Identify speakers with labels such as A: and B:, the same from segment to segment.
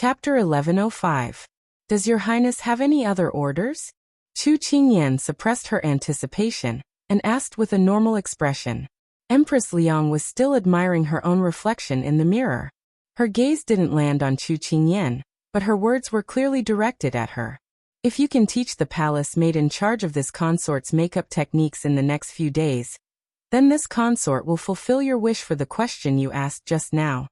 A: Chapter 1105. Does your highness have any other orders? Chu Qingyan suppressed her anticipation and asked with a normal expression. Empress Liang was still admiring her own reflection in the mirror. Her gaze didn't land on Chu Qingyan, but her words were clearly directed at her. If you can teach the palace maid in charge of this consort's makeup techniques in the next few days, then this consort will fulfill your wish for the question you asked just now.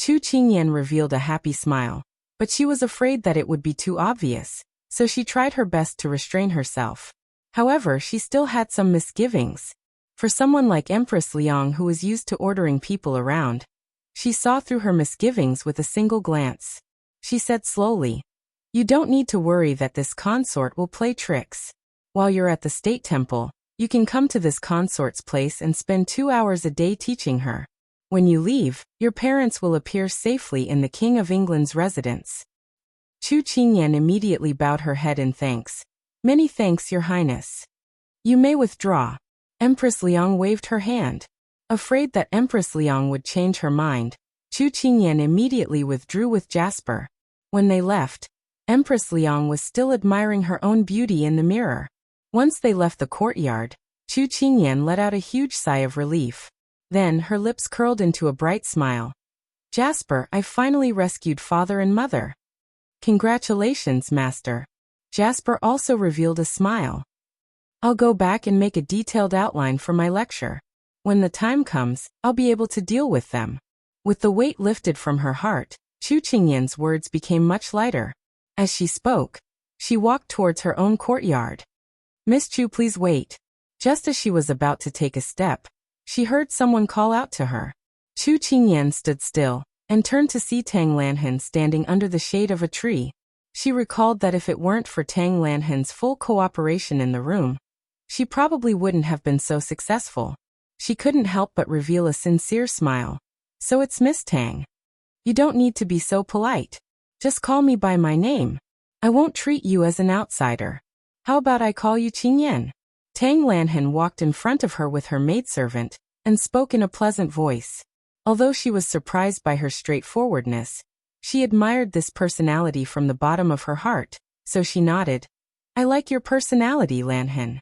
A: Chu Qingyan revealed a happy smile, but she was afraid that it would be too obvious, so she tried her best to restrain herself. However, she still had some misgivings. For someone like Empress Liang who was used to ordering people around, she saw through her misgivings with a single glance. She said slowly, "You don't need to worry that this consort will play tricks. While you're at the state temple, you can come to this consort's place and spend 2 hours a day teaching her. When you leave, your parents will appear safely in the King of England's residence." Chu Qingyan immediately bowed her head in thanks. "Many thanks, Your Highness. You may withdraw." Empress Liang waved her hand. Afraid that Empress Liang would change her mind, Chu Qingyan immediately withdrew with Jasper. When they left, Empress Liang was still admiring her own beauty in the mirror. Once they left the courtyard, Chu Qingyan let out a huge sigh of relief. Then her lips curled into a bright smile. "Jasper, I finally rescued father and mother." "Congratulations, Master." Jasper also revealed a smile. "I'll go back and make a detailed outline for my lecture. When the time comes, I'll be able to deal with them." With the weight lifted from her heart, Chu Qingyan's words became much lighter. As she spoke, she walked towards her own courtyard. "Miss Chu, please wait." Just as she was about to take a step, she heard someone call out to her. Chu Qingyan stood still and turned to see Tang Lanhan standing under the shade of a tree. She recalled that if it weren't for Tang Lanhan's full cooperation in the room, she probably wouldn't have been so successful. She couldn't help but reveal a sincere smile. "So it's Miss Tang. You don't need to be so polite. Just call me by my name. I won't treat you as an outsider. How about I call you Qingyan?" Tang Lanhan walked in front of her with her maidservant and spoke in a pleasant voice. Although she was surprised by her straightforwardness, she admired this personality from the bottom of her heart, so she nodded. "I like your personality, Lanhan."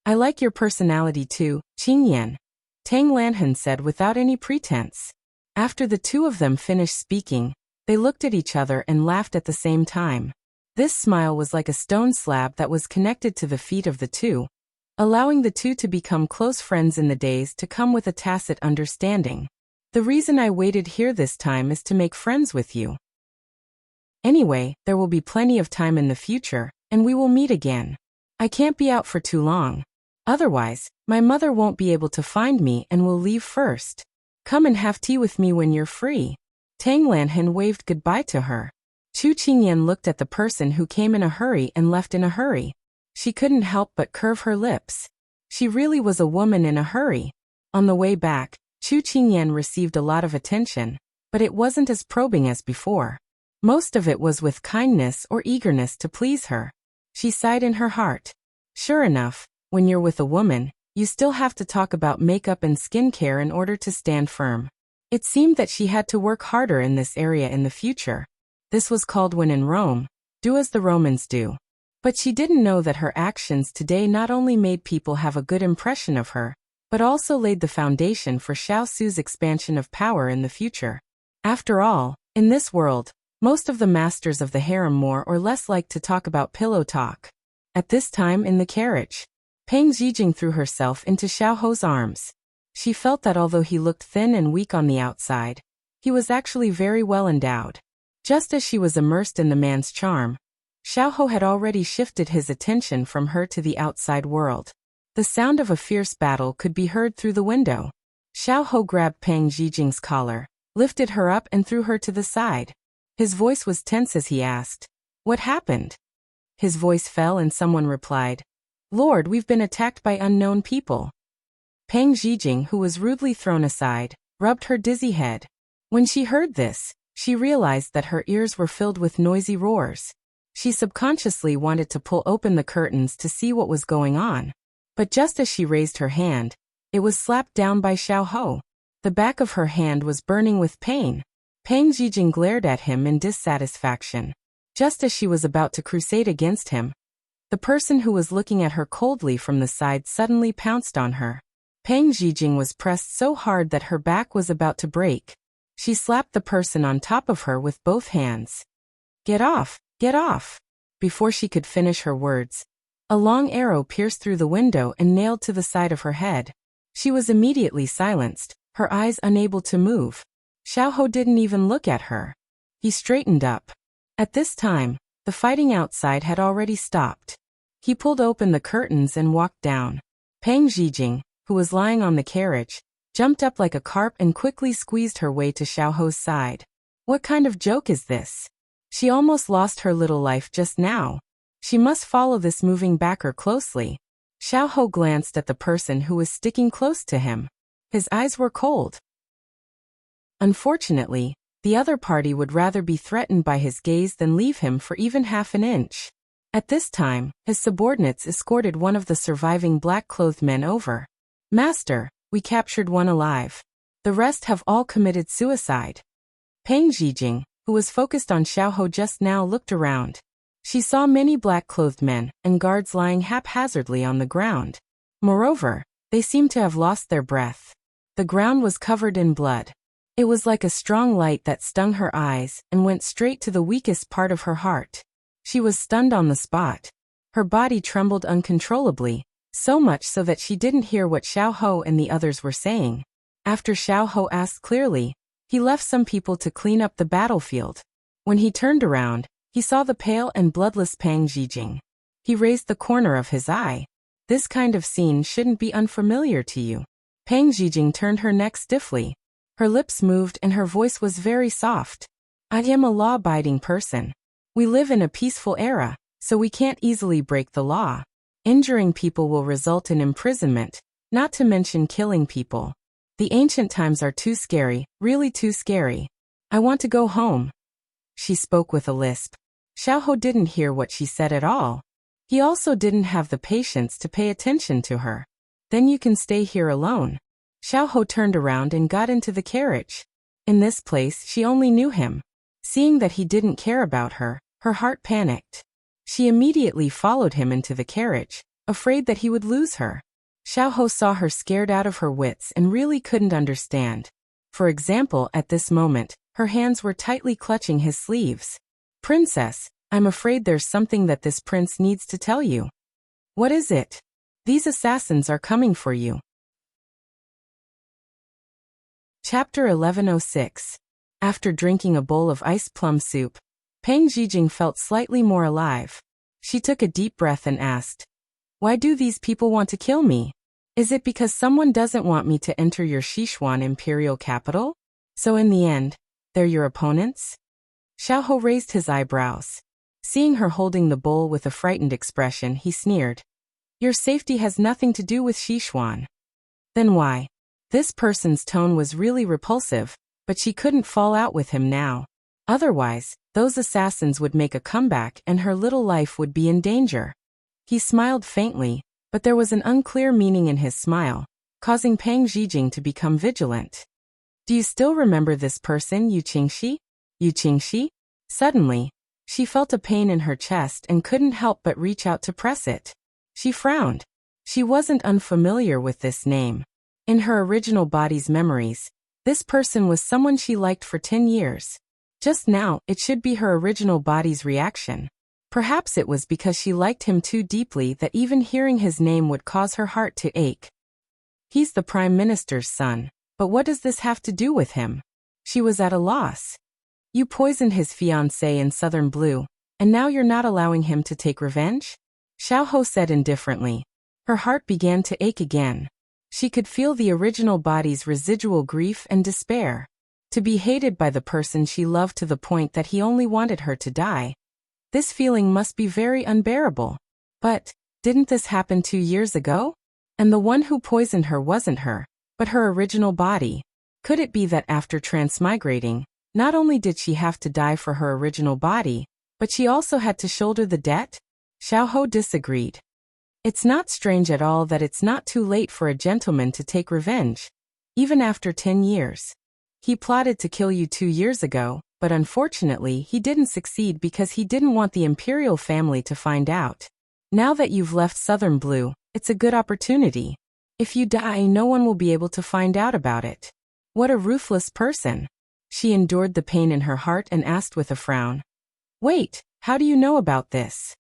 A: "I like your personality too, Qingyan," Tang Lanhan said without any pretense. After the two of them finished speaking, they looked at each other and laughed at the same time. This smile was like a stone slab that was connected to the feet of the two, allowing the two to become close friends in the days to come with a tacit understanding. "The reason I waited here this time is to make friends with you. Anyway, there will be plenty of time in the future, and we will meet again. I can't be out for too long. Otherwise, my mother won't be able to find me and will leave first. Come and have tea with me when you're free." Tang Lanhan waved goodbye to her. Chu Qingyan looked at the person who came in a hurry and left in a hurry. She couldn't help but curve her lips. She really was a woman in a hurry. On the way back, Chu Qingyan received a lot of attention, but it wasn't as probing as before. Most of it was with kindness or eagerness to please her. She sighed in her heart. Sure enough, when you're with a woman, you still have to talk about makeup and skincare in order to stand firm. It seemed that she had to work harder in this area in the future. This was called when in Rome, do as the Romans do. But she didn't know that her actions today not only made people have a good impression of her, but also laid the foundation for Xiao Su's expansion of power in the future. After all, in this world, most of the masters of the harem more or less like to talk about pillow talk. At this time in the carriage, Peng Zhijing threw herself into Xiao Ho's arms. She felt that although he looked thin and weak on the outside, he was actually very well endowed. Just as she was immersed in the man's charm, Xiao Ho had already shifted his attention from her to the outside world. The sound of a fierce battle could be heard through the window. Xiao Ho grabbed Peng Zhijing's collar, lifted her up and threw her to the side. His voice was tense as he asked, "What happened?" His voice fell and someone replied, "Lord, we've been attacked by unknown people." Peng Zhijing, who was rudely thrown aside, rubbed her dizzy head. When she heard this, she realized that her ears were filled with noisy roars. She subconsciously wanted to pull open the curtains to see what was going on. But just as she raised her hand, it was slapped down by Xiao Ho. The back of her hand was burning with pain. Pang Zhijing glared at him in dissatisfaction. Just as she was about to crusade against him, the person who was looking at her coldly from the side suddenly pounced on her. Pang Zhijing was pressed so hard that her back was about to break. She slapped the person on top of her with both hands. "Get off! Get off!" Before she could finish her words, a long arrow pierced through the window and nailed to the side of her head. She was immediately silenced, her eyes unable to move. Xiao didn't even look at her. He straightened up. At this time, the fighting outside had already stopped. He pulled open the curtains and walked down. Pang Zhijing, who was lying on the carriage, jumped up like a carp and quickly squeezed her way to Xiao's side. What kind of joke is this? She almost lost her little life just now. She must follow this moving backer closely. Xiao glanced at the person who was sticking close to him. His eyes were cold. Unfortunately, the other party would rather be threatened by his gaze than leave him for even half an inch. At this time, his subordinates escorted one of the surviving black-clothed men over. "Master, we captured one alive. The rest have all committed suicide." Pang Zhijing, who was focused on Xiao just now, looked around. She saw many black-clothed men and guards lying haphazardly on the ground. Moreover, they seemed to have lost their breath. The ground was covered in blood. It was like a strong light that stung her eyes and went straight to the weakest part of her heart. She was stunned on the spot. Her body trembled uncontrollably, so much so that she didn't hear what Xiao and the others were saying. After Xiao asked clearly, he left some people to clean up the battlefield. When he turned around, he saw the pale and bloodless Pang Zhijing. He raised the corner of his eye. "This kind of scene shouldn't be unfamiliar to you." Pang Zhijing turned her neck stiffly. Her lips moved and her voice was very soft. "I am a law-abiding person. We live in a peaceful era, so we can't easily break the law. Injuring people will result in imprisonment, not to mention killing people. The ancient times are too scary, really too scary. I want to go home." She spoke with a lisp. Xiao didn't hear what she said at all. He also didn't have the patience to pay attention to her. "Then you can stay here alone." Xiao turned around and got into the carriage. In this place she only knew him. Seeing that he didn't care about her, her heart panicked. She immediately followed him into the carriage, afraid that he would lose her. Xiao saw her scared out of her wits and really couldn't understand. For example, at this moment, her hands were tightly clutching his sleeves. "Princess, I'm afraid there's something that this prince needs to tell you." "What is it?" "These assassins are coming for you." Chapter 1106. After drinking a bowl of iced plum soup, Pang Zhijing felt slightly more alive. She took a deep breath and asked, "Why do these people want to kill me? Is it because someone doesn't want me to enter your Sichuan imperial capital? So in the end, they're your opponents?" Xiao raised his eyebrows. Seeing her holding the bowl with a frightened expression, he sneered. "Your safety has nothing to do with Sichuan." "Then why?" This person's tone was really repulsive, but she couldn't fall out with him now. Otherwise, those assassins would make a comeback and her little life would be in danger. He smiled faintly, but there was an unclear meaning in his smile, causing Pang Zhijing to become vigilant. "Do you still remember this person, Yu Qingxi?" "Yu Qingxi?" Suddenly, she felt a pain in her chest and couldn't help but reach out to press it. She frowned. She wasn't unfamiliar with this name. In her original body's memories, this person was someone she liked for 10 years. Just now, it should be her original body's reaction. Perhaps it was because she liked him too deeply that even hearing his name would cause her heart to ache. He's the Prime Minister's son, but what does this have to do with him? She was at a loss. You poisoned his fiancée in Southern Blue, and now you're not allowing him to take revenge? Xiao said indifferently. Her heart began to ache again. She could feel the original body's residual grief and despair. To be hated by the person she loved to the point that he only wanted her to die. This feeling must be very unbearable. But, didn't this happen 2 years ago? And the one who poisoned her wasn't her, but her original body. Could it be that after transmigrating, not only did she have to die for her original body, but she also had to shoulder the debt? Xiao disagreed. It's not strange at all that it's not too late for a gentleman to take revenge, even after 10 years. He plotted to kill you 2 years ago, but unfortunately he didn't succeed because he didn't want the imperial family to find out. Now that you've left Southern Blue, it's a good opportunity. If you die, no one will be able to find out about it. What a ruthless person. She endured the pain in her heart and asked with a frown. Wait, how do you know about this?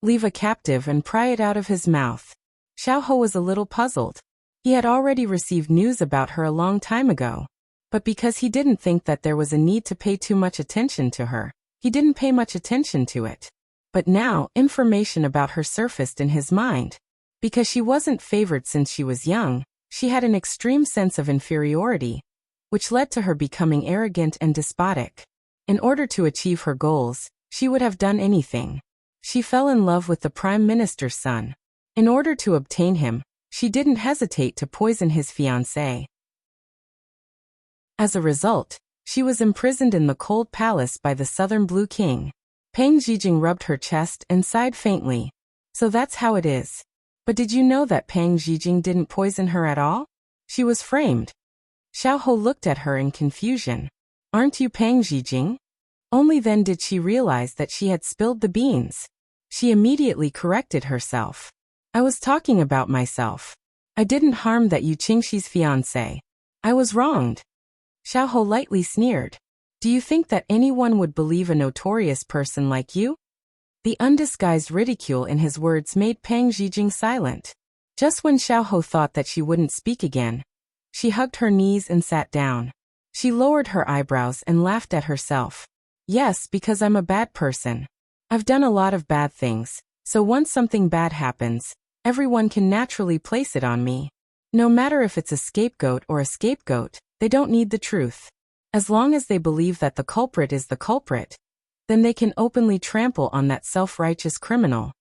A: Leave a captive and pry it out of his mouth. Xiao was a little puzzled. He had already received news about her a long time ago. But because he didn't think that there was a need to pay too much attention to her, he didn't pay much attention to it. But now, information about her surfaced in his mind. Because she wasn't favored since she was young, she had an extreme sense of inferiority, which led to her becoming arrogant and despotic. In order to achieve her goals, she would have done anything. She fell in love with the Prime Minister's son. In order to obtain him, she didn't hesitate to poison his fiancé. As a result, she was imprisoned in the cold palace by the Southern Blue King. Peng Zhijing rubbed her chest and sighed faintly. So that's how it is. But did you know that Peng Zhijing didn't poison her at all? She was framed. Xiao looked at her in confusion. Aren't you Peng Zhijing? Only then did she realize that she had spilled the beans. She immediately corrected herself. I was talking about myself. I didn't harm that Yu Qingxi's fiancé. I was wronged. Xiao lightly sneered. Do you think that anyone would believe a notorious person like you? The undisguised ridicule in his words made Peng Zhijing silent. Just when Xiao thought that she wouldn't speak again, she hugged her knees and sat down. She lowered her eyebrows and laughed at herself. Yes, because I'm a bad person. I've done a lot of bad things, so once something bad happens, everyone can naturally place it on me. No matter if it's a scapegoat or a scapegoat, they don't need the truth. As long as they believe that the culprit is the culprit, then they can openly trample on that self-righteous criminal.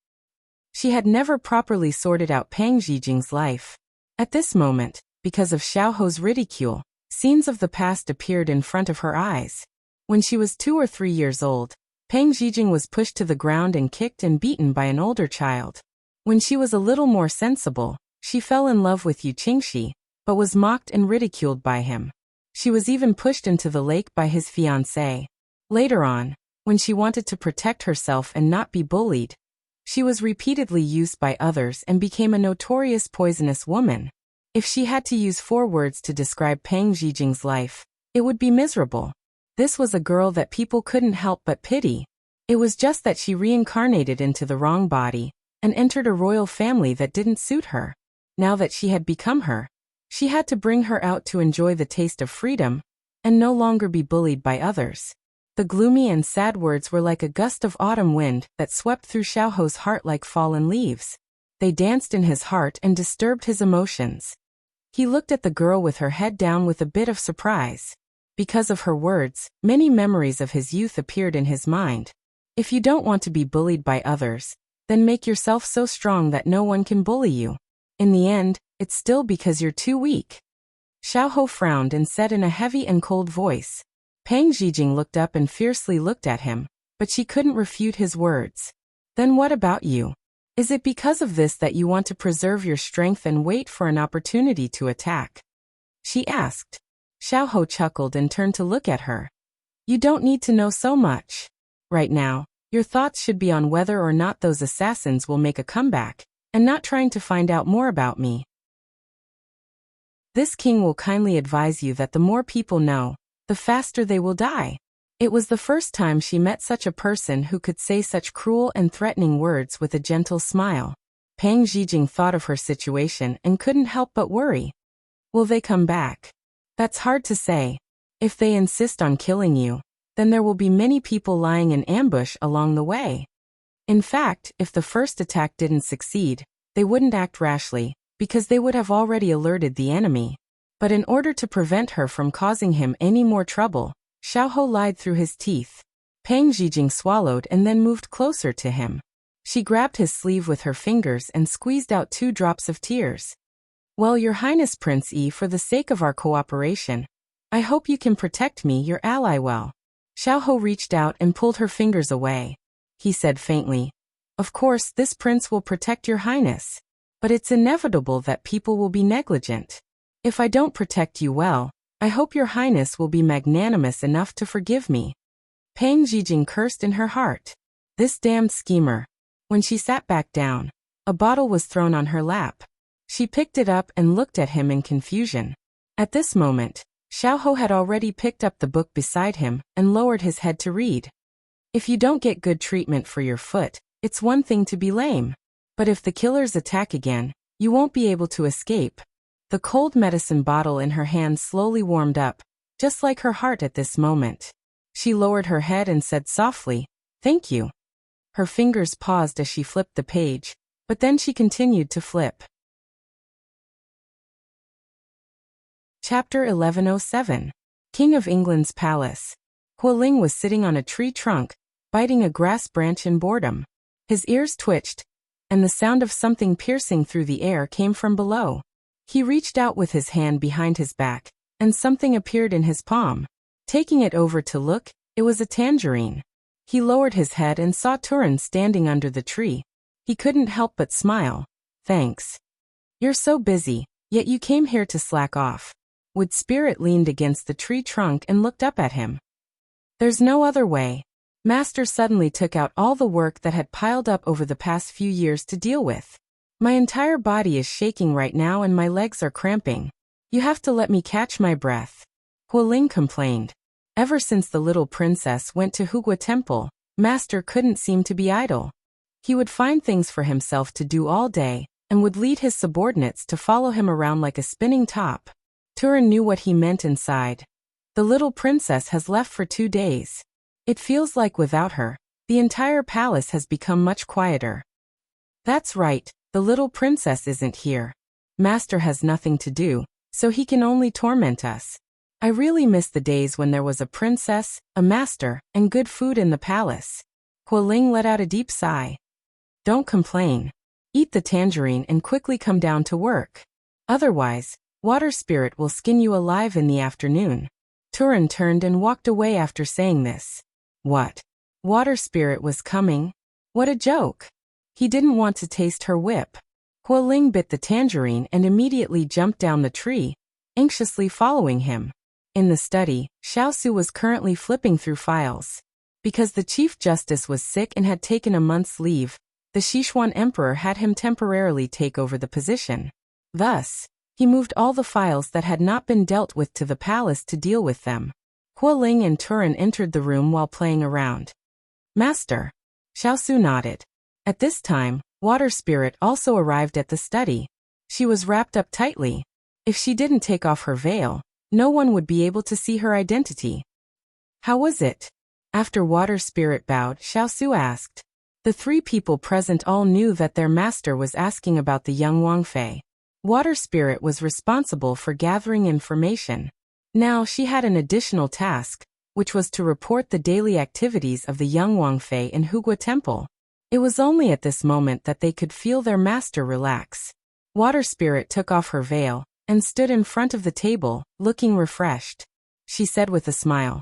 A: She had never properly sorted out Peng Zhijing's life. At this moment, because of Xiao's ridicule, scenes of the past appeared in front of her eyes. When she was 2 or 3 years old, Peng Zhijing was pushed to the ground and kicked and beaten by an older child. When she was a little more sensible, she fell in love with Yu Qingxi, but was mocked and ridiculed by him. She was even pushed into the lake by his fiancé. Later on, when she wanted to protect herself and not be bullied, she was repeatedly used by others and became a notorious poisonous woman. If she had to use 4 words to describe Peng Zhijing's life, it would be miserable. This was a girl that people couldn't help but pity. It was just that she reincarnated into the wrong body and entered a royal family that didn't suit her. Now that she had become her, she had to bring her out to enjoy the taste of freedom and no longer be bullied by others. The gloomy and sad words were like a gust of autumn wind that swept through Xiao's heart like fallen leaves. They danced in his heart and disturbed his emotions. He looked at the girl with her head down with a bit of surprise. Because of her words, many memories of his youth appeared in his mind. If you don't want to be bullied by others, then make yourself so strong that no one can bully you. In the end, it's still because you're too weak. Xiao frowned and said in a heavy and cold voice. Peng Zhijing looked up and fiercely looked at him, but she couldn't refute his words. Then what about you? Is it because of this that you want to preserve your strength and wait for an opportunity to attack? She asked. Xiao chuckled and turned to look at her. You don't need to know so much. Right now, your thoughts should be on whether or not those assassins will make a comeback, and not trying to find out more about me. This king will kindly advise you that the more people know, the faster they will die. It was the first time she met such a person who could say such cruel and threatening words with a gentle smile. Peng Zhijing thought of her situation and couldn't help but worry. Will they come back? That's hard to say. If they insist on killing you, then there will be many people lying in ambush along the way. In fact, if the first attack didn't succeed, they wouldn't act rashly, because they would have already alerted the enemy. But in order to prevent her from causing him any more trouble, Xiao lied through his teeth. Peng Zhijing swallowed and then moved closer to him. She grabbed his sleeve with her fingers and squeezed out 2 drops of tears. Well, Your Highness Prince E, for the sake of our cooperation, I hope you can protect me, your ally, well. Xiao reached out and pulled her fingers away. He said faintly, Of course, this prince will protect Your Highness. But it's inevitable that people will be negligent. If I don't protect you well, I hope your highness will be magnanimous enough to forgive me. Pang Zhijing cursed in her heart. This damned schemer. When she sat back down, a bottle was thrown on her lap. She picked it up and looked at him in confusion. At this moment, Xiao had already picked up the book beside him and lowered his head to read. If you don't get good treatment for your foot, it's one thing to be lame. But if the killers attack again, you won't be able to escape. The cold medicine bottle in her hand slowly warmed up, just like her heart at this moment. She lowered her head and said softly, "Thank you." Her fingers paused as she flipped the page, but then she continued to flip. Chapter 1107. King of England's Palace. Hualing was sitting on a tree trunk, biting a grass branch in boredom. His ears twitched, and the sound of something piercing through the air came from below. He reached out with his hand behind his back, and something appeared in his palm. Taking it over to look, it was a tangerine. He lowered his head and saw Turin standing under the tree. He couldn't help but smile. "Thanks. You're so busy, yet you came here to slack off." Wood Spirit leaned against the tree trunk and looked up at him. "There's no other way." Master suddenly took out all the work that had piled up over the past few years to deal with. "My entire body is shaking right now and my legs are cramping. You have to let me catch my breath." Hualing complained. Ever since the little princess went to Wuxia Temple, Master couldn't seem to be idle. He would find things for himself to do all day, and would lead his subordinates to follow him around like a spinning top. Turin knew what he meant and sighed. The little princess has left for 2 days. It feels like without her, the entire palace has become much quieter. That's right, the little princess isn't here. Master has nothing to do, so he can only torment us. I really miss the days when there was a princess, a master, and good food in the palace. Hualing let out a deep sigh. Don't complain. Eat the tangerine and quickly come down to work. Otherwise, Water Spirit will skin you alive in the afternoon. Turin turned and walked away after saying this. What? Water Spirit was coming? What a joke. He didn't want to taste her whip. Hualing bit the tangerine and immediately jumped down the tree, anxiously following him. In the study, Xiao was currently flipping through files. Because the Chief Justice was sick and had taken a month's leave, the Sichuan Emperor had him temporarily take over the position. Thus, he moved all the files that had not been dealt with to the palace to deal with them. Hualing and Turin entered the room while playing around. Master. Xiao nodded. At this time, Water Spirit also arrived at the study. She was wrapped up tightly. If she didn't take off her veil, no one would be able to see her identity. How was it? After Water Spirit bowed, Xiao asked. The 3 people present all knew that their master was asking about the young Wang Fei. Water Spirit was responsible for gathering information. Now she had an additional task, which was to report the daily activities of the young Wang Fei in Wuxia Temple. It was only at this moment that they could feel their master relax. Water Spirit took off her veil and stood in front of the table, looking refreshed. She said with a smile.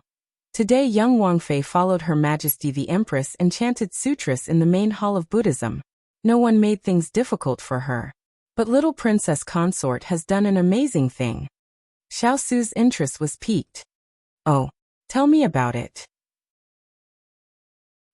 A: Today young Wang Fei followed Her Majesty the Empress and chanted sutras in the main hall of Buddhism. No one made things difficult for her. But little Princess Consort has done an amazing thing. Xiao interest was piqued. Oh, tell me about it.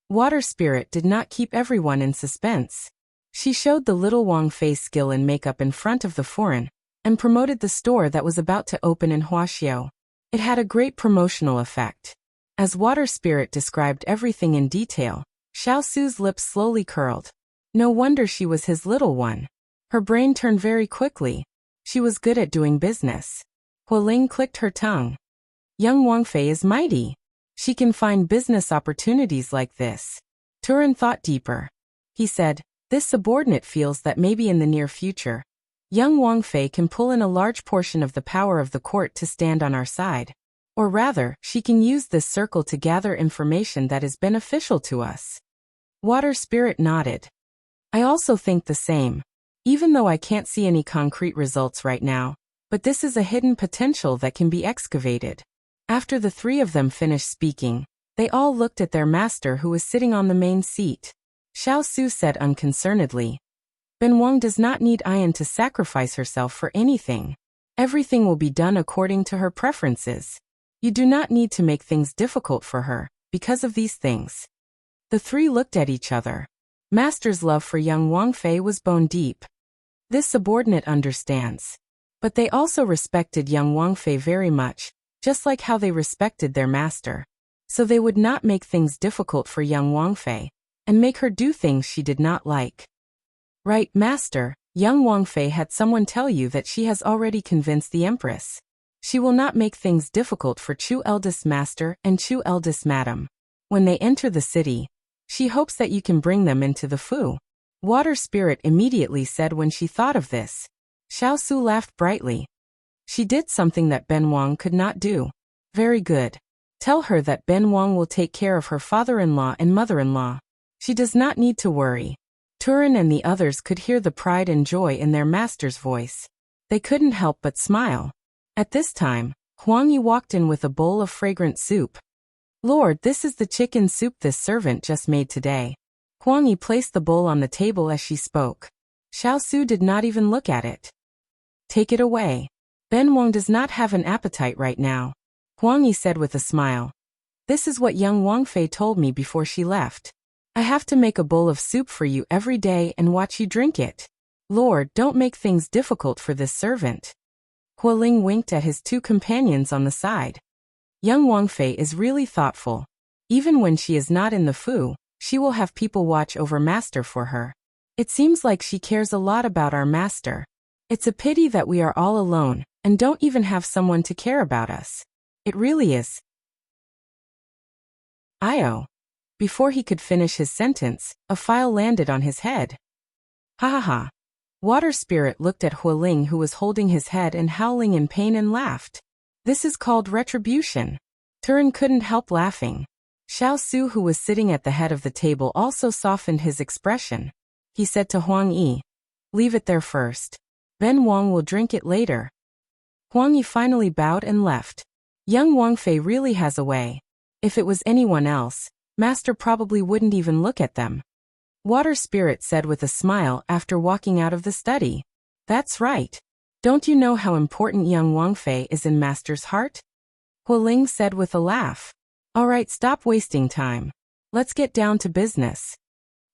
A: Water Spirit did not keep everyone in suspense. She showed the little Wang Fei's skill in makeup in front of the foreign, and promoted the store that was about to open in Wuxia. It had a great promotional effect. As Water Spirit described everything in detail, Xiao lips slowly curled. No wonder she was his little one. Her brain turned very quickly. She was good at doing business. Hualing clicked her tongue. Young Wang Fei is mighty. She can find business opportunities like this. Turin thought deeper. He said, this subordinate feels that maybe in the near future, young Wang Fei can pull in a large portion of the power of the court to stand on our side. Or rather, she can use this circle to gather information that is beneficial to us. Water Spirit nodded. I also think the same. Even though I can't see any concrete results right now, but this is a hidden potential that can be excavated. After the 3 of them finished speaking, they all looked at their master who was sitting on the main seat. Xiao said unconcernedly. Ben Wang does not need Ayan to sacrifice herself for anything. Everything will be done according to her preferences. You do not need to make things difficult for her, because of these things. The three looked at each other. Master's love for young Wang Fei was bone deep. This subordinate understands. But they also respected young Wang Fei very much, just like how they respected their master. So they would not make things difficult for young Wang Fei, and make her do things she did not like. Right, master, young Wang Fei had someone tell you that she has already convinced the empress. She will not make things difficult for Chu eldest master and Chu eldest madam. When they enter the city, she hopes that you can bring them into the Fu. Water Spirit immediately said when she thought of this. Xiao Su laughed brightly. She did something that Ben Wang could not do. Very good. Tell her that Ben Wang will take care of her father-in-law and mother-in-law. She does not need to worry. Turin and the others could hear the pride and joy in their master's voice. They couldn't help but smile. At this time, Huang Yi walked in with a bowl of fragrant soup. Lord, this is the chicken soup this servant just made today. Huang Yi placed the bowl on the table as she spoke. Xiao Su did not even look at it. Take it away. Ben Wang does not have an appetite right now. Huang Yi said with a smile. This is what young Wang Fei told me before she left. I have to make a bowl of soup for you every day and watch you drink it. Lord, don't make things difficult for this servant. Hualing winked at his two companions on the side. Young Wang Fei is really thoughtful. Even when she is not in the Fu, she will have people watch over master for her. It seems like she cares a lot about our master. It's a pity that we are all alone, and don't even have someone to care about us. It really is. Io. Before he could finish his sentence, a file landed on his head. Ha ha ha. Water Spirit looked at Hualing, who was holding his head and howling in pain, and laughed. This is called retribution. Turin couldn't help laughing. Xiao Su, who was sitting at the head of the table, also softened his expression. He said to Huang Yi, leave it there first. Ben Wang will drink it later. Huang Yi finally bowed and left. Young Wang Fei really has a way. If it was anyone else, master probably wouldn't even look at them. Water Spirit said with a smile after walking out of the study. That's right. Don't you know how important young Wang Fei is in master's heart? Hualing said with a laugh. All right, stop wasting time. Let's get down to business.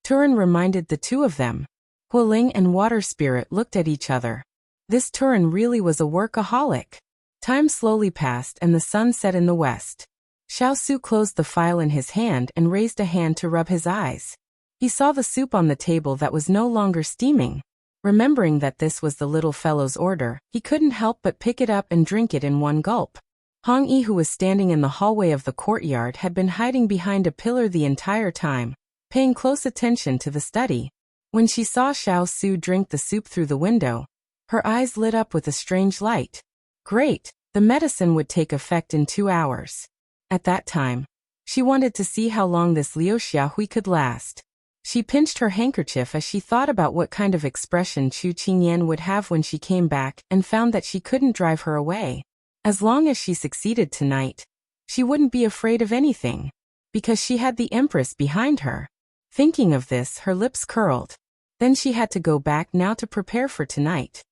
A: Turin reminded the two of them. Hualing and Water Spirit looked at each other. This Turin really was a workaholic. Time slowly passed and the sun set in the west. Xiao Su closed the file in his hand and raised a hand to rub his eyes. He saw the soup on the table that was no longer steaming. Remembering that this was the little fellow's order, he couldn't help but pick it up and drink it in one gulp. Hong Yi, who was standing in the hallway of the courtyard, had been hiding behind a pillar the entire time, paying close attention to the study. When she saw Xiao Su drink the soup through the window, her eyes lit up with a strange light. Great, the medicine would take effect in 2 hours. At that time, she wanted to see how long this Liu Xiaohui could last. She pinched her handkerchief as she thought about what kind of expression Chu Qingyan would have when she came back, and found that she couldn't drive her away. As long as she succeeded tonight, she wouldn't be afraid of anything, because she had the Empress behind her. Thinking of this, her lips curled. Then she had to go back now to prepare for tonight.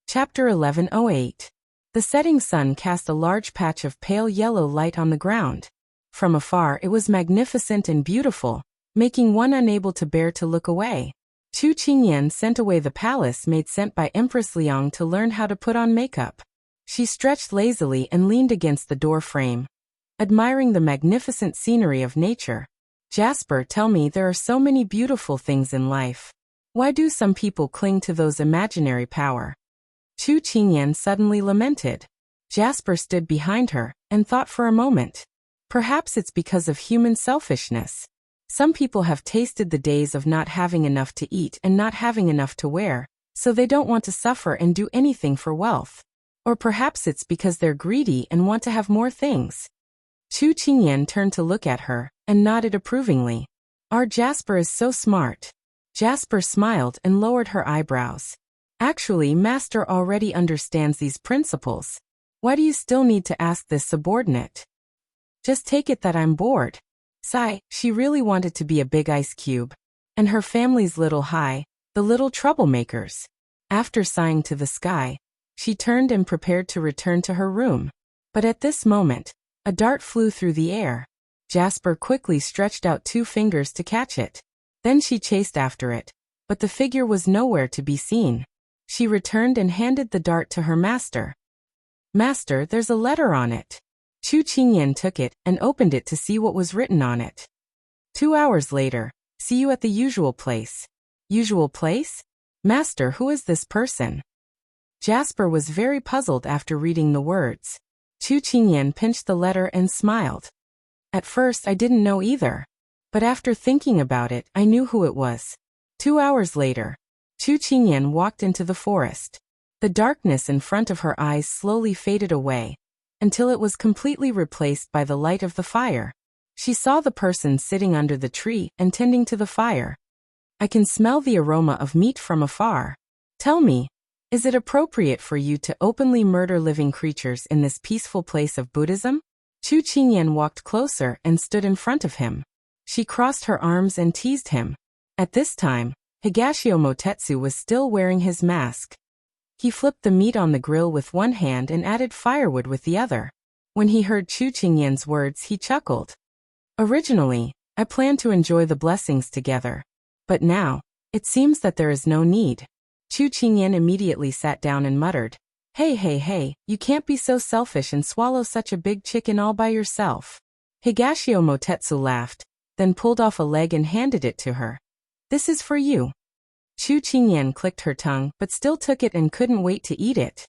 A: Chapter 1108. The setting sun cast a large patch of pale yellow light on the ground. From afar it was magnificent and beautiful, making one unable to bear to look away. Chu Qingyan sent away the palace maid sent by Empress Liang to learn how to put on makeup. She stretched lazily and leaned against the door frame, admiring the magnificent scenery of nature. Jasper, tell me, there are so many beautiful things in life. Why do some people cling to those imaginary power? Chu Qingyan suddenly lamented. Jasper stood behind her and thought for a moment. Perhaps it's because of human selfishness. Some people have tasted the days of not having enough to eat and not having enough to wear, so they don't want to suffer and do anything for wealth. Or perhaps it's because they're greedy and want to have more things. Chu Qingyan turned to look at her and nodded approvingly. Our Jasper is so smart. Jasper smiled and lowered her eyebrows. Actually, master already understands these principles. Why do you still need to ask this subordinate? Just take it that I'm bored. Sigh, she really wanted to be a big ice cube. And her family's little high, the little troublemakers. After sighing to the sky, she turned and prepared to return to her room. But at this moment, a dart flew through the air. Jasper quickly stretched out 2 fingers to catch it. Then she chased after it, but the figure was nowhere to be seen. She returned and handed the dart to her master. "Master, there's a letter on it." Chu Qingyan took it and opened it to see what was written on it. 2 hours later, see you at the usual place. Usual place? Master, who is this person? Jasper was very puzzled after reading the words. Chu Qingyan pinched the letter and smiled. At first I didn't know either. But after thinking about it, I knew who it was. 2 hours later, Chu Qingyan walked into the forest. The darkness in front of her eyes slowly faded away, until it was completely replaced by the light of the fire. She saw the person sitting under the tree and tending to the fire. "I can smell the aroma of meat from afar. Tell me, is it appropriate for you to openly murder living creatures in this peaceful place of Buddhism?" Chu Qingyan walked closer and stood in front of him. She crossed her arms and teased him. At this time, Higashio Motetsu was still wearing his mask. He flipped the meat on the grill with one hand and added firewood with the other. When he heard Chu Qingyan's words, he chuckled. "Originally, I planned to enjoy the blessings together. But now, it seems that there is no need." Chu Qingyan immediately sat down and muttered, Hey, you can't be so selfish and swallow such a big chicken all by yourself." Higashio Motetsu laughed, then pulled off a leg and handed it to her. "This is for you." Chu Qingyan clicked her tongue but still took it and couldn't wait to eat it.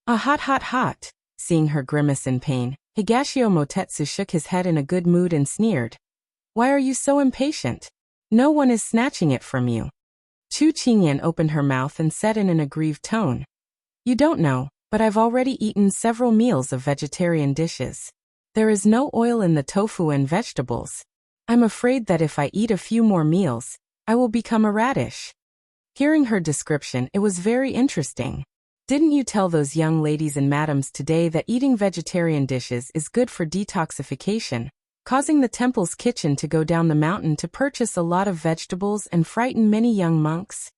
A: Hot. Seeing her grimace in pain, Higashio Motetsu shook his head in a good mood and sneered. "Why are you so impatient? No one is snatching it from you." Chu Qingyan opened her mouth and said in an aggrieved tone. "You don't know, but I've already eaten several meals of vegetarian dishes. There is no oil in the tofu and vegetables. I'm afraid that if I eat a few more meals, I will become a radish." Hearing her description, it was very interesting. "Didn't you tell those young ladies and madams today that eating vegetarian dishes is good for detoxification, causing the temple's kitchen to go down the mountain to purchase a lot of vegetables and frighten many young monks?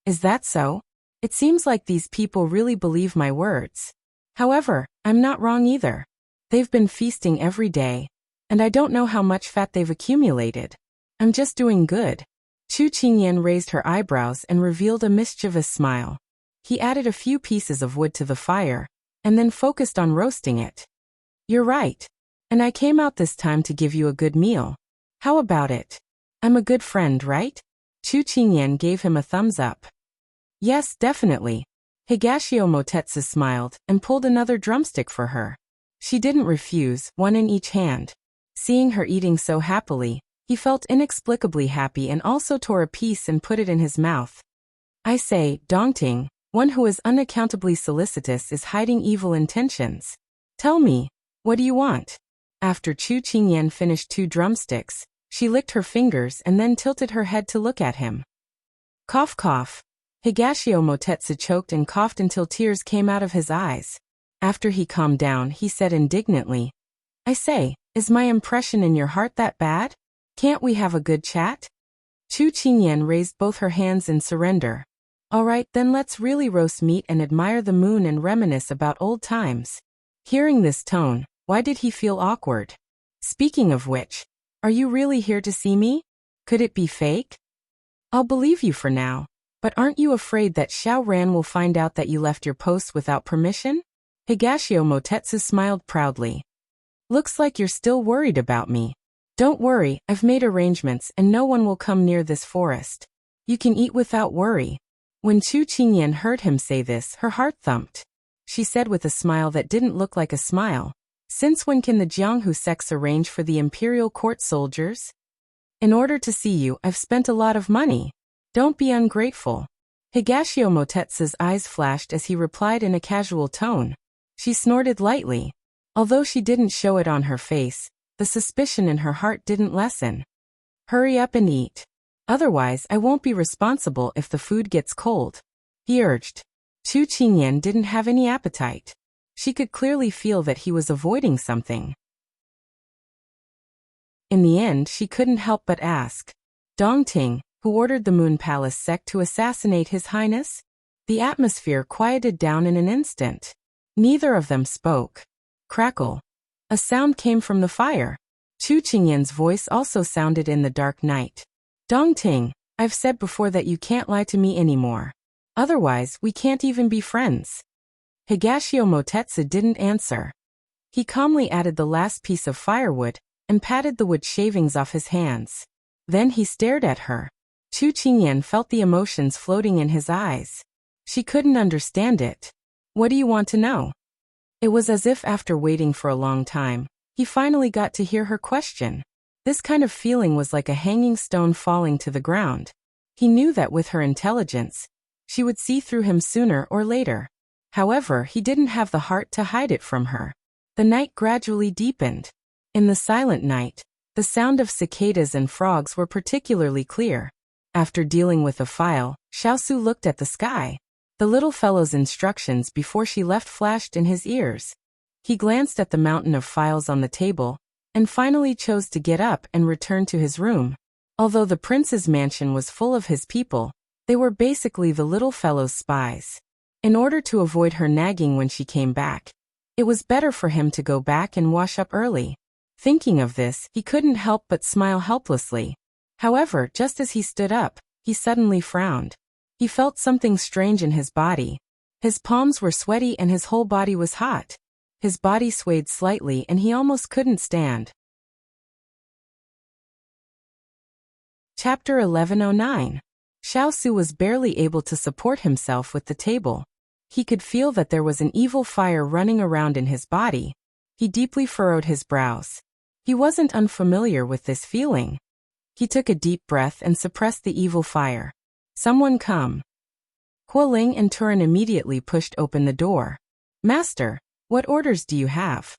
A: Is that so? It seems like these people really believe my words. However, I'm not wrong either. They've been feasting every day, and I don't know how much fat they've accumulated. I'm just doing good." Chu Qingyan raised her eyebrows and revealed a mischievous smile. He added a few pieces of wood to the fire, and then focused on roasting it. "You're right. And I came out this time to give you a good meal. How about it? I'm a good friend, right?" Chu Qingyan gave him a thumbs up. "Yes, definitely." Higashio Motetsu smiled and pulled another drumstick for her. She didn't refuse, one in each hand. Seeing her eating so happily, he felt inexplicably happy and also tore a piece and put it in his mouth. "I say, Dongting, one who is unaccountably solicitous is hiding evil intentions. Tell me, what do you want?" After Chu Qingyan finished 2 drumsticks, she licked her fingers and then tilted her head to look at him. Cough. Higashio Motetsu choked and coughed until tears came out of his eyes. After he calmed down, he said indignantly, "I say, is my impression in your heart that bad? Can't we have a good chat?" Chu Qingyan raised both her hands in surrender. "All right, then let's really roast meat and admire the moon and reminisce about old times." Hearing this tone, why did he feel awkward? "Speaking of which, are you really here to see me? Could it be fake?" "I'll believe you for now, but aren't you afraid that Xiao Ran will find out that you left your post without permission?" Higashio Motetsu smiled proudly. "Looks like you're still worried about me. Don't worry, I've made arrangements and no one will come near this forest. You can eat without worry." When Chu Qingyan heard him say this, her heart thumped. She said with a smile that didn't look like a smile, "Since when can the Jianghu sects arrange for the imperial court soldiers? In order to see you, I've spent a lot of money. Don't be ungrateful." Higashio Motetsu's eyes flashed as he replied in a casual tone. She snorted lightly. Although she didn't show it on her face, the suspicion in her heart didn't lessen. "Hurry up and eat. Otherwise, I won't be responsible if the food gets cold," he urged. Chu Qingyan didn't have any appetite. She could clearly feel that he was avoiding something. In the end, she couldn't help but ask, "Dongting, Who ordered the Moon Palace sect to assassinate His Highness? The atmosphere quieted down in an instant. Neither of them spoke. Crackle. A sound came from the fire. Chu Qingyan's voice also sounded in the dark night. Dongting, I've said before that you can't lie to me anymore. Otherwise, we can't even be friends. Higashio Motetsu didn't answer. He calmly added the last piece of firewood and patted the wood shavings off his hands. Then he stared at her. Chu Qingyan felt the emotions floating in his eyes. She couldn't understand it. What do you want to know? It was as if after waiting for a long time, he finally got to hear her question. This kind of feeling was like a hanging stone falling to the ground. He knew that with her intelligence, she would see through him sooner or later. However, he didn't have the heart to hide it from her. The night gradually deepened. In the silent night, the sound of cicadas and frogs were particularly clear. After dealing with the file, Xiao looked at the sky. The little fellow's instructions before she left flashed in his ears. He glanced at the mountain of files on the table, and finally chose to get up and return to his room. Although the prince's mansion was full of his people, they were basically the little fellow's spies. In order to avoid her nagging when she came back, it was better for him to go back and wash up early. Thinking of this, he couldn't help but smile helplessly. However, just as he stood up, he suddenly frowned. He felt something strange in his body. His palms were sweaty and his whole body was hot. His body swayed slightly and he almost couldn't stand. Chapter 1109. Xiao was barely able to support himself with the table. He could feel that there was an evil fire running around in his body. He deeply furrowed his brows. He wasn't unfamiliar with this feeling. He took a deep breath and suppressed the evil fire. Someone come. Hualing and Turin immediately pushed open the door. Master, what orders do you have?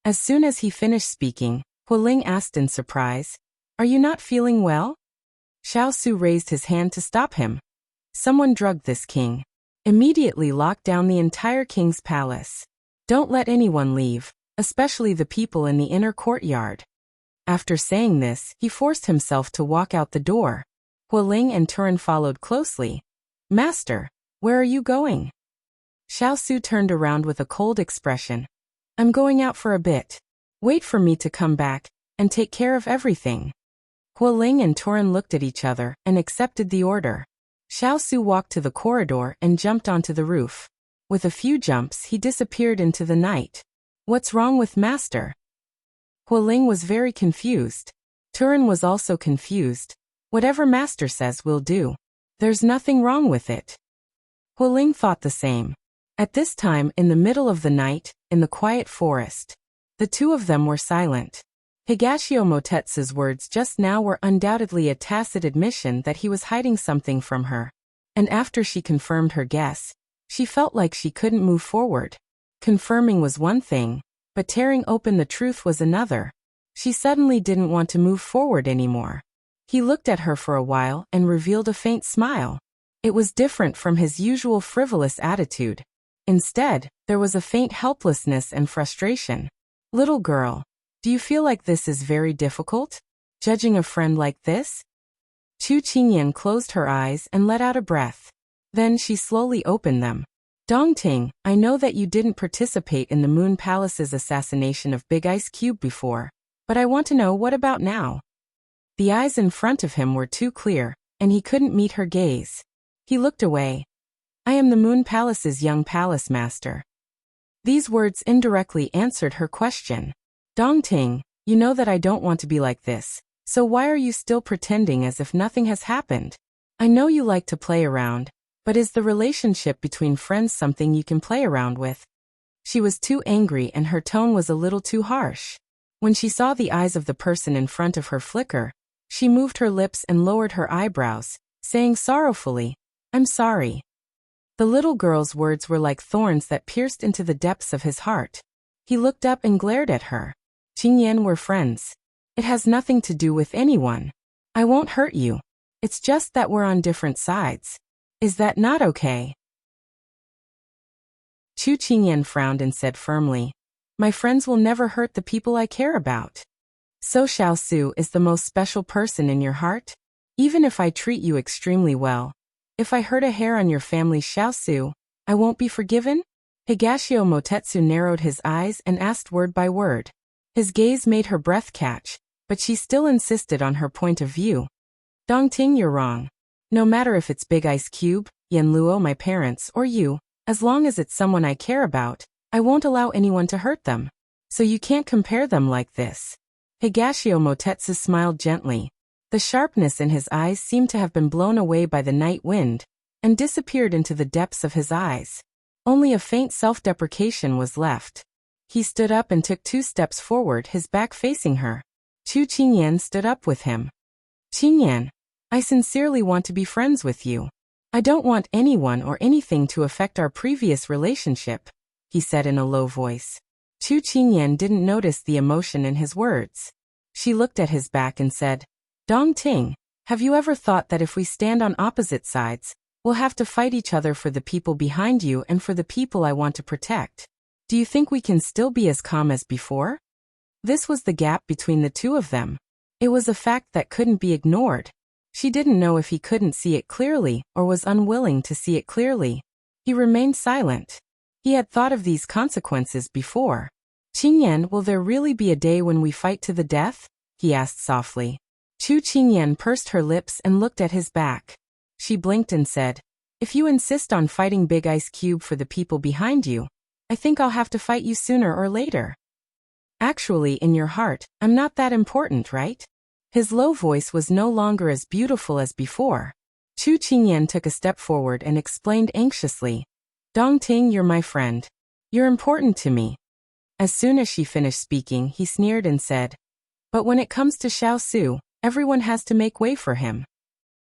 A: As soon as he finished speaking, Hualing asked in surprise, Are you not feeling well? Xiao raised his hand to stop him. Someone drugged this king. Immediately lock down the entire king's palace. Don't let anyone leave, especially the people in the inner courtyard. After saying this, he forced himself to walk out the door. Hualing and Turin followed closely. Master, where are you going? Xiao turned around with a cold expression. I'm going out for a bit. Wait for me to come back, and take care of everything. Hualing and Turin looked at each other and accepted the order. Xiao walked to the corridor and jumped onto the roof. With a few jumps, he disappeared into the night. What's wrong with Master? Hualing was very confused. Turin was also confused. Whatever Master says will do. There's nothing wrong with it. Hualing thought the same. At this time, in the middle of the night, in the quiet forest, the two of them were silent. Higashio Motetsu's words just now were undoubtedly a tacit admission that he was hiding something from her. And after she confirmed her guess, she felt like she couldn't move forward. Confirming was one thing, but tearing open the truth was another. She suddenly didn't want to move forward anymore. He looked at her for a while and revealed a faint smile. It was different from his usual frivolous attitude. Instead, there was a faint helplessness and frustration. Little girl, do you feel like this is very difficult? Judging a friend like this? Chu Qingyan closed her eyes and let out a breath. Then she slowly opened them. Dongting, I know that you didn't participate in the Moon Palace's assassination of Big Ice Cube before, but I want to know, what about now? The eyes in front of him were too clear, and he couldn't meet her gaze. He looked away. I am the Moon Palace's young palace master. These words indirectly answered her question. Dongting, you know that I don't want to be like this, so why are you still pretending as if nothing has happened? I know you like to play around, but is the relationship between friends something you can play around with? She was too angry and her tone was a little too harsh. When she saw the eyes of the person in front of her flicker, she moved her lips and lowered her eyebrows, saying sorrowfully, I'm sorry. The little girl's words were like thorns that pierced into the depths of his heart. He looked up and glared at her. Qingyan, we're friends. It has nothing to do with anyone. I won't hurt you. It's just that we're on different sides. Is that not okay? Chu Qingyan frowned and said firmly, My friends will never hurt the people I care about. So Xiao is the most special person in your heart? Even if I treat you extremely well, if I hurt a hair on your family Xiao, I won't be forgiven? Higashio Motetsu narrowed his eyes and asked word by word. His gaze made her breath catch, but she still insisted on her point of view. Dongting, you're wrong. No matter if it's Big Ice Cube, Yanluo, my parents, or you, as long as it's someone I care about, I won't allow anyone to hurt them. So you can't compare them like this. Higashio Motetsu smiled gently. The sharpness in his eyes seemed to have been blown away by the night wind, and disappeared into the depths of his eyes. Only a faint self-deprecation was left. He stood up and took 2 steps forward, his back facing her. Chu Qingyan stood up with him. Qingyan, I sincerely want to be friends with you. I don't want anyone or anything to affect our previous relationship, he said in a low voice. Chu Qingyan didn't notice the emotion in his words. She looked at his back and said, Dongting, have you ever thought that if we stand on opposite sides, we'll have to fight each other for the people behind you and for the people I want to protect? Do you think we can still be as calm as before? This was the gap between the two of them. It was a fact that couldn't be ignored. She didn't know if he couldn't see it clearly or was unwilling to see it clearly. He remained silent. He had thought of these consequences before. Qingyan, will there really be a day when we fight to the death? He asked softly. Chu Qingyan pursed her lips and looked at his back. She blinked and said, if you insist on fighting Big Ice Cube for the people behind you, I think I'll have to fight you sooner or later. Actually, in your heart, I'm not that important, right? His low voice was no longer as beautiful as before. Chu Qingyan took a step forward and explained anxiously, Dongting, you're my friend. You're important to me. As soon as she finished speaking, he sneered and said, but when it comes to Xiao, everyone has to make way for him.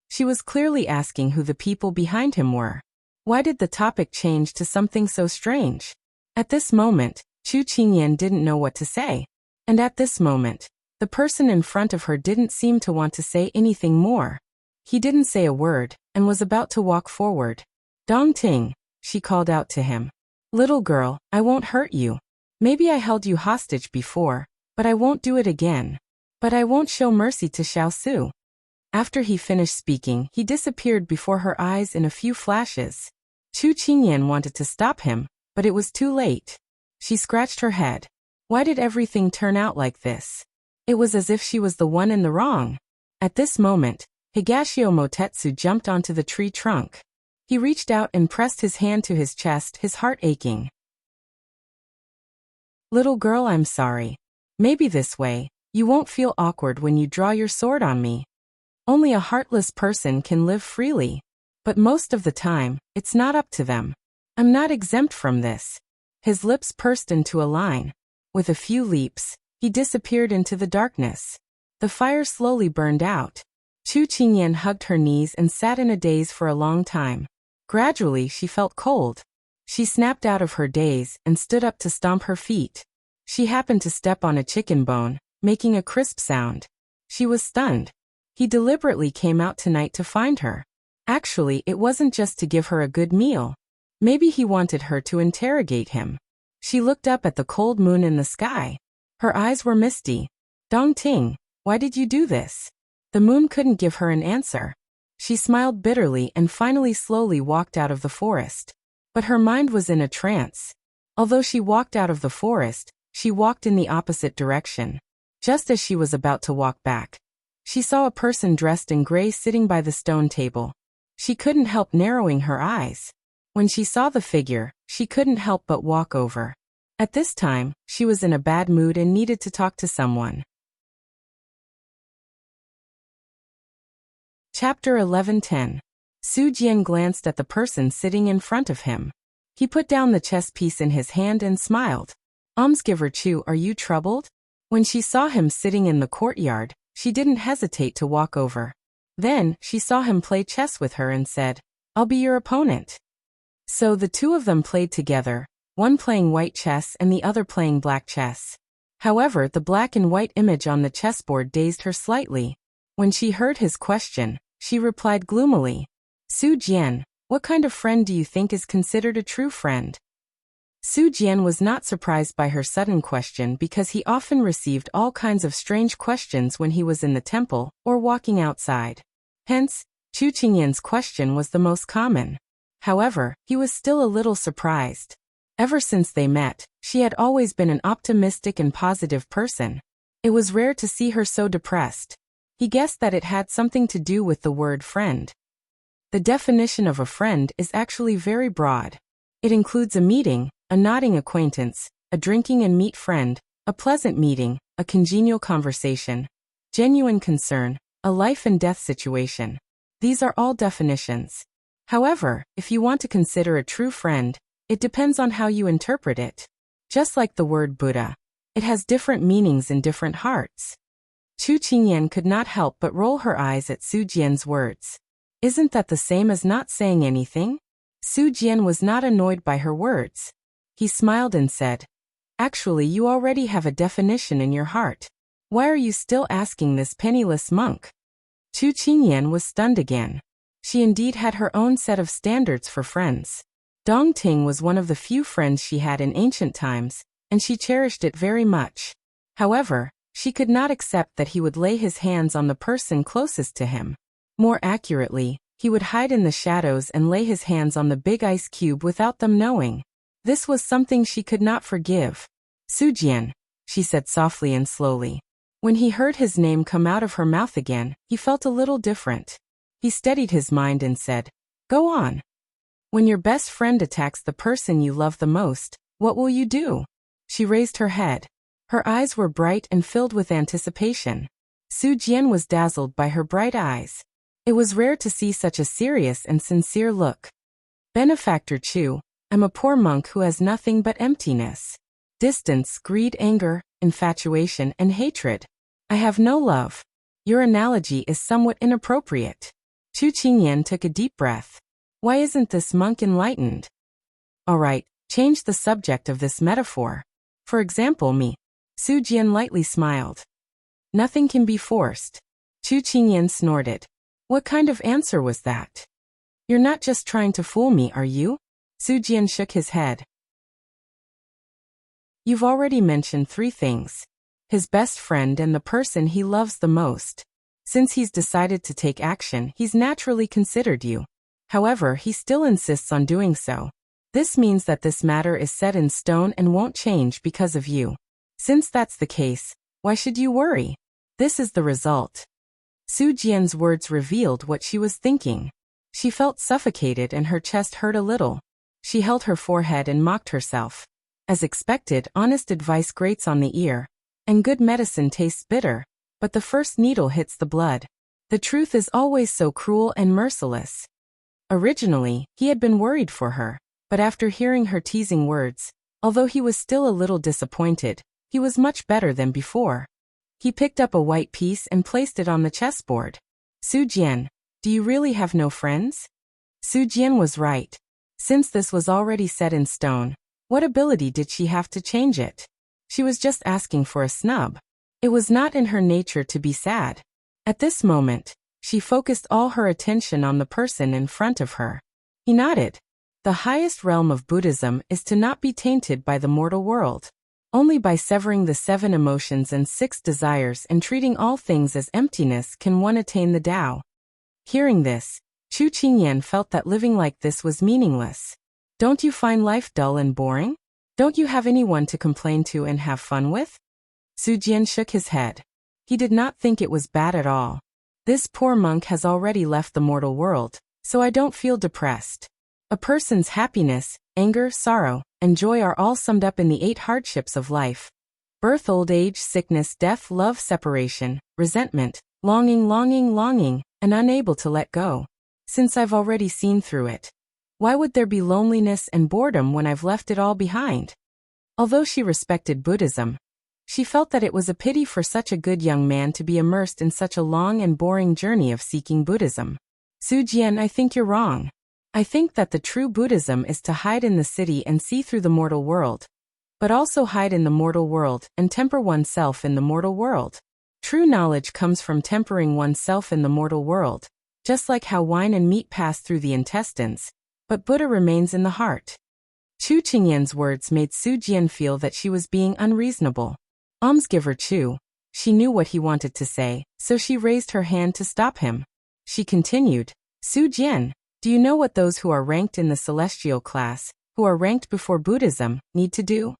A: She was clearly asking who the people behind him were. Why did the topic change to something so strange? At this moment, Chu Qingyan didn't know what to say. And at this moment, the person in front of her didn't seem to want to say anything more. He didn't say a word, and was about to walk forward. Dongting, she called out to him. Little girl, I won't hurt you. Maybe I held you hostage before, but I won't do it again. But I won't show mercy to Xiao. After he finished speaking, he disappeared before her eyes in a few flashes. Chu Qingyan wanted to stop him, but it was too late. She scratched her head. Why did everything turn out like this? It was as if she was the one in the wrong. At this moment, Higashio Motetsu jumped onto the tree trunk. He reached out and pressed his hand to his chest, his heart aching. Little girl, I'm sorry. Maybe this way, you won't feel awkward when you draw your sword on me. Only a heartless person can live freely. But most of the time, it's not up to them. I'm not exempt from this. His lips pursed into a line. With a few leaps, he disappeared into the darkness. The fire slowly burned out. Chu Qingyan hugged her knees and sat in a daze for a long time. Gradually, she felt cold. She snapped out of her daze and stood up to stomp her feet. She happened to step on a chicken bone, making a crisp sound. She was stunned. He deliberately came out tonight to find her. Actually, it wasn't just to give her a good meal. Maybe he wanted her to interrogate him. She looked up at the cold moon in the sky. Her eyes were misty. Dongting, why did you do this? The moon couldn't give her an answer. She smiled bitterly and finally slowly walked out of the forest. But her mind was in a trance. Although she walked out of the forest, she walked in the opposite direction. Just as she was about to walk back, she saw a person dressed in gray sitting by the stone table. She couldn't help narrowing her eyes. When she saw the figure, she couldn't help but walk over. At this time, she was in a bad mood and needed to talk to someone. Chapter 11:10. Su Jian glanced at the person sitting in front of him. He put down the chess piece in his hand and smiled. Almsgiver Chu, are you troubled? When she saw him sitting in the courtyard, she didn't hesitate to walk over. Then, she saw him play chess with her and said, I'll be your opponent. So the two of them played together, one playing white chess and the other playing black chess. However, the black and white image on the chessboard dazed her slightly. When she heard his question, she replied gloomily, Su Jian, what kind of friend do you think is considered a true friend? Su Jian was not surprised by her sudden question because he often received all kinds of strange questions when he was in the temple or walking outside. Hence, Chu Qingyan's question was the most common. However, he was still a little surprised. Ever since they met, she had always been an optimistic and positive person. It was rare to see her so depressed. He guessed that it had something to do with the word friend. The definition of a friend is actually very broad. It includes a meeting, a nodding acquaintance, a drinking and meet friend, a pleasant meeting, a congenial conversation, genuine concern, a life and death situation. These are all definitions. However, if you want to consider a true friend, it depends on how you interpret it. Just like the word Buddha, it has different meanings in different hearts. Chu Qingyan could not help but roll her eyes at Su Jian's words. Isn't that the same as not saying anything? Su Jian was not annoyed by her words. He smiled and said, "Actually, you already have a definition in your heart. Why are you still asking this penniless monk?" Chu Qingyan was stunned again. She indeed had her own set of standards for friends. Dong Ting was one of the few friends she had in ancient times, and she cherished it very much. However, she could not accept that he would lay his hands on the person closest to him. More accurately, he would hide in the shadows and lay his hands on the big ice cube without them knowing. This was something she could not forgive. "Su Jian," she said softly and slowly. When he heard his name come out of her mouth again, he felt a little different. He steadied his mind and said, "Go on. When your best friend attacks the person you love the most, what will you do?" She raised her head. Her eyes were bright and filled with anticipation. Su Jian was dazzled by her bright eyes. It was rare to see such a serious and sincere look. "Benefactor Chu, I'm a poor monk who has nothing but emptiness. Distance, greed, anger, infatuation, and hatred. I have no love. Your analogy is somewhat inappropriate." Chu Qingyan took a deep breath. Why isn't this monk enlightened? All right, change the subject of this metaphor. For example, me. Su Jian lightly smiled. Nothing can be forced. Chu Qingyan snorted. What kind of answer was that? You're not just trying to fool me, are you? Su Jian shook his head. You've already mentioned 3 things. His best friend and the person he loves the most. Since he's decided to take action, he's naturally considered you. However, he still insists on doing so. This means that this matter is set in stone and won't change because of you. Since that's the case, why should you worry? This is the result. Su Jian's words revealed what she was thinking. She felt suffocated and her chest hurt a little. She held her forehead and mocked herself. As expected, honest advice grates on the ear, and good medicine tastes bitter, but the first needle hits the blood. The truth is always so cruel and merciless. Originally, he had been worried for her, but after hearing her teasing words, although he was still a little disappointed, he was much better than before. He picked up a white piece and placed it on the chessboard. Su Jian, do you really have no friends? Su Jian was right. Since this was already set in stone, what ability did she have to change it? She was just asking for a snub. It was not in her nature to be sad. At this moment, she focused all her attention on the person in front of her. He nodded. The highest realm of Buddhism is to not be tainted by the mortal world. Only by severing the 7 emotions and 6 desires and treating all things as emptiness can one attain the Tao. Hearing this, Chu Qingyan felt that living like this was meaningless. Don't you find life dull and boring? Don't you have anyone to complain to and have fun with? Su Jian shook his head. He did not think it was bad at all. This poor monk has already left the mortal world, so I don't feel depressed. A person's happiness, anger, sorrow, and joy are all summed up in the 8 hardships of life. Birth, old age, sickness, death, love, separation, resentment, longing, and unable to let go. Since I've already seen through it, why would there be loneliness and boredom when I've left it all behind? Although she respected Buddhism, she felt that it was a pity for such a good young man to be immersed in such a long and boring journey of seeking Buddhism. Su Jian, I think you're wrong. I think that the true Buddhism is to hide in the city and see through the mortal world, but also hide in the mortal world and temper oneself in the mortal world. True knowledge comes from tempering oneself in the mortal world, just like how wine and meat pass through the intestines, but Buddha remains in the heart. Chu Qingyan's words made Su Jian feel that she was being unreasonable. Almsgiver Chu, she knew what he wanted to say, so she raised her hand to stop him. She continued, Su Jian, do you know what those who are ranked in the celestial class, who are ranked before Buddhism, need to do?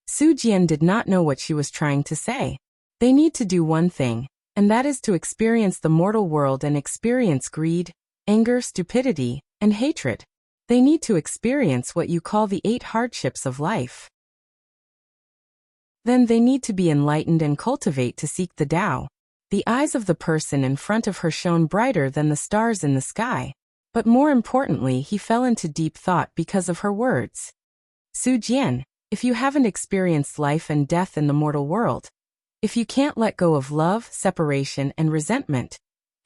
A: Su Jian did not know what she was trying to say. They need to do one thing, and that is to experience the mortal world and experience greed, anger, stupidity, and hatred. They need to experience what you call the 8 hardships of life. Then they need to be enlightened and cultivate to seek the Tao. The eyes of the person in front of her shone brighter than the stars in the sky. But more importantly, he fell into deep thought because of her words. Su Jian, if you haven't experienced life and death in the mortal world, if you can't let go of love, separation, and resentment,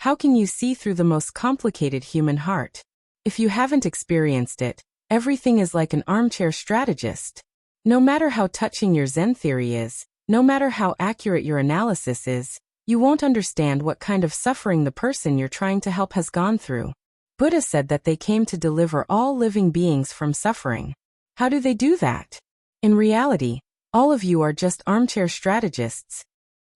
A: how can you see through the most complicated human heart? If you haven't experienced it, everything is like an armchair strategist. No matter how touching your Zen theory is, no matter how accurate your analysis is, you won't understand what kind of suffering the person you're trying to help has gone through. Buddha said that they came to deliver all living beings from suffering. How do they do that? In reality, all of you are just armchair strategists.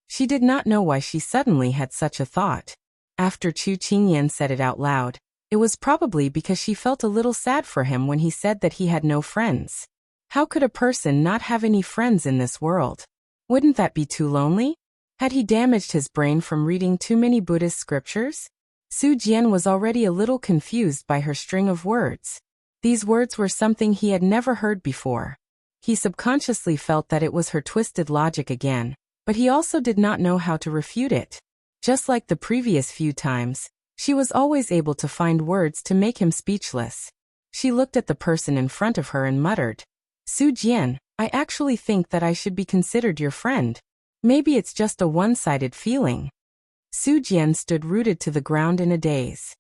A: She did not know why she suddenly had such a thought. After Chu Qingyan said it out loud, it was probably because she felt a little sad for him when he said that he had no friends. How could a person not have any friends in this world? Wouldn't that be too lonely? Had he damaged his brain from reading too many Buddhist scriptures? Su Jian was already a little confused by her string of words. These words were something he had never heard before. He subconsciously felt that it was her twisted logic again, but he also did not know how to refute it. Just like the previous few times, she was always able to find words to make him speechless. She looked at the person in front of her and muttered, Su Jian, I actually think that I should be considered your friend. Maybe it's just a one-sided feeling. Su Jian stood rooted to the ground in a daze.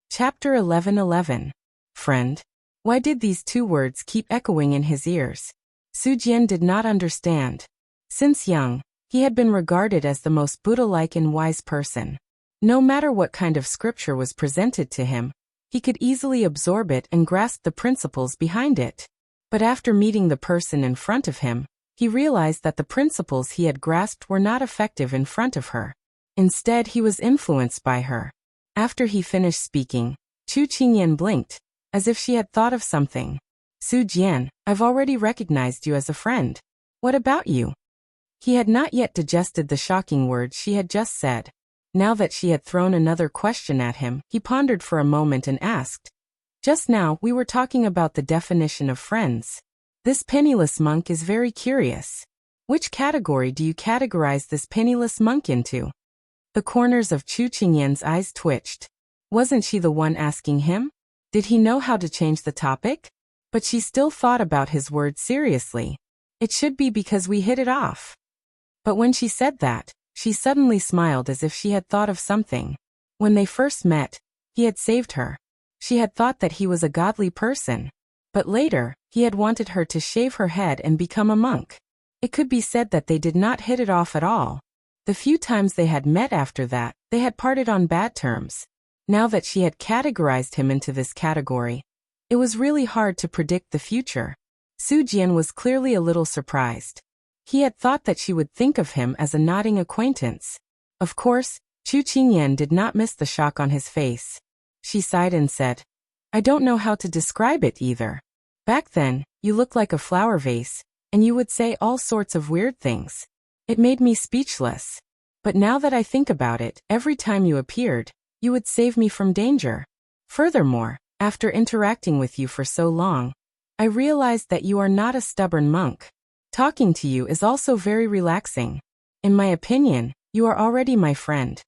A: Chapter 11:11. Friend. Why did these 2 words keep echoing in his ears? Su Jian did not understand. Since young, he had been regarded as the most Buddha-like and wise person. No matter what kind of scripture was presented to him, he could easily absorb it and grasp the principles behind it. But after meeting the person in front of him, he realized that the principles he had grasped were not effective in front of her. Instead, he was influenced by her. After he finished speaking, Chu Qingyan blinked, as if she had thought of something. Su Jian, I've already recognized you as a friend. What about you? He had not yet digested the shocking words she had just said. Now that she had thrown another question at him, he pondered for a moment and asked, Just now we were talking about the definition of friends. This penniless monk is very curious. Which category do you categorize this penniless monk into? The corners of Chu Qingyan's eyes twitched. Wasn't she the one asking him? Did he know how to change the topic? But she still thought about his words seriously. It should be because we hit it off. But when she said that, she suddenly smiled as if she had thought of something. When they first met, he had saved her. She had thought that he was a godly person. But later, he had wanted her to shave her head and become a monk. It could be said that they did not hit it off at all. The few times they had met after that, they had parted on bad terms. Now that she had categorized him into this category, it was really hard to predict the future. Su Jian was clearly a little surprised. He had thought that she would think of him as a nodding acquaintance. Of course, Chu Qingyan did not miss the shock on his face. She sighed and said, I don't know how to describe it either. Back then, you looked like a flower vase, and you would say all sorts of weird things. It made me speechless. But now that I think about it, every time you appeared, you would save me from danger. Furthermore, after interacting with you for so long, I realized that you are not a stubborn monk. Talking to you is also very relaxing. In my opinion, you are already my friend.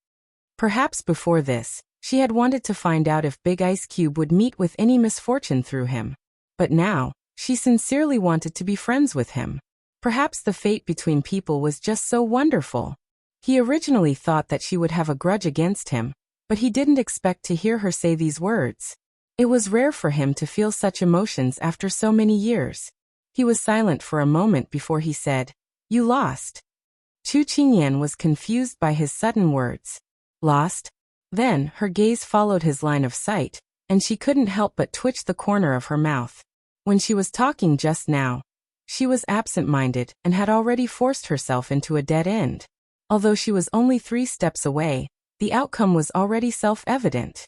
A: Perhaps before this, she had wanted to find out if Big Ice Cube would meet with any misfortune through him. But now, she sincerely wanted to be friends with him. Perhaps the fate between people was just so wonderful. He originally thought that she would have a grudge against him, but he didn't expect to hear her say these words. It was rare for him to feel such emotions after so many years. He was silent for a moment before he said, You lost. Chu Qingyan was confused by his sudden words. Lost? Then, her gaze followed his line of sight, and she couldn't help but twitch the corner of her mouth. When she was talking just now, she was absent-minded and had already forced herself into a dead end. Although she was only 3 steps away, the outcome was already self-evident.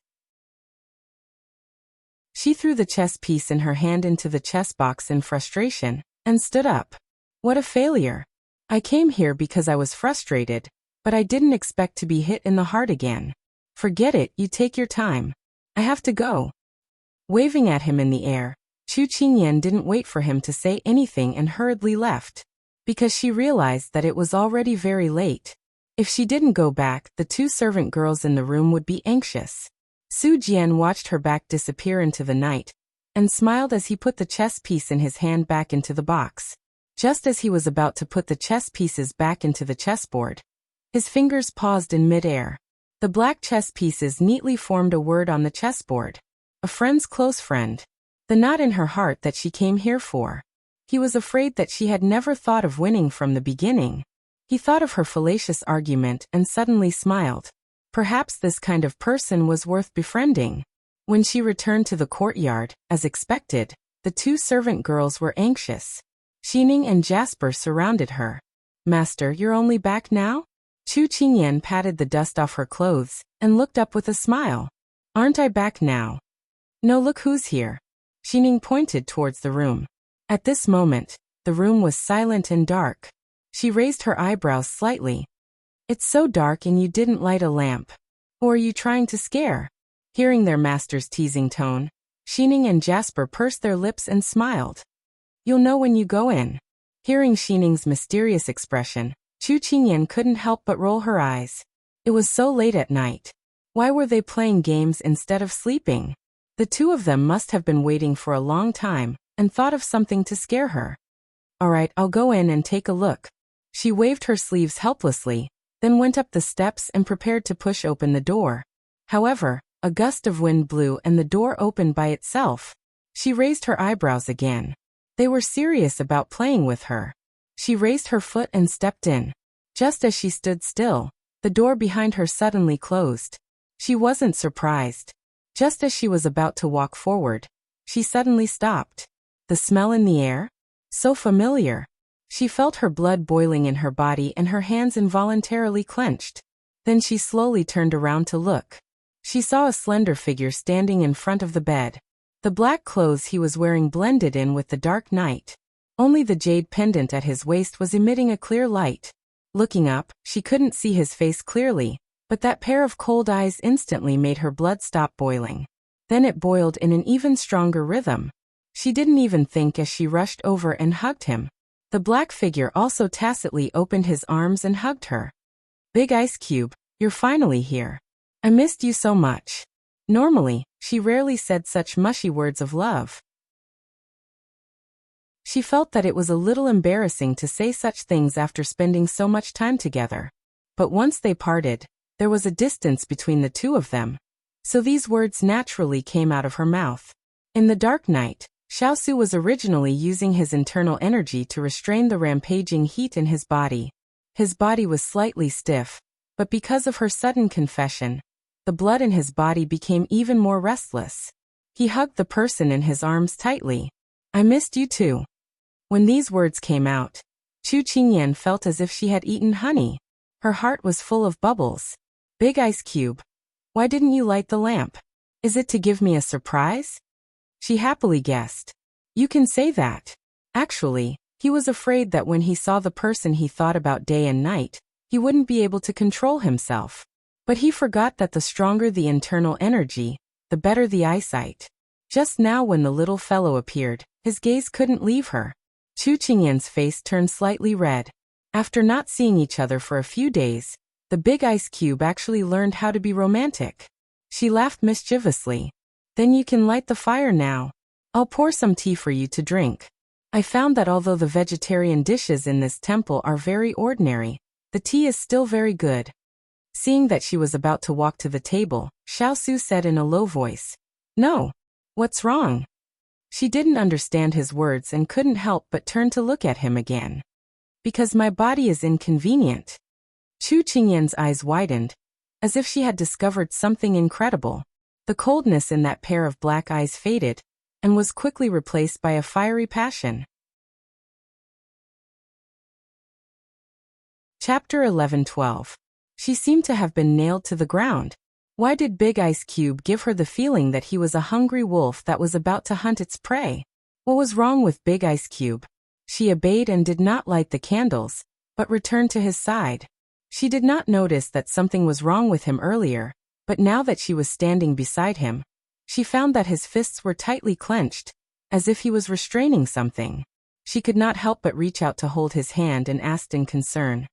A: She threw the chess piece in her hand into the chess box in frustration, and stood up. What a failure. I came here because I was frustrated, but I didn't expect to be hit in the heart again. Forget it, you take your time. I have to go. Waving at him in the air, Chu Qingyan didn't wait for him to say anything and hurriedly left, because she realized that it was already very late. If she didn't go back, the 2 servant girls in the room would be anxious. Su Jian watched her back disappear into the night, and smiled as he put the chess piece in his hand back into the box. Just as he was about to put the chess pieces back into the chessboard, his fingers paused in mid-air. The black chess pieces neatly formed a word on the chessboard. A friend's close friend. The knot in her heart that she came here for. He was afraid that she had never thought of winning from the beginning. He thought of her fallacious argument and suddenly smiled. Perhaps this kind of person was worth befriending. When she returned to the courtyard, as expected, the 2 servant girls were anxious. Xining and Jasper surrounded her. Master, you're only back now? Chu Qingyan patted the dust off her clothes and looked up with a smile. Aren't I back now? No, look who's here. Xining pointed towards the room. At this moment, the room was silent and dark. She raised her eyebrows slightly. It's so dark and you didn't light a lamp. Or are you trying to scare? Hearing their master's teasing tone, Xining and Jasper pursed their lips and smiled. You'll know when you go in. Hearing Xining's mysterious expression, Chu Qingyan couldn't help but roll her eyes. It was so late at night. Why were they playing games instead of sleeping? The 2 of them must have been waiting for a long time and thought of something to scare her. All right, I'll go in and take a look. She waved her sleeves helplessly, then went up the steps and prepared to push open the door. However, a gust of wind blew and the door opened by itself. She raised her eyebrows again. They were serious about playing with her. She raised her foot and stepped in. Just as she stood still, the door behind her suddenly closed. She wasn't surprised. Just as she was about to walk forward, she suddenly stopped. The smell in the air? So familiar. She felt her blood boiling in her body and her hands involuntarily clenched. Then she slowly turned around to look. She saw a slender figure standing in front of the bed. The black clothes he was wearing blended in with the dark night. Only the jade pendant at his waist was emitting a clear light. Looking up, she couldn't see his face clearly, but that pair of cold eyes instantly made her blood stop boiling. Then it boiled in an even stronger rhythm. She didn't even think as she rushed over and hugged him. The black figure also tacitly opened his arms and hugged her. Big Ice Cube, you're finally here. I missed you so much. Normally, she rarely said such mushy words of love. She felt that it was a little embarrassing to say such things after spending so much time together. But once they parted, there was a distance between the 2 of them. So these words naturally came out of her mouth. In the dark night, Xiao was originally using his internal energy to restrain the rampaging heat in his body. His body was slightly stiff, but because of her sudden confession, the blood in his body became even more restless. He hugged the person in his arms tightly. I missed you too. When these words came out, Chu Qingyan felt as if she had eaten honey. Her heart was full of bubbles. Big Ice Cube, why didn't you light the lamp? Is it to give me a surprise? She happily guessed. You can say that. Actually, he was afraid that when he saw the person he thought about day and night, he wouldn't be able to control himself. But he forgot that the stronger the internal energy, the better the eyesight. Just now when the little fellow appeared, his gaze couldn't leave her. Chu Qingyan's face turned slightly red. After not seeing each other for a few days, the Big Ice Cube actually learned how to be romantic. She laughed mischievously. Then you can light the fire now. I'll pour some tea for you to drink. I found that although the vegetarian dishes in this temple are very ordinary, the tea is still very good. Seeing that she was about to walk to the table, Xiao said in a low voice, No. What's wrong? She didn't understand his words and couldn't help but turn to look at him again. Because my body is inconvenient. Chu Qingyan's eyes widened, as if she had discovered something incredible. The coldness in that pair of black eyes faded, and was quickly replaced by a fiery passion. Chapter 11-12. She seemed to have been nailed to the ground. Why did Big Ice Cube give her the feeling that he was a hungry wolf that was about to hunt its prey? What was wrong with Big Ice Cube? She obeyed and did not light the candles, but returned to his side. She did not notice that something was wrong with him earlier, but now that she was standing beside him, she found that his fists were tightly clenched, as if he was restraining something. She could not help but reach out to hold his hand and asked in concern,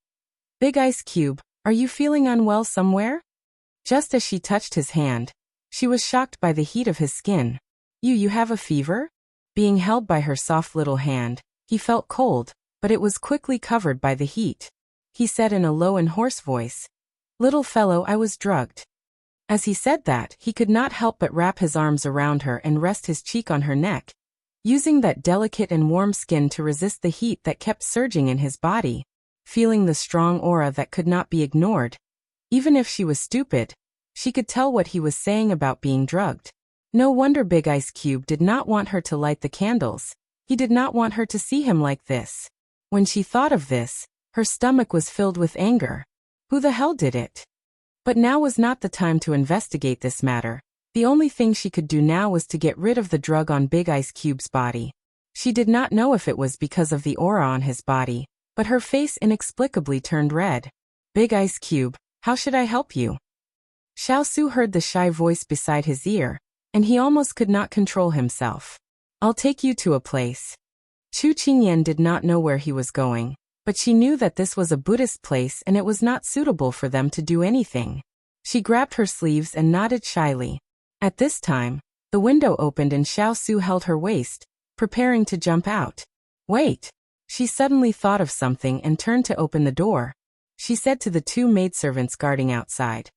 A: "Big Ice Cube, are you feeling unwell somewhere?" Just as she touched his hand, she was shocked by the heat of his skin. You have a fever?" Being held by her soft little hand, he felt cold, but it was quickly covered by the heat. He said in a low and hoarse voice, "Little fellow, I was drugged." As he said that, he could not help but wrap his arms around her and rest his cheek on her neck, using that delicate and warm skin to resist the heat that kept surging in his body, feeling the strong aura that could not be ignored. Even if she was stupid, she could tell what he was saying about being drugged. No wonder Big Ice Cube did not want her to light the candles. He did not want her to see him like this. When she thought of this, her stomach was filled with anger. Who the hell did it? But now was not the time to investigate this matter. The only thing she could do now was to get rid of the drug on Big Ice Cube's body. She did not know if it was because of the aura on his body, but her face inexplicably turned red. "Big Ice Cube, how should I help you?" Xiao heard the shy voice beside his ear, and he almost could not control himself. "I'll take you to a place." Chu Qingyan did not know where he was going, but she knew that this was a Buddhist place and it was not suitable for them to do anything. She grabbed her sleeves and nodded shyly. At this time, the window opened and Xiao held her waist, preparing to jump out. "Wait!" She suddenly thought of something and turned to open the door. She said to the two maidservants guarding outside,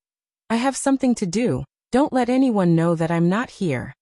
A: "I have something to do. Don't let anyone know that I'm not here."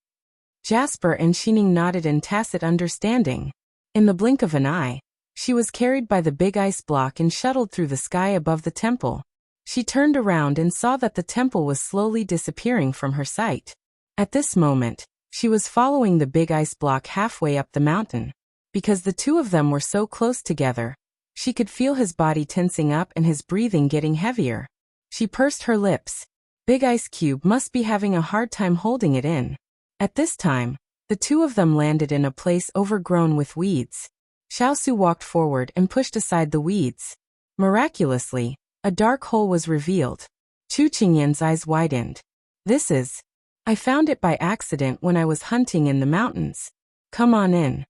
A: Jasper and Xining nodded in tacit understanding. In the blink of an eye, she was carried by the big ice block and shuttled through the sky above the temple. She turned around and saw that the temple was slowly disappearing from her sight. At this moment, she was following the big ice block halfway up the mountain. Because the two of them were so close together, she could feel his body tensing up and his breathing getting heavier. She pursed her lips. Big Ice Cube must be having a hard time holding it in. At this time, the two of them landed in a place overgrown with weeds. Xiao walked forward and pushed aside the weeds. Miraculously, a dark hole was revealed. Chu Qingyan's eyes widened. I found it by accident when I was hunting in the mountains. Come on in."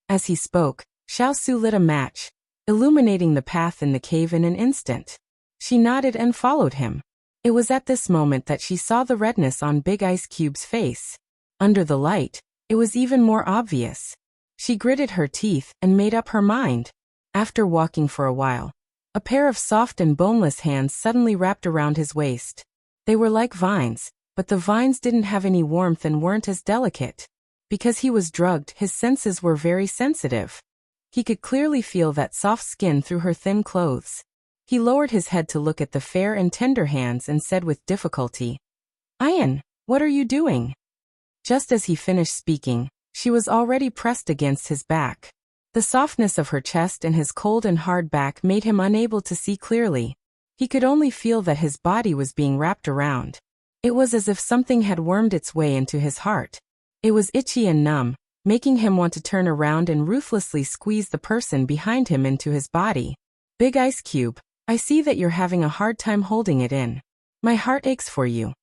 A: As he spoke, Xiao lit a match, illuminating the path in the cave in an instant. She nodded and followed him. It was at this moment that she saw the redness on Big Ice Cube's face. Under the light, it was even more obvious. She gritted her teeth and made up her mind. After walking for a while, a pair of soft and boneless hands suddenly wrapped around his waist. They were like vines, but the vines didn't have any warmth and weren't as delicate. Because he was drugged, his senses were very sensitive. He could clearly feel that soft skin through her thin clothes. He lowered his head to look at the fair and tender hands and said with difficulty, "Ayan, what are you doing?" Just as he finished speaking, she was already pressed against his back. The softness of her chest and his cold and hard back made him unable to see clearly. He could only feel that his body was being wrapped around. It was as if something had wormed its way into his heart. It was itchy and numb, making him want to turn around and ruthlessly squeeze the person behind him into his body. "Big Ice Cube, I see that you're having a hard time holding it in. My heart aches for you."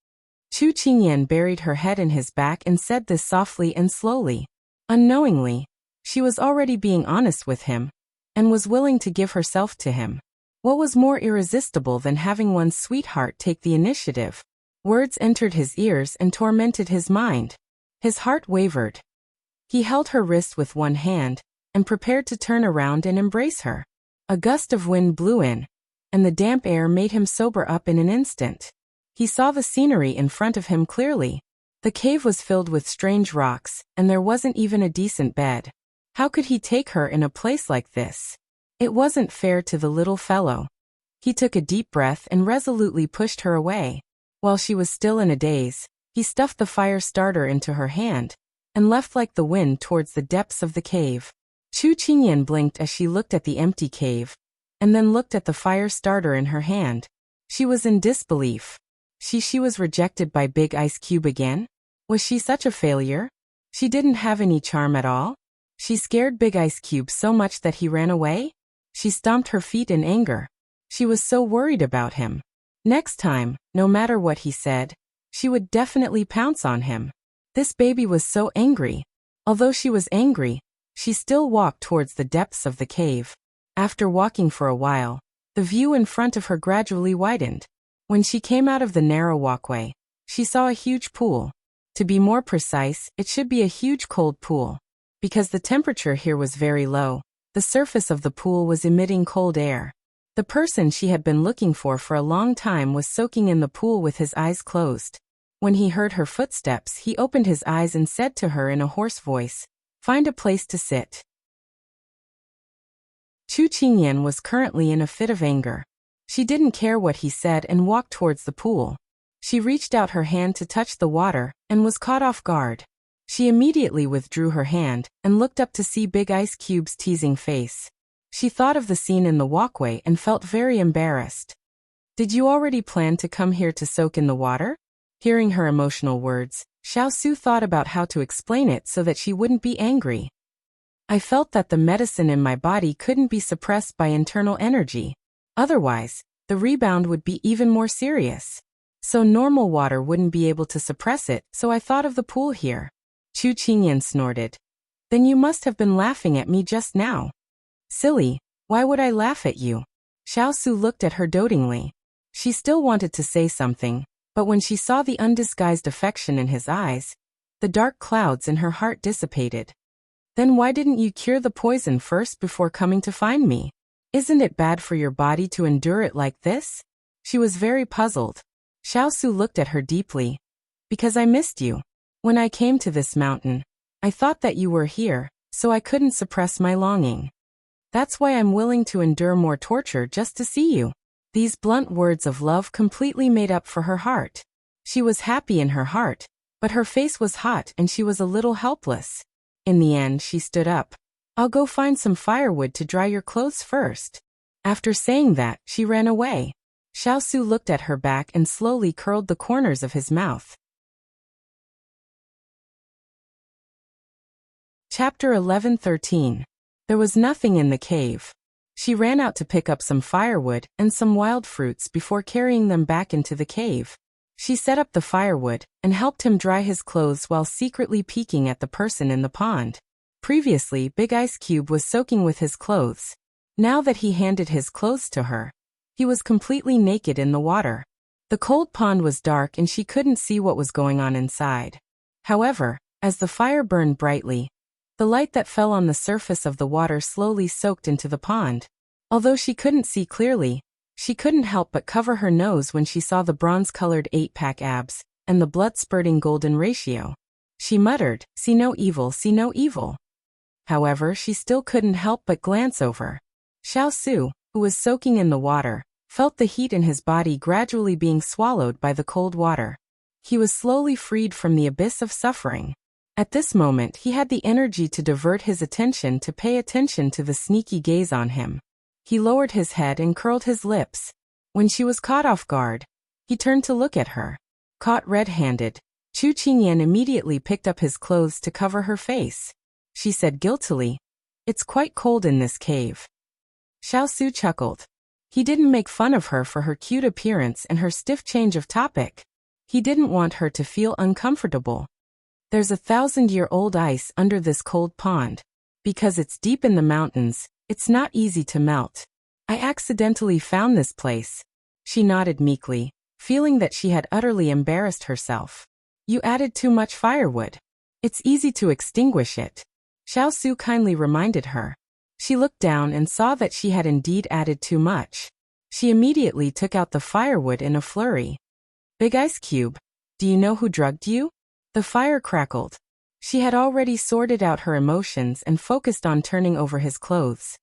A: Chu Qingyan buried her head in his back and said this softly and slowly. Unknowingly, she was already being honest with him, and was willing to give herself to him. What was more irresistible than having one's sweetheart take the initiative? Words entered his ears and tormented his mind. His heart wavered. He held her wrist with one hand, and prepared to turn around and embrace her. A gust of wind blew in, and the damp air made him sober up in an instant. He saw the scenery in front of him clearly. The cave was filled with strange rocks, and there wasn't even a decent bed. How could he take her in a place like this? It wasn't fair to the little fellow. He took a deep breath and resolutely pushed her away. While she was still in a daze, he stuffed the fire starter into her hand, and left like the wind towards the depths of the cave. Chu Qingyan blinked as she looked at the empty cave, and then looked at the fire starter in her hand. She was in disbelief. She was rejected by Big Ice Cube again? Was she such a failure? She didn't have any charm at all? She scared Big Ice Cube so much that he ran away? She stomped her feet in anger. She was so worried about him. Next time, no matter what he said, she would definitely pounce on him. This baby was so angry. Although she was angry, she still walked towards the depths of the cave. After walking for a while, the view in front of her gradually widened. When she came out of the narrow walkway, she saw a huge pool. To be more precise, it should be a huge cold pool. Because the temperature here was very low, the surface of the pool was emitting cold air. The person she had been looking for a long time was soaking in the pool with his eyes closed. When he heard her footsteps, he opened his eyes and said to her in a hoarse voice, "Find a place to sit." Chu Qingyan was currently in a fit of anger. She didn't care what he said and walked towards the pool. She reached out her hand to touch the water and was caught off guard. She immediately withdrew her hand and looked up to see Big Ice Cube's teasing face. She thought of the scene in the walkway and felt very embarrassed. "Did you already plan to come here to soak in the water?" Hearing her emotional words, Xiao thought about how to explain it so that she wouldn't be angry. "I felt that the medicine in my body couldn't be suppressed by internal energy. Otherwise, the rebound would be even more serious. So normal water wouldn't be able to suppress it, so I thought of the pool here." Chu Qingyan snorted. "Then you must have been laughing at me just now." "Silly, why would I laugh at you?" Xiao looked at her dotingly. She still wanted to say something, but when she saw the undisguised affection in his eyes, the dark clouds in her heart dissipated. "Then why didn't you cure the poison first before coming to find me? Isn't it bad for your body to endure it like this?" She was very puzzled. Xiao looked at her deeply. "Because I missed you. When I came to this mountain, I thought that you were here, so I couldn't suppress my longing. That's why I'm willing to endure more torture just to see you." These blunt words of love completely made up for her heart. She was happy in her heart, but her face was hot and she was a little helpless. In the end, she stood up. "I'll go find some firewood to dry your clothes first." After saying that, she ran away. Xiao looked at her back and slowly curled the corners of his mouth. Chapter 11:13. There was nothing in the cave. She ran out to pick up some firewood and some wild fruits before carrying them back into the cave. She set up the firewood and helped him dry his clothes while secretly peeking at the person in the pond. Previously, Big Ice Cube was soaking with his clothes. Now that he handed his clothes to her, he was completely naked in the water. The cold pond was dark and she couldn't see what was going on inside. However, as the fire burned brightly, the light that fell on the surface of the water slowly soaked into the pond. Although she couldn't see clearly, she couldn't help but cover her nose when she saw the bronze-colored 8-pack abs and the blood-spurting golden ratio. She muttered, "See no evil, see no evil." However, she still couldn't help but glance over. Xiao, who was soaking in the water, felt the heat in his body gradually being swallowed by the cold water. He was slowly freed from the abyss of suffering. At this moment, he had the energy to divert his attention to pay attention to the sneaky gaze on him. He lowered his head and curled his lips. When she was caught off guard, he turned to look at her. Caught red-handed, Chu Qingyan immediately picked up his clothes to cover her face. She said guiltily, "It's quite cold in this cave." Xiao chuckled. He didn't make fun of her for her cute appearance and her stiff change of topic. He didn't want her to feel uncomfortable. "There's 1,000-year-old ice under this cold pond. Because it's deep in the mountains, it's not easy to melt. I accidentally found this place." She nodded meekly, feeling that she had utterly embarrassed herself. "You added too much firewood. It's easy to extinguish it," Xiao kindly reminded her. She looked down and saw that she had indeed added too much. She immediately took out the firewood in a flurry. "Big Ice Cube, do you know who drugged you?" The fire crackled. She had already sorted out her emotions and focused on turning over his clothes.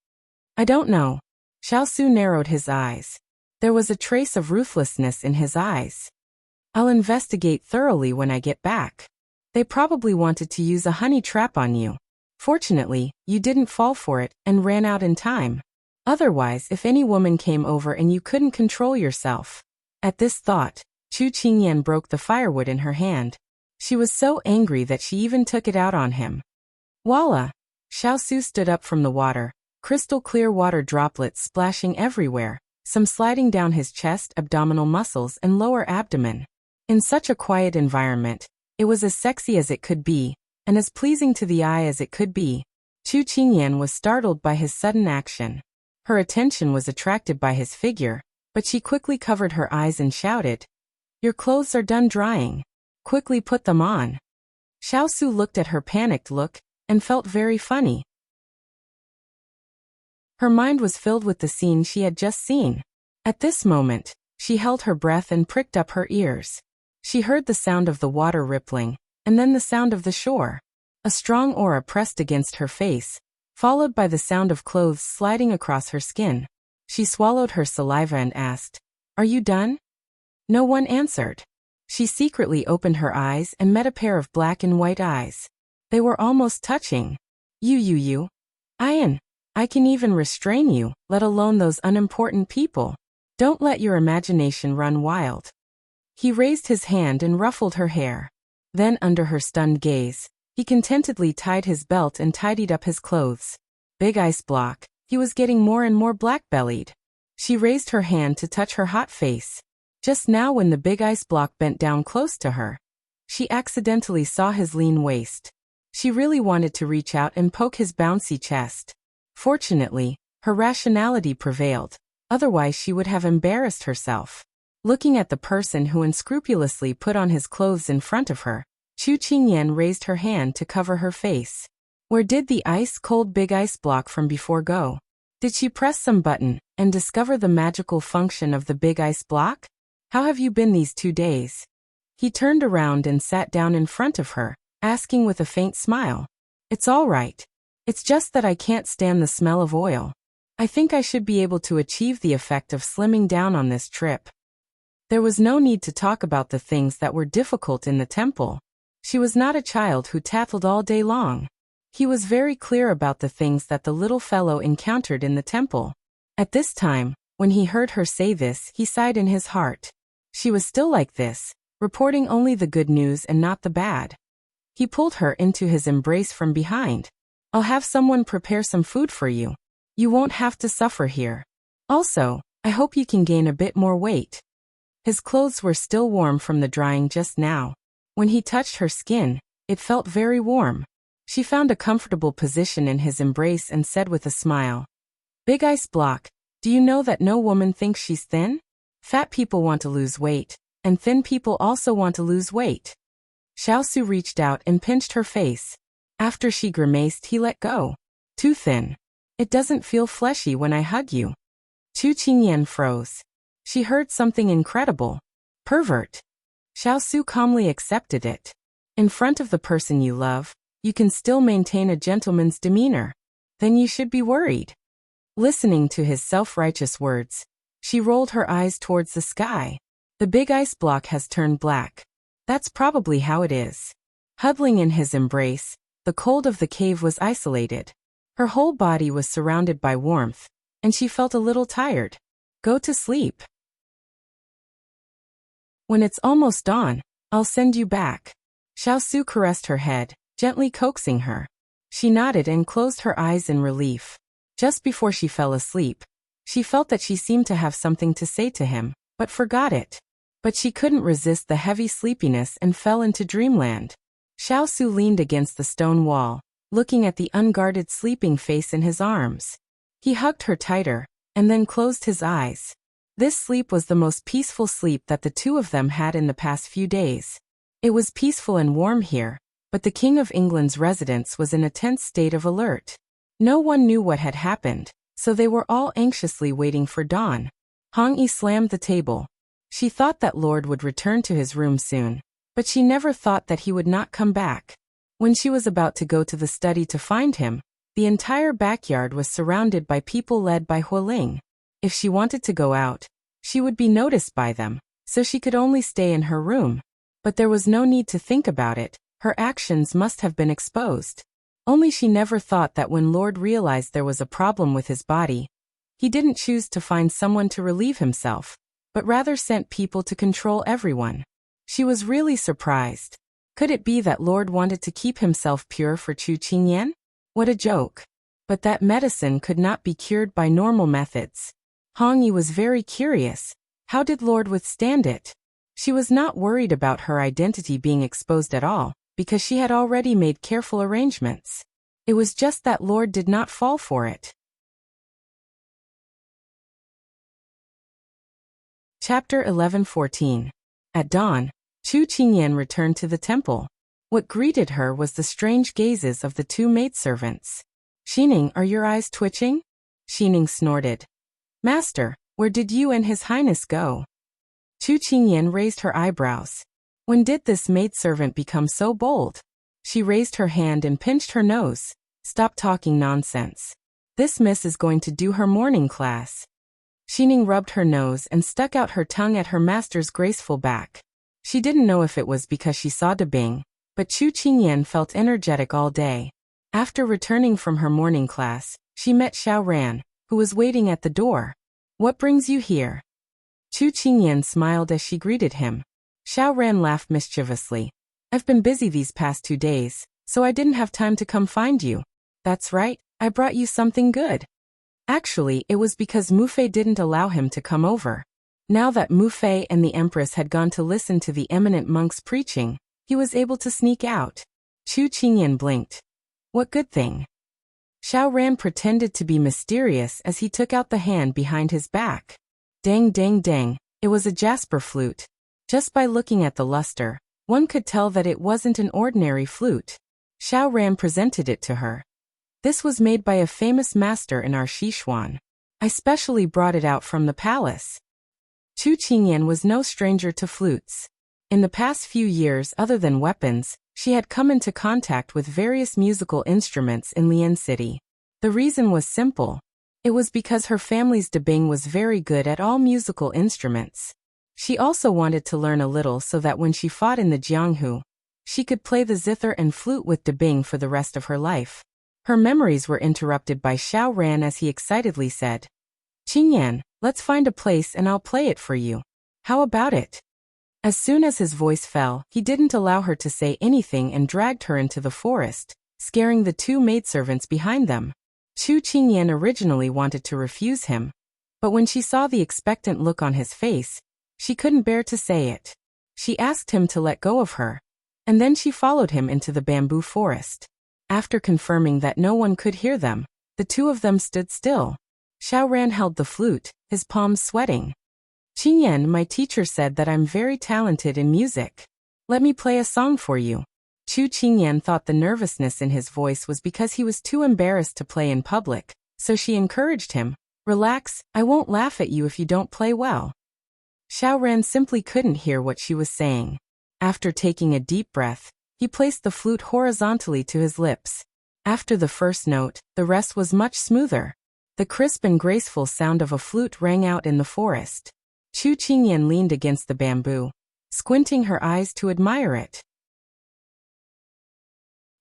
A: "I don't know." Xiao narrowed his eyes. There was a trace of ruthlessness in his eyes. "I'll investigate thoroughly when I get back. They probably wanted to use a honey trap on you." Fortunately, you didn't fall for it and ran out in time. Otherwise, if any woman came over and you couldn't control yourself. At this thought, Chu Qingyan broke the firewood in her hand. She was so angry that she even took it out on him. Voila! Xiao Su stood up from the water, crystal clear water droplets splashing everywhere, some sliding down his chest, abdominal muscles, and lower abdomen. In such a quiet environment, it was as sexy as it could be, and as pleasing to the eye as it could be. Chu Qingyan was startled by his sudden action. Her attention was attracted by his figure, but she quickly covered her eyes and shouted, "Your clothes are done drying. Quickly put them on." Xiao Su looked at her panicked look, and felt very funny. Her mind was filled with the scene she had just seen. At this moment, she held her breath and pricked up her ears. She heard the sound of the water rippling, and then the sound of the shore. A strong aura pressed against her face, followed by the sound of clothes sliding across her skin. She swallowed her saliva and asked, "Are you done?" No one answered. She secretly opened her eyes and met a pair of black and white eyes. They were almost touching. You. Ian, I can even restrain you, let alone those unimportant people. Don't let your imagination run wild." He raised his hand and ruffled her hair. Then, under her stunned gaze, he contentedly tied his belt and tidied up his clothes. Big ice block, he was getting more and more black-bellied. She raised her hand to touch her hot face. Just now when the big ice block bent down close to her, she accidentally saw his lean waist. She really wanted to reach out and poke his bouncy chest. Fortunately, her rationality prevailed, otherwise she would have embarrassed herself. Looking at the person who unscrupulously put on his clothes in front of her, Chu Qingyan raised her hand to cover her face. Where did the ice-cold big ice block from before go? Did she press some button and discover the magical function of the big ice block? How have you been these 2 days? He turned around and sat down in front of her, asking with a faint smile. "It's all right. It's just that I can't stand the smell of oil. I think I should be able to achieve the effect of slimming down on this trip." There was no need to talk about the things that were difficult in the temple. She was not a child who tattled all day long. He was very clear about the things that the little fellow encountered in the temple. At this time, when he heard her say this, he sighed in his heart. She was still like this, reporting only the good news and not the bad. He pulled her into his embrace from behind. "I'll have someone prepare some food for you. You won't have to suffer here. Also, I hope you can gain a bit more weight." His clothes were still warm from the drying just now. When he touched her skin, it felt very warm. She found a comfortable position in his embrace and said with a smile, "Big ice block, do you know that no woman thinks she's thin? Fat people want to lose weight, and thin people also want to lose weight." Xiao Su reached out and pinched her face. After she grimaced, he let go. "Too thin. It doesn't feel fleshy when I hug you." Chu Qingyan froze. She heard something incredible. "Pervert." Xiao Su calmly accepted it. In front of the person you love, you can still maintain a gentleman's demeanor. Then you should be worried. Listening to his self-righteous words, she rolled her eyes towards the sky. The big ice block has turned black. That's probably how it is. Huddling in his embrace, the cold of the cave was isolated. Her whole body was surrounded by warmth, and she felt a little tired. Go to sleep. When it's almost dawn, I'll send you back. Xiao Su caressed her head, gently coaxing her. She nodded and closed her eyes in relief. Just before she fell asleep, she felt that she seemed to have something to say to him, but forgot it. But she couldn't resist the heavy sleepiness and fell into dreamland. Xiao Su leaned against the stone wall, looking at the unguarded sleeping face in his arms. He hugged her tighter, and then closed his eyes. This sleep was the most peaceful sleep that the two of them had in the past few days. It was peaceful and warm here, but the King of England's residence was in a tense state of alert. No one knew what had happened, so they were all anxiously waiting for dawn. Hong Yi slammed the table. She thought that Lord would return to his room soon, but she never thought that he would not come back. When she was about to go to the study to find him, the entire backyard was surrounded by people led by Hualing. If she wanted to go out, she would be noticed by them, so she could only stay in her room. But there was no need to think about it, her actions must have been exposed. Only she never thought that when Lord realized there was a problem with his body, he didn't choose to find someone to relieve himself, but rather sent people to control everyone. She was really surprised. Could it be that Lord wanted to keep himself pure for Chu Qingyan? What a joke. But that medicine could not be cured by normal methods. Hong Yi was very curious. How did Lord withstand it? She was not worried about her identity being exposed at all, because she had already made careful arrangements. It was just that Lord did not fall for it. Chapter 11-14. At dawn, Chu Qingyan returned to the temple. What greeted her was the strange gazes of the two maidservants. "Xining, are your eyes twitching?" Xining snorted. "Master, where did you and His Highness go?" Chu Qingyan raised her eyebrows. When did this maidservant become so bold? She raised her hand and pinched her nose. "Stop talking nonsense. This miss is going to do her morning class." Xining rubbed her nose and stuck out her tongue at her master's graceful back. She didn't know if it was because she saw Dabing, but Chu Qingyan felt energetic all day. After returning from her morning class, she met Xiao Ran, who was waiting at the door. "What brings you here?" Chu Qingyan smiled as she greeted him. Xiao Ran laughed mischievously. "I've been busy these past 2 days, so I didn't have time to come find you." "That's right, I brought you something good." Actually, it was because Mufei didn't allow him to come over. Now that Mufei and the Empress had gone to listen to the eminent monk's preaching, he was able to sneak out. Chu Qingyan blinked. "What good thing?" Xiao Ran pretended to be mysterious as he took out the hand behind his back. Dang dang dang, it was a jasper flute. Just by looking at the luster, one could tell that it wasn't an ordinary flute. Xiao Ran presented it to her. "This was made by a famous master in our Sichuan. I specially brought it out from the palace." Chu Qingyan was no stranger to flutes. In the past few years, other than weapons, she had come into contact with various musical instruments in Lian City. The reason was simple. It was because her family's Dabing was very good at all musical instruments. She also wanted to learn a little so that when she fought in the Jianghu, she could play the zither and flute with Dabing for the rest of her life. Her memories were interrupted by Xiao Ran as he excitedly said, "Qingyan, let's find a place and I'll play it for you. How about it?" As soon as his voice fell, he didn't allow her to say anything and dragged her into the forest, scaring the two maidservants behind them. Chu Qingyan originally wanted to refuse him, but when she saw the expectant look on his face, she couldn't bear to say it. She asked him to let go of her, and then she followed him into the bamboo forest. After confirming that no one could hear them, the two of them stood still. Xiao Ran held the flute, his palms sweating. "Qingyan, my teacher said that I'm very talented in music. Let me play a song for you." Chu Qingyan thought the nervousness in his voice was because he was too embarrassed to play in public, so she encouraged him, "Relax, I won't laugh at you if you don't play well." Xiao Ran simply couldn't hear what she was saying. After taking a deep breath, he placed the flute horizontally to his lips. After the first note, the rest was much smoother. The crisp and graceful sound of a flute rang out in the forest. Chu Qingyan leaned against the bamboo, squinting her eyes to admire it.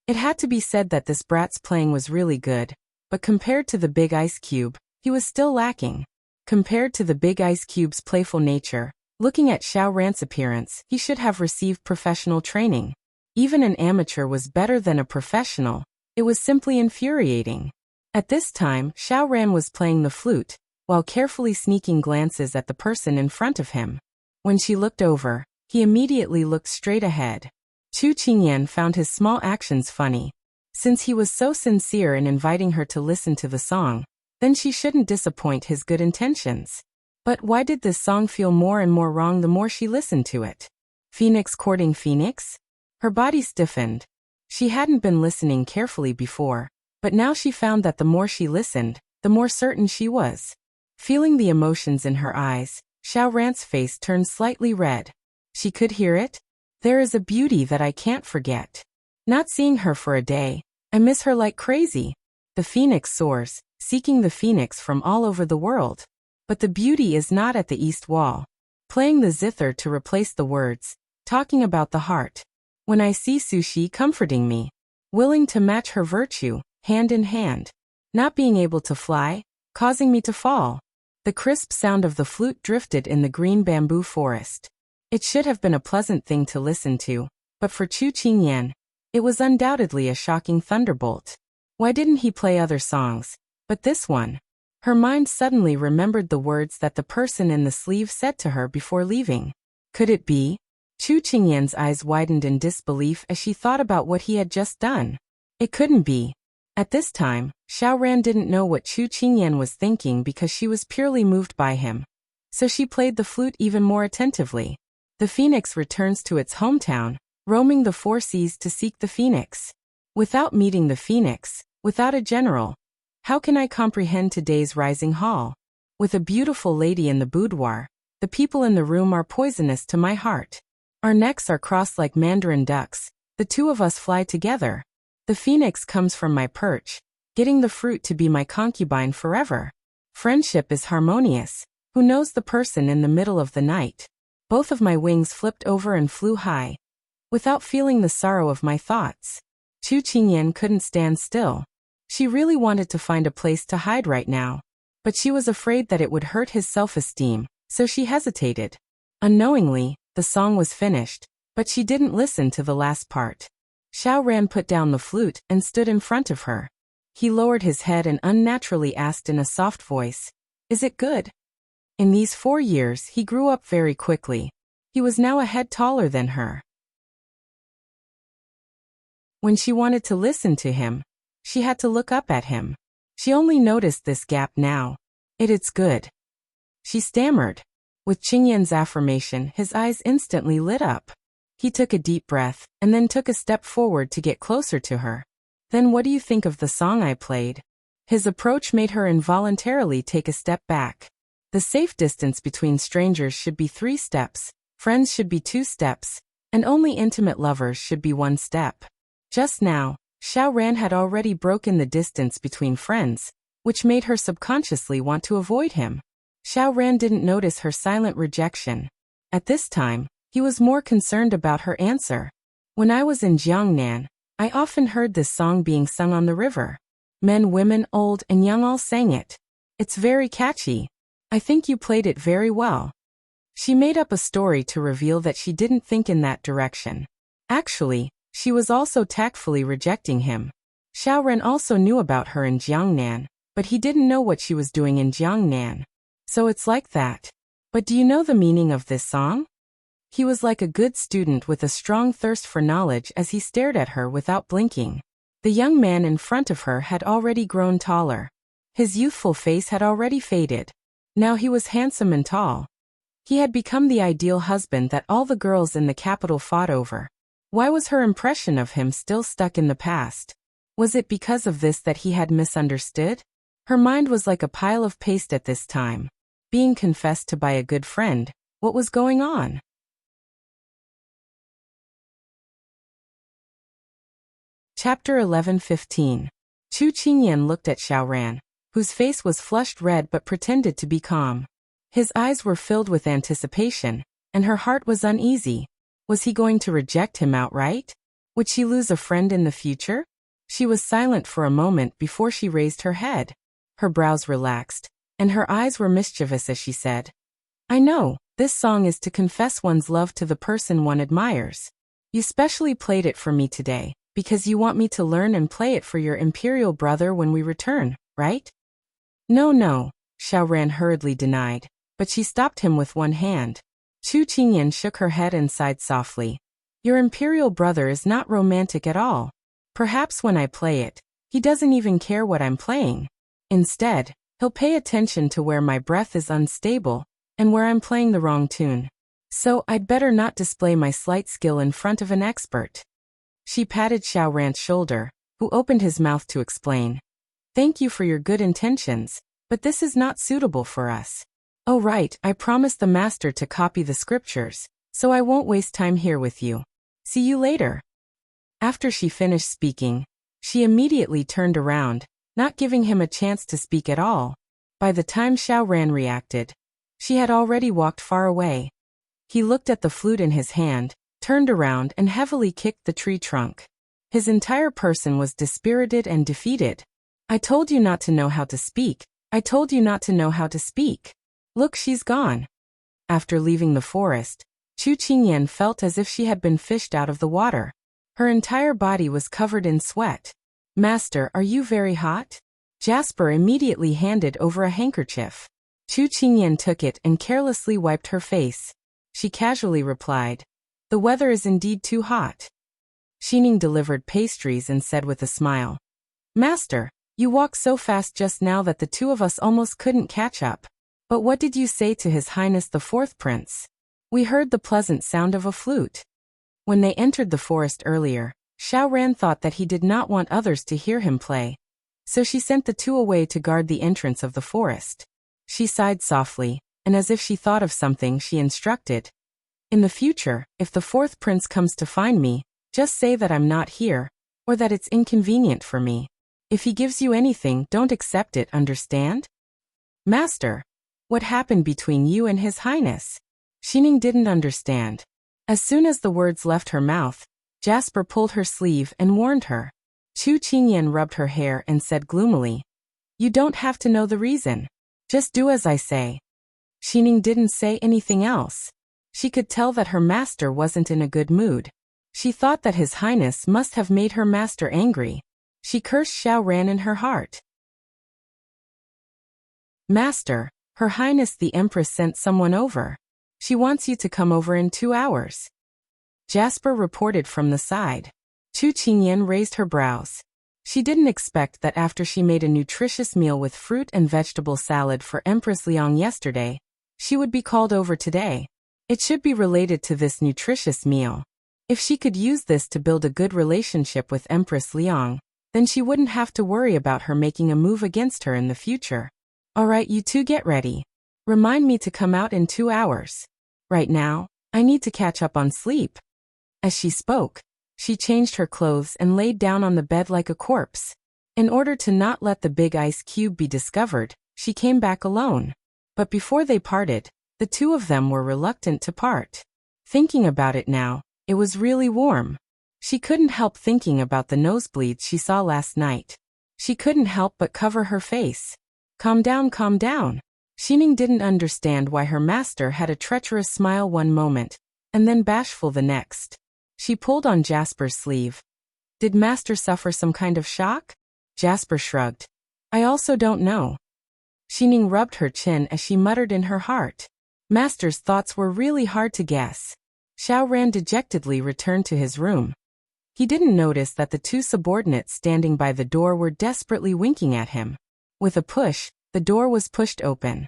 A: It had to be said that this brat's playing was really good, but compared to the big ice cube, he was still lacking. Compared to the big ice cube's playful nature, looking at Xiao Ran's appearance, he should have received professional training. Even an amateur was better than a professional. It was simply infuriating. At this time, Xiao Ran was playing the flute, while carefully sneaking glances at the person in front of him. When she looked over, he immediately looked straight ahead. Chu Qingyan found his small actions funny. Since he was so sincere in inviting her to listen to the song, then she shouldn't disappoint his good intentions. But why did this song feel more and more wrong the more she listened to it? Phoenix courting Phoenix? Her body stiffened. She hadn't been listening carefully before, but now she found that the more she listened, the more certain she was. Feeling the emotions in her eyes, Xiao Ran's face turned slightly red. She could hear it. "There is a beauty that I can't forget. Not seeing her for a day, I miss her like crazy." The phoenix soars, seeking the phoenix from all over the world. But the beauty is not at the east wall. Playing the zither to replace the words, talking about the heart. "When I see Sushi comforting me." willing to match her virtue, hand in hand. Not being able to fly, causing me to fall. The crisp sound of the flute drifted in the green bamboo forest. It should have been a pleasant thing to listen to, but for Chu Qingyan, it was undoubtedly a shocking thunderbolt. Why didn't he play other songs, but this one? Her mind suddenly remembered the words that the person in the sleeve said to her before leaving. Could it be? Chu Qingyan's eyes widened in disbelief as she thought about what he had just done. It couldn't be. At this time, Xiao didn't know what Chu Qingyan was thinking because she was purely moved by him. So she played the flute even more attentively. The phoenix returns to its hometown, roaming the four seas to seek the phoenix. Without meeting the phoenix, without a general, how can I comprehend today's rising hall? With a beautiful lady in the boudoir, the people in the room are poisonous to my heart. Our necks are crossed like mandarin ducks, the two of us fly together. The phoenix comes from my perch, getting the fruit to be my concubine forever. Friendship is harmonious. Who knows the person in the middle of the night? Both of my wings flipped over and flew high, without feeling the sorrow of my thoughts. Chu Qingyan couldn't stand still. She really wanted to find a place to hide right now, but she was afraid that it would hurt his self-esteem, so she hesitated. Unknowingly, the song was finished, but she didn't listen to the last part. Xiao put down the flute and stood in front of her. He lowered his head and unnaturally asked in a soft voice, "Is it good?" In these 4 years he grew up very quickly. He was now a head taller than her. When she wanted to listen to him, she had to look up at him. She only noticed this gap now. "It's good," she stammered. With Qingyan's affirmation, his eyes instantly lit up. He took a deep breath, and then took a step forward to get closer to her. "Then what do you think of the song I played?" His approach made her involuntarily take a step back. The safe distance between strangers should be 3 steps, friends should be 2 steps, and only intimate lovers should be 1 step. Just now, Xiao had already broken the distance between friends, which made her subconsciously want to avoid him. Xiao didn't notice her silent rejection. At this time, he was more concerned about her answer. "When I was in Jiangnan, I often heard this song being sung on the river. Men, women, old and young all sang it. It's very catchy. I think you played it very well." She made up a story to reveal that she didn't think in that direction. Actually, she was also tactfully rejecting him. Xiao also knew about her in Jiangnan, but he didn't know what she was doing in Jiangnan. "So it's like that. But do you know the meaning of this song?" He was like a good student with a strong thirst for knowledge as he stared at her without blinking. The young man in front of her had already grown taller. His youthful face had already faded. Now he was handsome and tall. He had become the ideal husband that all the girls in the capital fought over. Why was her impression of him still stuck in the past? Was it because of this that he had misunderstood? Her mind was like a pile of paste at this time. Being confessed to by a good friend, what was going on? Chapter 11:15. Chu Qingyan looked at Xiao, whose face was flushed red but pretended to be calm. His eyes were filled with anticipation, and her heart was uneasy. Was he going to reject him outright? Would she lose a friend in the future? She was silent for a moment before she raised her head. Her brows relaxed, and her eyes were mischievous as she said, "I know, this song is to confess one's love to the person one admires. You specially played it for me today, because you want me to learn and play it for your imperial brother when we return, right?" No, Xiao hurriedly denied, but she stopped him with one hand. Chu Qingyan shook her head and sighed softly. "Your imperial brother is not romantic at all. Perhaps when I play it, he doesn't even care what I'm playing. Instead, he'll pay attention to where my breath is unstable, and where I'm playing the wrong tune. So I'd better not display my slight skill in front of an expert." She patted Xiao shoulder, who opened his mouth to explain. "Thank you for your good intentions, but this is not suitable for us. Oh right, I promised the master to copy the scriptures, so I won't waste time here with you. See you later." After she finished speaking, she immediately turned around, not giving him a chance to speak at all. By the time Xiao reacted, she had already walked far away. He looked at the flute in his hand, turned around and heavily kicked the tree trunk. His entire person was dispirited and defeated. I told you not to know how to speak. I told you not to know how to speak. Look, she's gone. After leaving the forest, Chu Qingyan felt as if she had been fished out of the water. Her entire body was covered in sweat. Master, are you very hot? Jasper immediately handed over a handkerchief. Chu Qingyan took it and carelessly wiped her face. She casually replied, "The weather is indeed too hot." Xining delivered pastries and said with a smile, "Master, you walked so fast just now that the two of us almost couldn't catch up. But what did you say to His Highness the Fourth Prince?" "We heard the pleasant sound of a flute." When they entered the forest earlier, Xiao Ran thought that he did not want others to hear him play. So she sent the two away to guard the entrance of the forest. She sighed softly, and as if she thought of something, she instructed, "In the future, if the Fourth Prince comes to find me, just say that I'm not here, or that it's inconvenient for me. If he gives you anything, don't accept it, understand?" "Master, what happened between you and His Highness?" Xining didn't understand. As soon as the words left her mouth, Jasper pulled her sleeve and warned her. Chu Qingyan rubbed her hair and said gloomily, "You don't have to know the reason. Just do as I say." Xining didn't say anything else. She could tell that her master wasn't in a good mood. She thought that His Highness must have made her master angry. She cursed Xiao Ran in her heart. "Master, Her Highness the Empress sent someone over. She wants you to come over in 2 hours." Jasper reported from the side. Chu Qingyan raised her brows. She didn't expect that after she made a nutritious meal with fruit and vegetable salad for Empress Liang yesterday, she would be called over today. It should be related to this nutritious meal. If she could use this to build a good relationship with Empress Liang, then she wouldn't have to worry about her making a move against her in the future. "Alright, you two get ready. Remind me to come out in 2 hours. Right now, I need to catch up on sleep." As she spoke, she changed her clothes and laid down on the bed like a corpse. In order to not let the big ice cube be discovered, she came back alone. But before they parted, the two of them were reluctant to part. Thinking about it now, it was really warm. She couldn't help thinking about the nosebleeds she saw last night. She couldn't help but cover her face. Calm down, calm down." Xining didn't understand why her master had a treacherous smile one moment, and then bashful the next. She pulled on Jasper's sleeve. "Did master suffer some kind of shock?" Jasper shrugged. "I also don't know." Xining rubbed her chin as she muttered in her heart. Master's thoughts were really hard to guess. Xiao Ran dejectedly returned to his room. He didn't notice that the two subordinates standing by the door were desperately winking at him. With a push, the door was pushed open.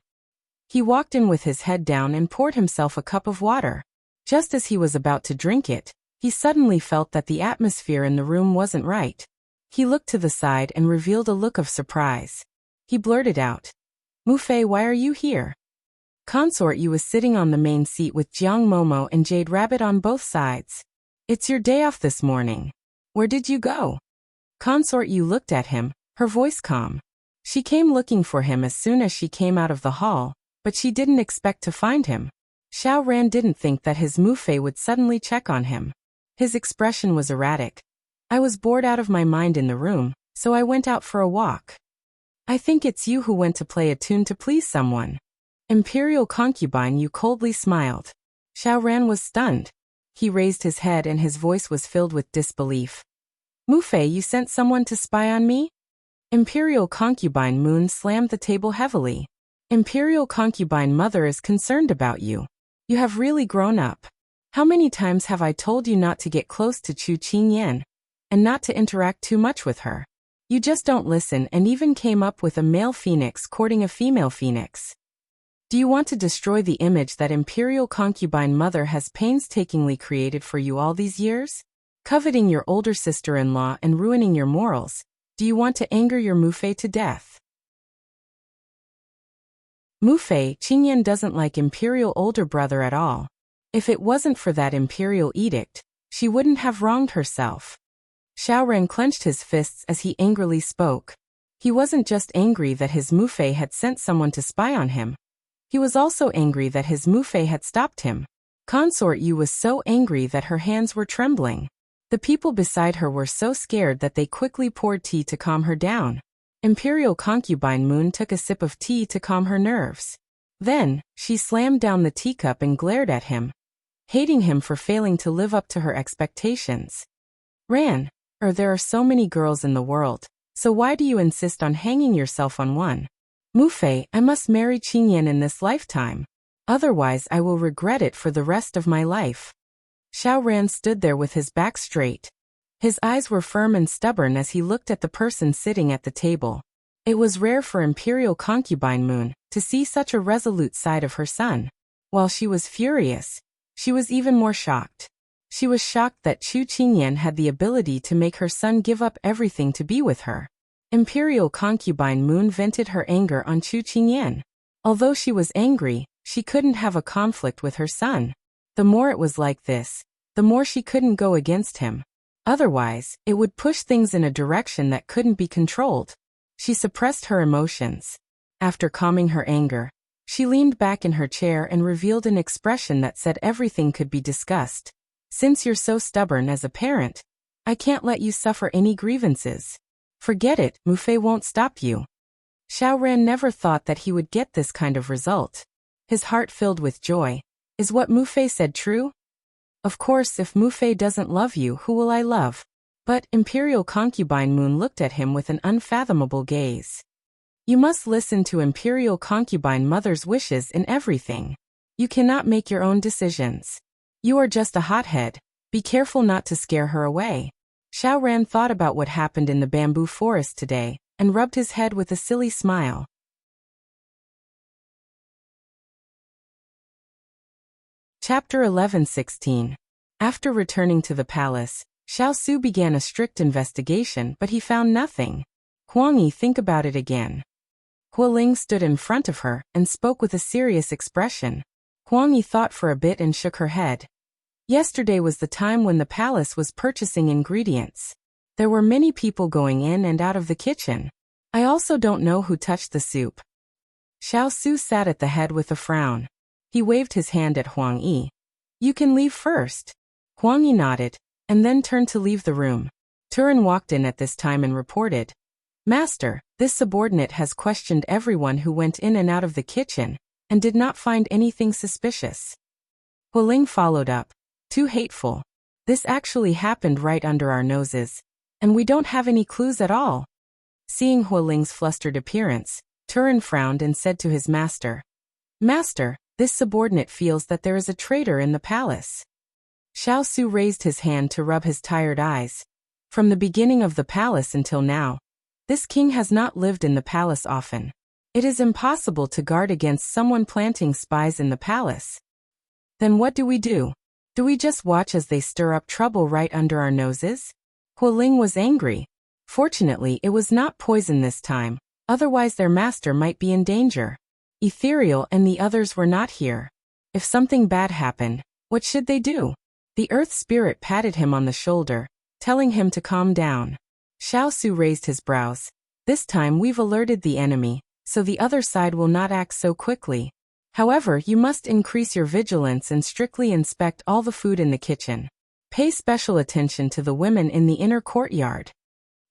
A: He walked in with his head down and poured himself a cup of water. Just as he was about to drink it, he suddenly felt that the atmosphere in the room wasn't right. He looked to the side and revealed a look of surprise. He blurted out, "Mu Fei, why are you here?" "Consort, you was sitting on the main seat with Jiang Momo and Jade Rabbit on both sides. It's your day off this morning. Where did you go?" Consort Yu looked at him, her voice calm. She came looking for him as soon as she came out of the hall, but she didn't expect to find him. Xiao Ran didn't think that his Mu Fei would suddenly check on him. His expression was erratic. "I was bored out of my mind in the room, so I went out for a walk." "I think it's you who went to play a tune to please someone." "Imperial concubine," you coldly smiled. Xiao Ran was stunned. He raised his head and his voice was filled with disbelief. "Mu Fei, you sent someone to spy on me?" Imperial concubine Moon slammed the table heavily. "Imperial concubine mother is concerned about you. You have really grown up. How many times have I told you not to get close to Chu Qingyan, and not to interact too much with her? You just don't listen and even came up with a male phoenix courting a female phoenix. Do you want to destroy the image that Imperial concubine mother has painstakingly created for you all these years? Coveting your older sister-in-law and ruining your morals, do you want to anger your Mu Fei to death?" Mu Fei, Qingyan doesn't like Imperial older brother at all. If it wasn't for that Imperial edict, she wouldn't have wronged herself. Xiao Ran clenched his fists as he angrily spoke. He wasn't just angry that his Mu Fei had sent someone to spy on him. He was also angry that his Mu Fei had stopped him. Consort Yu was so angry that her hands were trembling. The people beside her were so scared that they quickly poured tea to calm her down. Imperial concubine Moon took a sip of tea to calm her nerves. Then, she slammed down the teacup and glared at him, hating him for failing to live up to her expectations. There are so many girls in the world, so why do you insist on hanging yourself on one? Mufei, I must marry Qingyan in this lifetime. Otherwise I will regret it for the rest of my life. Xiao Ran stood there with his back straight. His eyes were firm and stubborn as he looked at the person sitting at the table. It was rare for Imperial concubine Moon to see such a resolute side of her son. While she was furious, she was even more shocked. She was shocked that Chu Qingyan had the ability to make her son give up everything to be with her. Imperial concubine Moon vented her anger on Chu Qingyan. Although she was angry, she couldn't have a conflict with her son. The more it was like this, the more she couldn't go against him. Otherwise, it would push things in a direction that couldn't be controlled. She suppressed her emotions. After calming her anger, she leaned back in her chair and revealed an expression that said everything could be discussed. Since you're so stubborn as a parent, I can't let you suffer any grievances. Forget it, Mufei won't stop you. Xiao Ran never thought that he would get this kind of result. His heart filled with joy. Is what Mufei said true? Of course, if Mufei doesn't love you, who will I love? But Imperial concubine Moon looked at him with an unfathomable gaze. You must listen to Imperial concubine Mother's wishes in everything. You cannot make your own decisions. You are just a hothead. Be careful not to scare her away. Xiao Ran thought about what happened in the bamboo forest today, and rubbed his head with a silly smile. Chapter 11:16. After returning to the palace, Xiao Su began a strict investigation, but he found nothing. Huang Yi, think about it again. Hu Ling stood in front of her and spoke with a serious expression. Huang Yi thought for a bit and shook her head. Yesterday was the time when the palace was purchasing ingredients. There were many people going in and out of the kitchen. I also don't know who touched the soup. Xiao Su sat at the head with a frown. He waved his hand at Huang Yi. You can leave first. Huang Yi nodded, and then turned to leave the room. Turin walked in at this time and reported, Master, this subordinate has questioned everyone who went in and out of the kitchen, and did not find anything suspicious. Hu Ling followed up. Too hateful. This actually happened right under our noses, and we don't have any clues at all. Seeing Hu Ling's flustered appearance, Turin frowned and said to his master, Master, this subordinate feels that there is a traitor in the palace. Xiao Su raised his hand to rub his tired eyes. From the beginning of the palace until now, this king has not lived in the palace often. It is impossible to guard against someone planting spies in the palace. Then what do we do? Do we just watch as they stir up trouble right under our noses? Hu Ling was angry. Fortunately, it was not poison this time, otherwise their master might be in danger. Ethereal and the others were not here. If something bad happened, what should they do? The earth spirit patted him on the shoulder, telling him to calm down. Xiao Su raised his brows. This time we've alerted the enemy, so the other side will not act so quickly. However, you must increase your vigilance and strictly inspect all the food in the kitchen. Pay special attention to the women in the inner courtyard.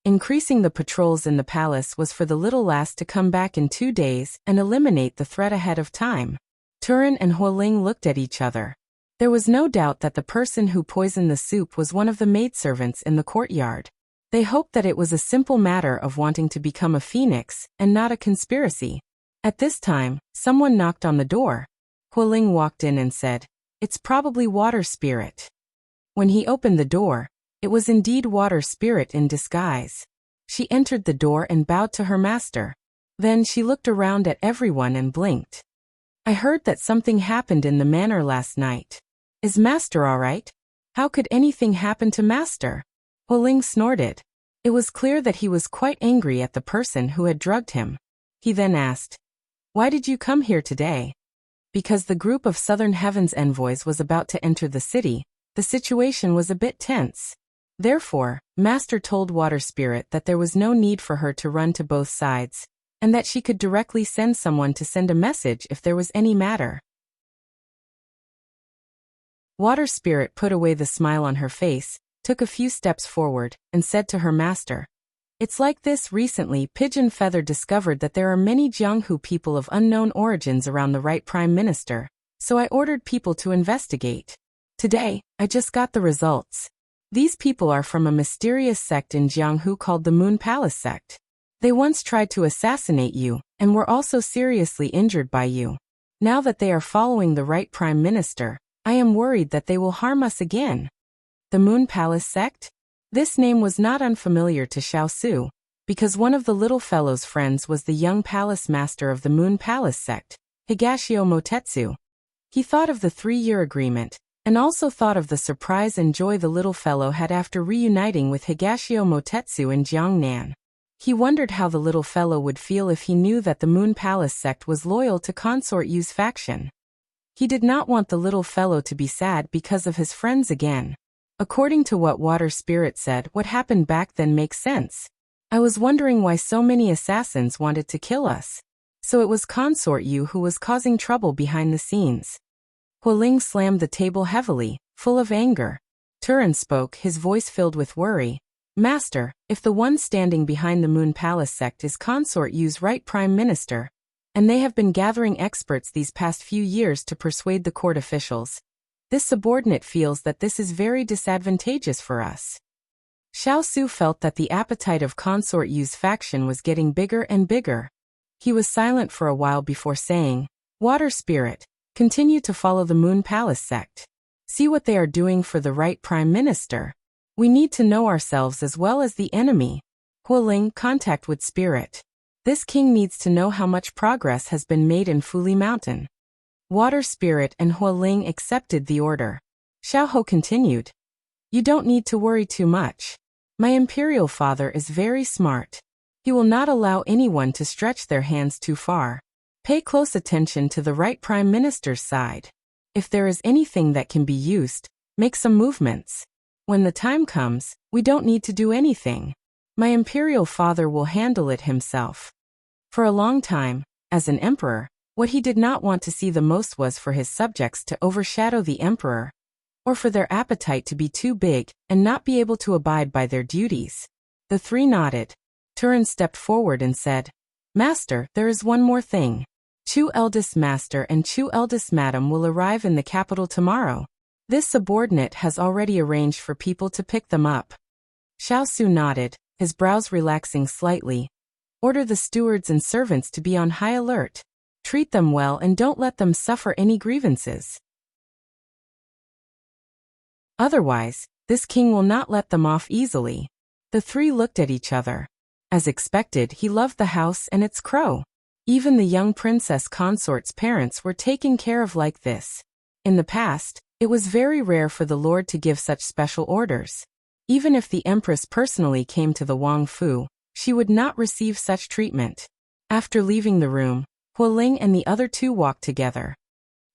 A: Increasing the patrols in the palace was for the little lass to come back in 2 days and eliminate the threat ahead of time. Turin and Hu Ling looked at each other. There was no doubt that the person who poisoned the soup was one of the maidservants in the courtyard. They hoped that it was a simple matter of wanting to become a phoenix and not a conspiracy. At this time, someone knocked on the door. Hu Ling walked in and said, It's probably Water Spirit. When he opened the door, it was indeed Water Spirit in disguise. She entered the door and bowed to her master. Then she looked around at everyone and blinked. I heard that something happened in the manor last night. Is Master all right? How could anything happen to Master? Hu Ling snorted. It was clear that he was quite angry at the person who had drugged him. He then asked, Why did you come here today? Because the group of Southern Heaven's envoys was about to enter the city, the situation was a bit tense. Therefore, Master told Water Spirit that there was no need for her to run to both sides, and that she could directly send someone to send a message if there was any matter. Water Spirit put away the smile on her face, took a few steps forward, and said to her master, "It's like this. Recently, Pigeon Feather discovered that there are many Jianghu people of unknown origins around the right prime minister, so I ordered people to investigate. Today, I just got the results. These people are from a mysterious sect in Jianghu called the Moon Palace sect. They once tried to assassinate you, and were also seriously injured by you. Now that they are following the right prime minister, I am worried that they will harm us again." The Moon Palace sect? This name was not unfamiliar to Xiao, because one of the little fellow's friends was the young palace master of the Moon Palace sect, Higashio Motetsu. He thought of the 3-year agreement, and also thought of the surprise and joy the little fellow had after reuniting with Higashio Motetsu in Jiangnan. He wondered how the little fellow would feel if he knew that the Moon Palace sect was loyal to Consort Yu's faction. He did not want the little fellow to be sad because of his friends again. According to what Water Spirit said, what happened back then makes sense. I was wondering why so many assassins wanted to kill us. So it was Consort Yu who was causing trouble behind the scenes. Hualing slammed the table heavily, full of anger. Turan spoke, his voice filled with worry. "Master, if the one standing behind the Moon Palace sect is Consort Yu's right prime minister, and they have been gathering experts these past few years to persuade the court officials, this subordinate feels that this is very disadvantageous for us." Xiao felt that the appetite of Consort Yu's faction was getting bigger and bigger. He was silent for a while before saying, "Water Spirit, continue to follow the Moon Palace sect. See what they are doing for the right prime minister. We need to know ourselves as well as the enemy." Hualing, contact with Spirit. This king needs to know how much progress has been made in Fuli Mountain. Water Spirit and Hualing accepted the order. Xiao continued, "You don't need to worry too much. My imperial father is very smart. He will not allow anyone to stretch their hands too far. Pay close attention to the right prime minister's side. If there is anything that can be used, make some movements. When the time comes, we don't need to do anything. My imperial father will handle it himself." For a long time, as an emperor, what he did not want to see the most was for his subjects to overshadow the emperor, or for their appetite to be too big and not be able to abide by their duties. The 3 nodded. Turan stepped forward and said, "Master, there is one more thing. Chu eldest master and Chu eldest madam will arrive in the capital tomorrow. This subordinate has already arranged for people to pick them up." Xiao nodded, his brows relaxing slightly. "Order the stewards and servants to be on high alert. Treat them well and don't let them suffer any grievances. Otherwise, this king will not let them off easily." The 3 looked at each other. As expected, he loved the house and its crow. Even the young princess consort's parents were taken care of like this. In the past, it was very rare for the lord to give such special orders. Even if the empress personally came to the Wang Fu, she would not receive such treatment. After leaving the room, Hualing and the other 2 walked together.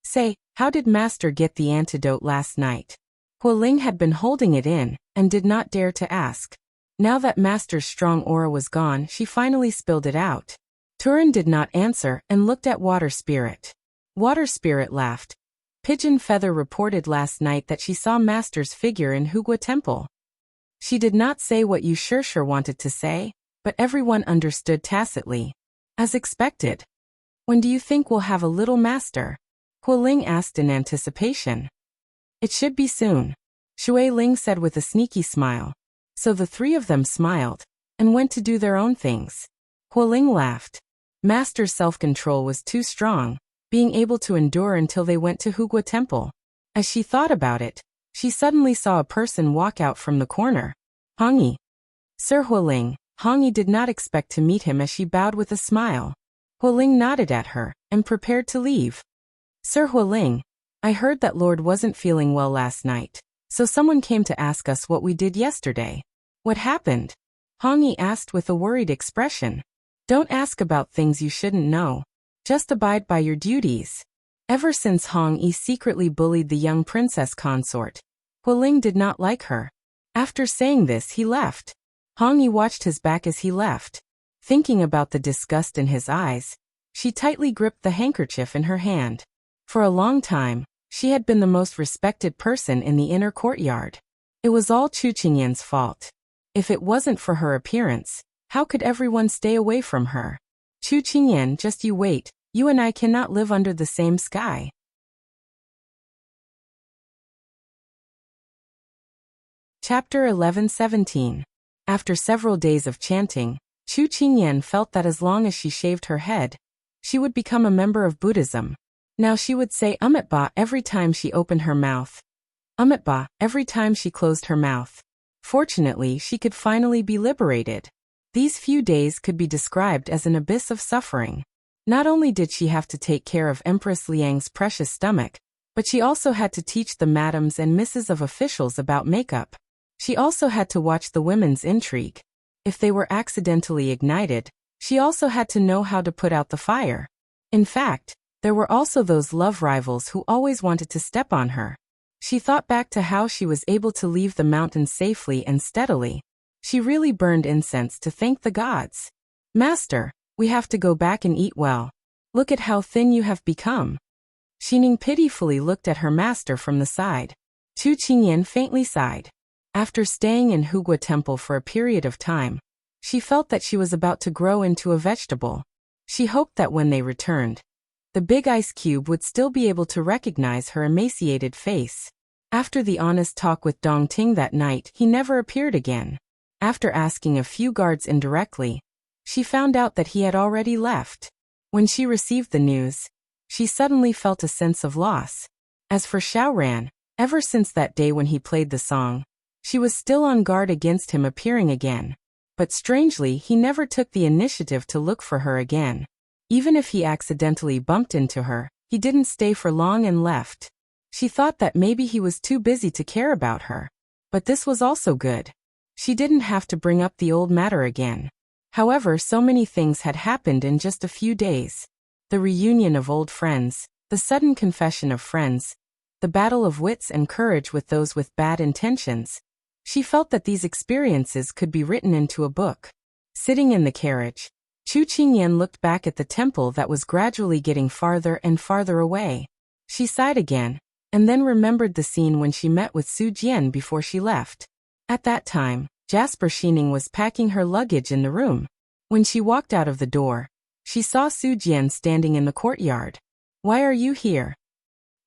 A: "Say, how did master get the antidote last night?" Hualing had been holding it in, and did not dare to ask. Now that master's strong aura was gone, she finally spilled it out. Turan did not answer and looked at Water Spirit. Water Spirit laughed. "Pigeon Feather reported last night that she saw master's figure in Hugua Temple." She did not say what Yu Shishir wanted to say, but everyone understood tacitly. As expected. "When do you think we'll have a little master?" Hualing asked in anticipation. "It should be soon," Shui Ling said with a sneaky smile. So the 3 of them smiled, and went to do their own things. Hualing laughed. Master's self-control was too strong, being able to endure until they went to Hugua Temple. As she thought about it, she suddenly saw a person walk out from the corner. Hongyi. Sir Hualing. Hongyi did not expect to meet him as she bowed with a smile. Hualing nodded at her, and prepared to leave. "Sir Hualing, I heard that Lord wasn't feeling well last night, so someone came to ask us what we did yesterday." "What happened?" Hongyi asked with a worried expression. "Don't ask about things you shouldn't know. Just abide by your duties." Ever since Hongyi secretly bullied the young princess consort, Hualing did not like her. After saying this, he left. Hongyi watched his back as he left. Thinking about the disgust in his eyes, she tightly gripped the handkerchief in her hand. For a long time, she had been the most respected person in the inner courtyard. It was all Chu Qingyan's fault. If it wasn't for her appearance, how could everyone stay away from her? Chu Qingyan, just you wait, you and I cannot live under the same sky. Chapter 11-17. After several days of chanting, Chu Qingyan felt that as long as she shaved her head, she would become a member of Buddhism. Now she would say Ba every time she opened her mouth. Ba every time she closed her mouth. Fortunately, she could finally be liberated. These few days could be described as an abyss of suffering. Not only did she have to take care of Empress Liang's precious stomach, but she also had to teach the madams and misses of officials about makeup. She also had to watch the women's intrigue. If they were accidentally ignited, she also had to know how to put out the fire. In fact, there were also those love rivals who always wanted to step on her. She thought back to how she was able to leave the mountain safely and steadily. She really burned incense to thank the gods. Master, we have to go back and eat well. Look at how thin you have become. Xining pitifully looked at her master from the side. Chu Qingyan faintly sighed. After staying in Hugua Temple for a period of time, she felt that she was about to grow into a vegetable. She hoped that when they returned, the big ice cube would still be able to recognize her emaciated face. After the honest talk with Dongting that night, he never appeared again. After asking a few guards indirectly, she found out that he had already left. When she received the news, she suddenly felt a sense of loss. As for Xiao Ran, ever since that day when he played the song, she was still on guard against him appearing again. But strangely, he never took the initiative to look for her again. Even if he accidentally bumped into her, he didn't stay for long and left. She thought that maybe he was too busy to care about her. But this was also good. She didn't have to bring up the old matter again. However, so many things had happened in just a few days. The reunion of old friends, the sudden confession of friends, the battle of wits and courage with those with bad intentions. She felt that these experiences could be written into a book. Sitting in the carriage, Chu Qingyan looked back at the temple that was gradually getting farther and farther away. She sighed again, and then remembered the scene when she met with Su Jian before she left. At that time, Jasper Xining was packing her luggage in the room. When she walked out of the door, she saw Su Jian standing in the courtyard. "Why are you here?"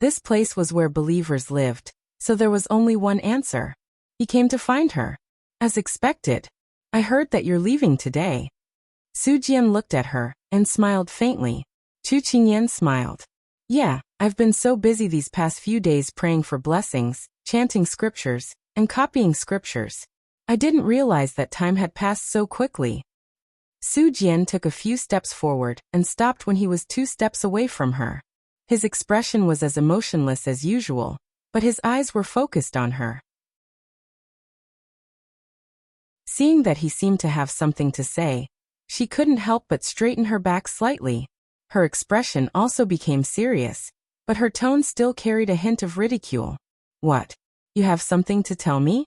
A: This place was where believers lived, so there was only one answer. He came to find her. As expected. I heard that you're leaving today. Su Jian looked at her and smiled faintly. Chu Qingyan smiled. Yeah, I've been so busy these past few days praying for blessings, chanting scriptures, and copying scriptures. I didn't realize that time had passed so quickly. Su Jian took a few steps forward and stopped when he was 2 steps away from her. His expression was as emotionless as usual, but his eyes were focused on her. Seeing that he seemed to have something to say, she couldn't help but straighten her back slightly. Her expression also became serious, but her tone still carried a hint of ridicule. What? You have something to tell me?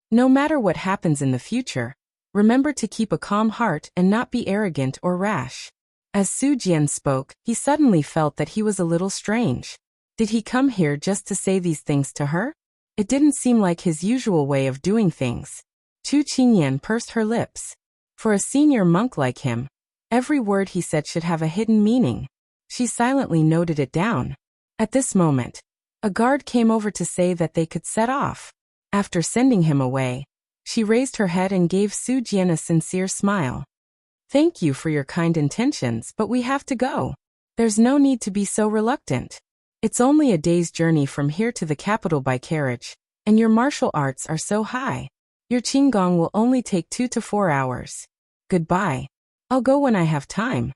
A: No matter what happens in the future, remember to keep a calm heart and not be arrogant or rash. As Su Jian spoke, he suddenly felt that he was a little strange. Did he come here just to say these things to her? It didn't seem like his usual way of doing things. Chu Qingyan pursed her lips. For a senior monk like him, every word he said should have a hidden meaning. She silently noted it down. At this moment, a guard came over to say that they could set off. After sending him away, she raised her head and gave Su Jian a sincere smile. Thank you for your kind intentions, but we have to go. There's no need to be so reluctant. It's only a day's journey from here to the capital by carriage, and your martial arts are so high. Your Qinggong will only take 2 to 4 hours. Goodbye. I'll go when I have time.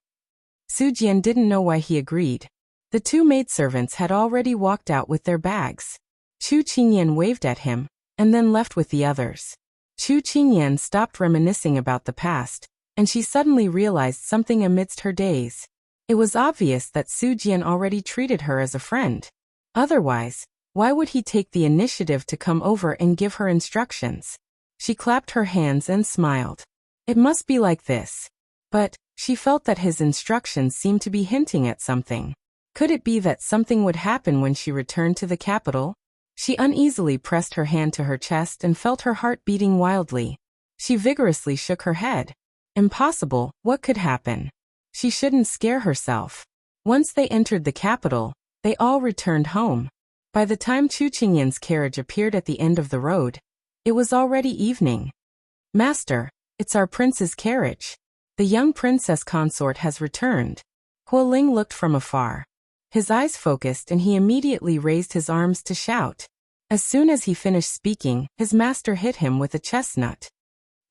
A: Su Jian didn't know why he agreed. The 2 maidservants had already walked out with their bags. Chu Qingyan waved at him, and then left with the others. Chu Qingyan stopped reminiscing about the past, and she suddenly realized something amidst her daze. It was obvious that Su Jian already treated her as a friend. Otherwise, why would he take the initiative to come over and give her instructions? She clapped her hands and smiled. It must be like this. But she felt that his instructions seemed to be hinting at something. Could it be that something would happen when she returned to the capital? She uneasily pressed her hand to her chest and felt her heart beating wildly. She vigorously shook her head. Impossible, what could happen? She shouldn't scare herself. Once they entered the capital, they all returned home. By the time Chu Qingyan's carriage appeared at the end of the road, it was already evening. Master, it's our prince's carriage. The young princess consort has returned. Hualing looked from afar. His eyes focused and he immediately raised his arms to shout. As soon as he finished speaking, his master hit him with a chestnut.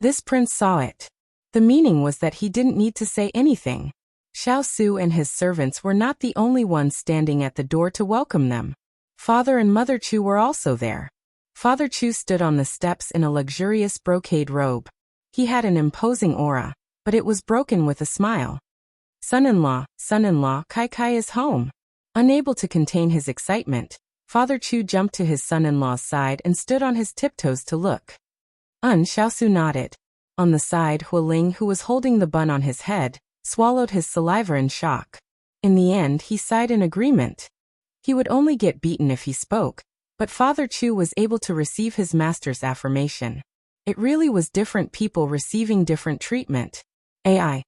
A: This prince saw it. The meaning was that he didn't need to say anything. Xiao Su and his servants were not the only ones standing at the door to welcome them. Father and Mother Chu were also there. Father Chu stood on the steps in a luxurious brocade robe. He had an imposing aura, but it was broken with a smile. Son-in-law, Kai Kai is home. Unable to contain his excitement, Father Chu jumped to his son-in-law's side and stood on his tiptoes to look. Xiao Su nodded. On the side, Hualing, who was holding the bun on his head, swallowed his saliva in shock. In the end, he sighed in agreement. He would only get beaten if he spoke, but Father Chu was able to receive his master's affirmation. It really was different people receiving different treatment. AI.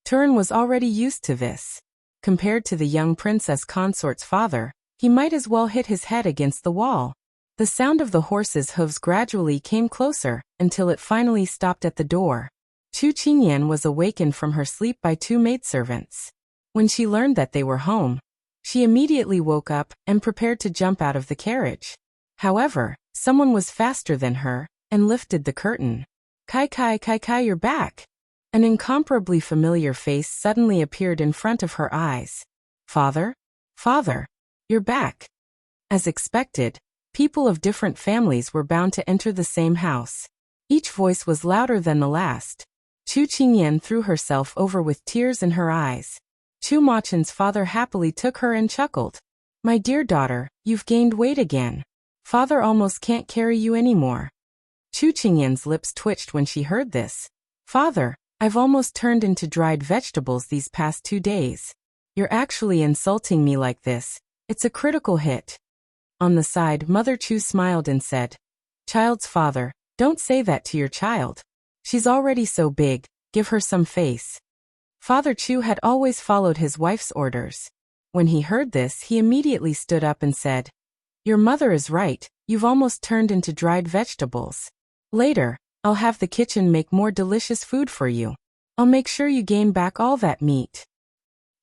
A: Turin was already used to this. Compared to the young princess consort's father, he might as well hit his head against the wall. The sound of the horse's hooves gradually came closer, until it finally stopped at the door. Chu Qingyan was awakened from her sleep by two maidservants. When she learned that they were home, she immediately woke up and prepared to jump out of the carriage. However, someone was faster than her and lifted the curtain. Kai Kai, you're back. An incomparably familiar face suddenly appeared in front of her eyes. Father, you're back. As expected, people of different families were bound to enter the same house. Each voice was louder than the last. Chu Qingyan threw herself over with tears in her eyes. Chu Machen's father happily took her and chuckled. My dear daughter, you've gained weight again. Father almost can't carry you anymore. Chu Qingyan's lips twitched when she heard this. Father, I've almost turned into dried vegetables these past 2 days. You're actually insulting me like this. It's a critical hit. On the side, Mother Chu smiled and said, Child's father, don't say that to your child. She's already so big, give her some face. Father Chu had always followed his wife's orders. When he heard this, he immediately stood up and said, Your mother is right, you've almost turned into dried vegetables. Later, I'll have the kitchen make more delicious food for you. I'll make sure you gain back all that meat.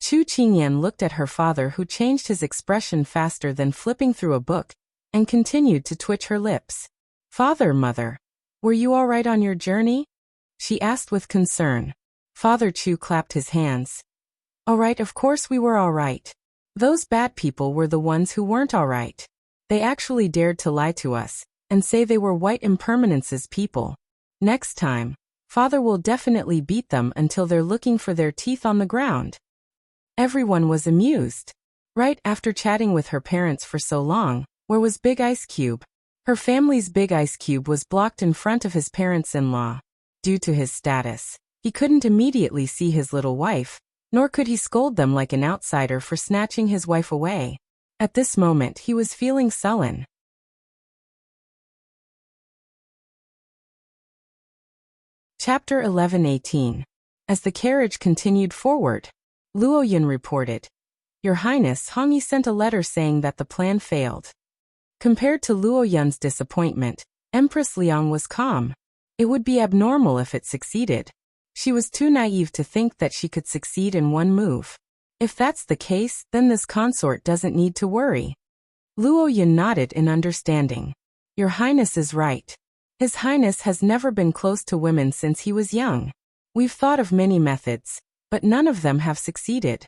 A: Chu Qingyan looked at her father, who changed his expression faster than flipping through a book, and continued to twitch her lips. Father, Mother, were you all right on your journey? She asked with concern. Father Chu clapped his hands. All right, of course we were all right. Those bad people were the ones who weren't all right. They actually dared to lie to us and say they were white impermanence's people. Next time, Father will definitely beat them until they're looking for their teeth on the ground. Everyone was amused. Right after chatting with her parents for so long, where was Big Ice Cube? Her family's Big Ice Cube was blocked in front of his parents-in-law. Due to his status, he couldn't immediately see his little wife, nor could he scold them like an outsider for snatching his wife away. At this moment he was feeling sullen. Chapter 11-18. As the carriage continued forward, Luoyun reported, Your Highness, Hongyi sent a letter saying that the plan failed. Compared to Luoyun's disappointment, Empress Liang was calm. It would be abnormal if it succeeded. She was too naive to think that she could succeed in one move. If that's the case, then this consort doesn't need to worry. Luoyun nodded in understanding. Your Highness is right. His Highness has never been close to women since he was young. We've thought of many methods, but none of them have succeeded.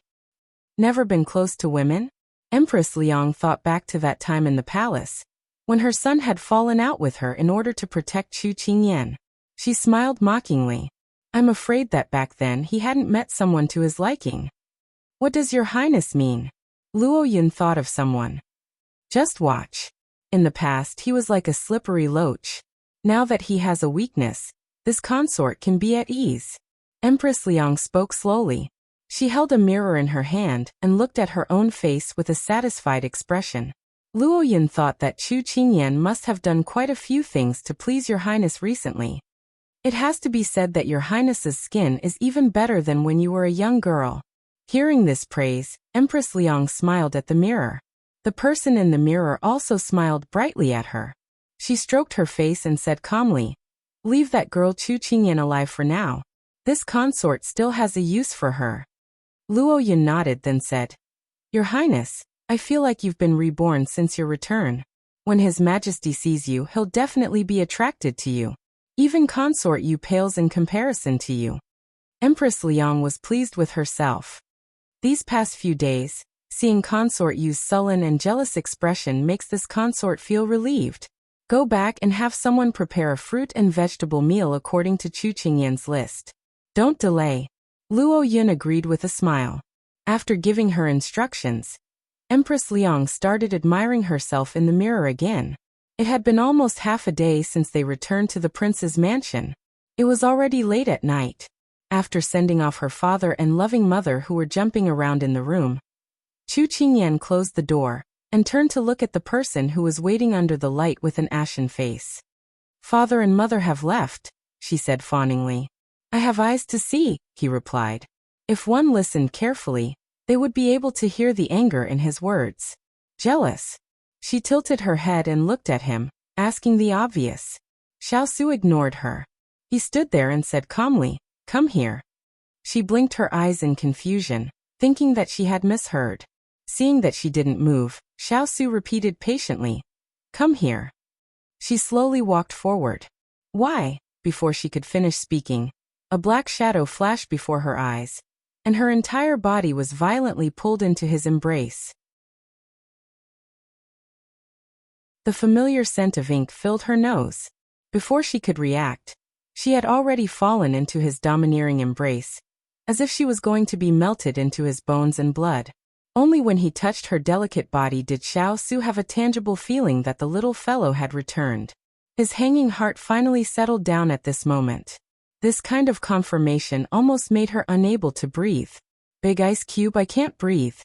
A: Never been close to women? Empress Liang thought back to that time in the palace, when her son had fallen out with her in order to protect Chu Qingyan. She smiled mockingly. I'm afraid that back then he hadn't met someone to his liking. What does your Highness mean? Luoyun thought of someone. Just watch. In the past he was like a slippery loach. Now that he has a weakness, this consort can be at ease. Empress Liang spoke slowly. She held a mirror in her hand and looked at her own face with a satisfied expression. Luoyin thought that Chu Qingyan must have done quite a few things to please your highness recently. It has to be said that your highness's skin is even better than when you were a young girl. Hearing this praise, Empress Liang smiled at the mirror. The person in the mirror also smiled brightly at her. She stroked her face and said calmly, "Leave that girl Chu Qingyan alive for now. This consort still has a use for her." Luoyin nodded, then said, "Your Highness, I feel like you've been reborn since your return. When His Majesty sees you, he'll definitely be attracted to you. Even Consort Yu pales in comparison to you." Empress Liang was pleased with herself. These past few days, seeing Consort Yu's sullen and jealous expression makes this consort feel relieved. Go back and have someone prepare a fruit and vegetable meal according to Chu Qingyan's list. Don't delay. Luoyin agreed with a smile. After giving her instructions, Empress Liang started admiring herself in the mirror again. It had been almost half a day since they returned to the prince's mansion. It was already late at night. After sending off her father and loving mother who were jumping around in the room, Chu Qingyan closed the door and turned to look at the person who was waiting under the light with an ashen face. "Father and mother have left," she said fawningly. "I have eyes to see," he replied. If one listened carefully, they would be able to hear the anger in his words. Jealous. She tilted her head and looked at him, asking the obvious. Xiao ignored her. He stood there and said calmly, "Come here." She blinked her eyes in confusion, thinking that she had misheard. Seeing that she didn't move, Xiao repeated patiently, "Come here." She slowly walked forward. "Why?" Before she could finish speaking, a black shadow flashed before her eyes, and her entire body was violently pulled into his embrace. The familiar scent of ink filled her nose. Before she could react, she had already fallen into his domineering embrace, as if she was going to be melted into his bones and blood. Only when he touched her delicate body did Xiao have a tangible feeling that the little fellow had returned. His hanging heart finally settled down at this moment. This kind of confirmation almost made her unable to breathe. "Big ice cube, I can't breathe."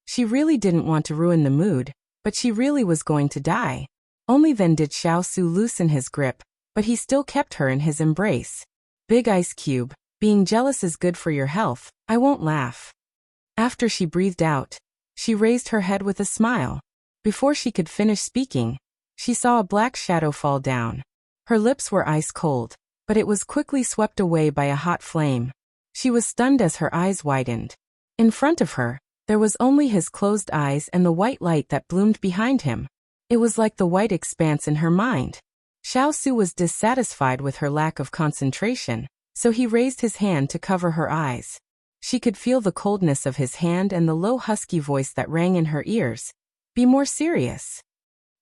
A: She really didn't want to ruin the mood, but she really was going to die. Only then did Xiao loosen his grip, but he still kept her in his embrace. "Big ice cube, being jealous is good for your health, I won't laugh." After she breathed out, she raised her head with a smile. Before she could finish speaking, she saw a black shadow fall down. Her lips were ice cold, but it was quickly swept away by a hot flame. She was stunned as her eyes widened. In front of her, there was only his closed eyes and the white light that bloomed behind him. It was like the white expanse in her mind. Xiao was dissatisfied with her lack of concentration, so he raised his hand to cover her eyes. She could feel the coldness of his hand and the low husky voice that rang in her ears. "Be more serious."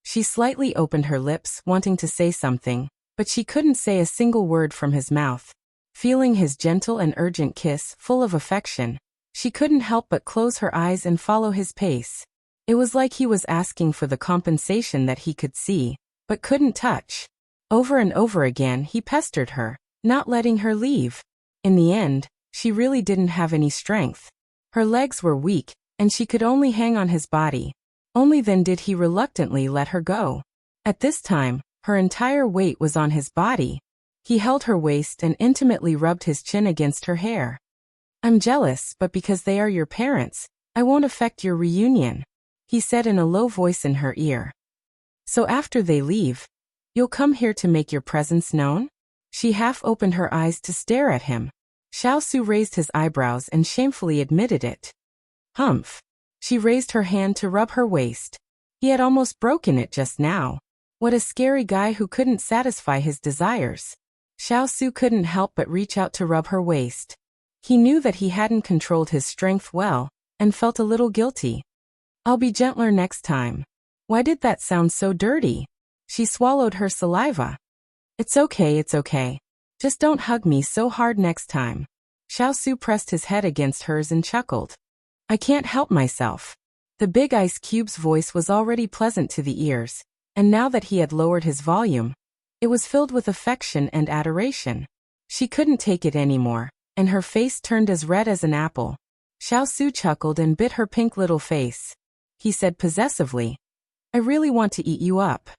A: She slightly opened her lips, wanting to say something, but she couldn't say a single word from his mouth. Feeling his gentle and urgent kiss, full of affection, she couldn't help but close her eyes and follow his pace. It was like he was asking for the compensation that he could see, but couldn't touch. Over and over again he pestered her, not letting her leave. In the end, she really didn't have any strength. Her legs were weak, and she could only hang on his body. Only then did he reluctantly let her go. At this time, her entire weight was on his body. He held her waist and intimately rubbed his chin against her hair. "I'm jealous, but because they are your parents, I won't affect your reunion," he said in a low voice in her ear. "So after they leave, you'll come here to make your presence known?" She half opened her eyes to stare at him. Xiao raised his eyebrows and shamefully admitted it. "Humph." She raised her hand to rub her waist. He had almost broken it just now. What a scary guy who couldn't satisfy his desires. Xiao couldn't help but reach out to rub her waist. He knew that he hadn't controlled his strength well, and felt a little guilty. "I'll be gentler next time." Why did that sound so dirty? She swallowed her saliva. It's okay. Just don't hug me so hard next time." Xiao pressed his head against hers and chuckled. "I can't help myself." The big ice cube's voice was already pleasant to the ears, and now that he had lowered his volume, it was filled with affection and adoration. She couldn't take it anymore, and her face turned as red as an apple. Xiao Su chuckled and bit her pink little face. He said possessively, I really want to eat you up.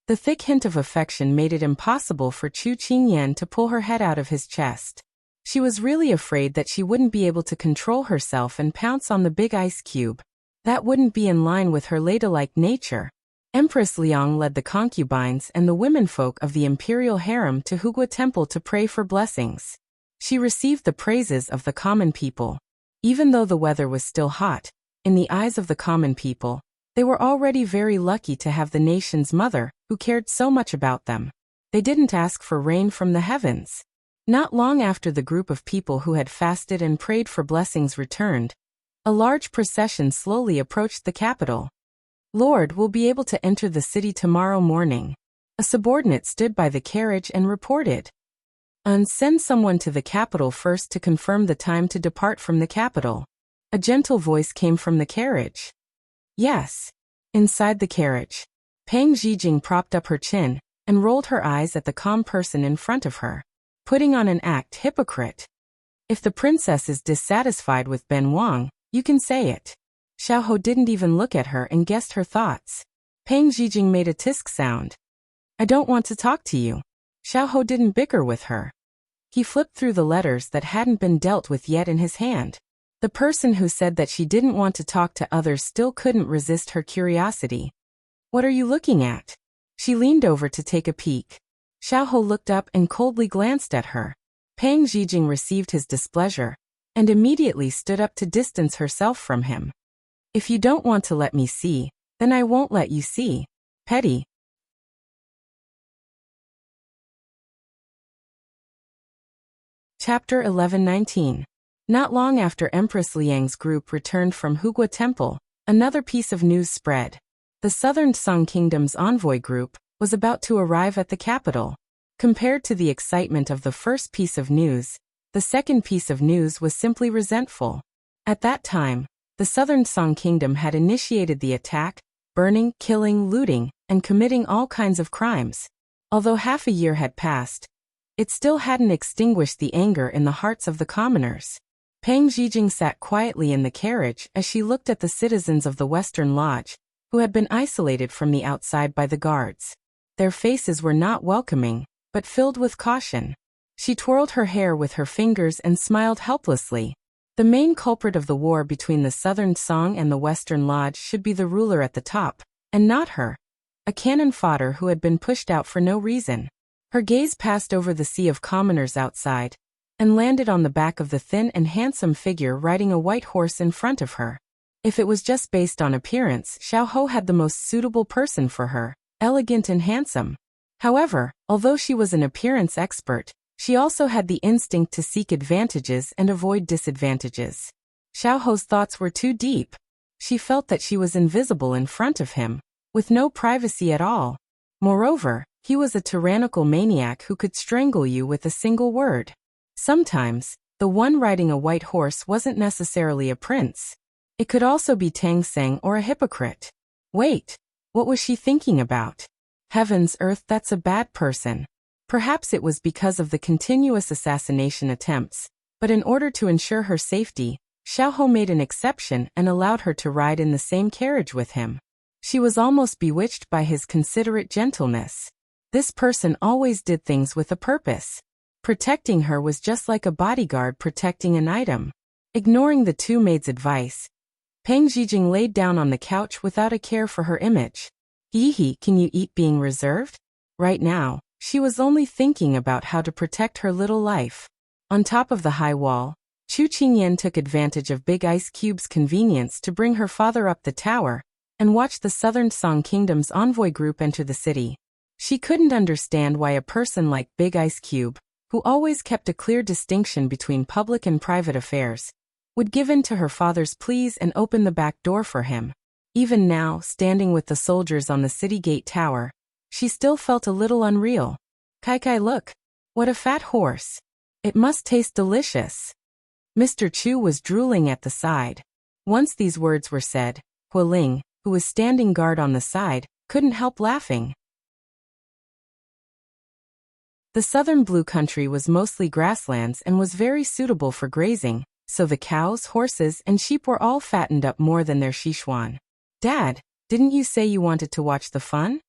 A: The thick hint of affection made it impossible for Chu Qingyan to pull her head out of his chest. She was really afraid that she wouldn't be able to control herself and pounce on the big ice cube. That wouldn't be in line with her ladylike nature. Empress Liang led the concubines and the womenfolk of the imperial harem to Hugua Temple to pray for blessings. She received the praises of the common people. Even though the weather was still hot, in the eyes of the common people, they were already very lucky to have the nation's mother, who cared so much about them. They didn't ask for rain from the heavens. Not long after the group of people who had fasted and prayed for blessings returned, a large procession slowly approached the capital. Lord will be able to enter the city tomorrow morning. A subordinate stood by the carriage and reported. Send someone to the capital first to confirm the time to depart from the capital. A gentle voice came from the carriage. Yes. Inside the carriage, Pang Zhijing propped up her chin and rolled her eyes at the calm person in front of her. Putting on an act, hypocrite. If the princess is dissatisfied with Ben Wang, you can say it. Xiao Ho didn't even look at her and guessed her thoughts. Pang Zhijing made a tisk sound. I don't want to talk to you. Xiao Ho didn't bicker with her. He flipped through the letters that hadn't been dealt with yet in his hand. The person who said that she didn't want to talk to others still couldn't resist her curiosity. What are you looking at? She leaned over to take a peek. Xiao Ho looked up and coldly glanced at her. Pang Zhijing received his displeasure and immediately stood up to distance herself from him. If you don't want to let me see, then I won't let you see. Petty. Chapter 11-19. Not long after Empress Liang's group returned from Hugua Temple, another piece of news spread. The Southern Song Kingdom's envoy group was about to arrive at the capital. Compared to the excitement of the first piece of news, the second piece of news was simply resentful. At that time, the Southern Song Kingdom had initiated the attack, burning, killing, looting, and committing all kinds of crimes. Although half a year had passed, it still hadn't extinguished the anger in the hearts of the commoners. Pang Zhijing sat quietly in the carriage as she looked at the citizens of the Western Lodge, who had been isolated from the outside by the guards. Their faces were not welcoming, but filled with caution. She twirled her hair with her fingers and smiled helplessly. The main culprit of the war between the Southern Song and the Western Lodge should be the ruler at the top, and not her. A cannon fodder who had been pushed out for no reason. Her gaze passed over the sea of commoners outside, and landed on the back of the thin and handsome figure riding a white horse in front of her. If it was just based on appearance, Xiao Ho had the most suitable person for her, elegant and handsome. However, although she was an appearance expert, she also had the instinct to seek advantages and avoid disadvantages. Xiao Ho's thoughts were too deep. She felt that she was invisible in front of him, with no privacy at all. Moreover, he was a tyrannical maniac who could strangle you with a single word. Sometimes, the one riding a white horse wasn't necessarily a prince. It could also be Tang Seng or a hypocrite. Wait, what was she thinking about? Heavens earth, that's a bad person. Perhaps it was because of the continuous assassination attempts, but in order to ensure her safety, Xiao Ho made an exception and allowed her to ride in the same carriage with him. She was almost bewitched by his considerate gentleness. This person always did things with a purpose. Protecting her was just like a bodyguard protecting an item. Ignoring the two maids' advice, Pang Zhijing laid down on the couch without a care for her image. Hee, can you eat being reserved? Right now, she was only thinking about how to protect her little life. On top of the high wall, Chu Qingyan took advantage of Big Ice Cube's convenience to bring her father up the tower and watch the Southern Song Kingdom's envoy group enter the city. She couldn't understand why a person like Big Ice Cube, who always kept a clear distinction between public and private affairs, would give in to her father's pleas and open the back door for him. Even now, standing with the soldiers on the city gate tower, she still felt a little unreal. Kai, look. What a fat horse. It must taste delicious. Mr. Chu was drooling at the side. Once these words were said, Hualing, who was standing guard on the side, couldn't help laughing. The southern blue country was mostly grasslands and was very suitable for grazing, so the cows, horses, and sheep were all fattened up more than their Sichuan. Dad, didn't you say you wanted to watch the fun?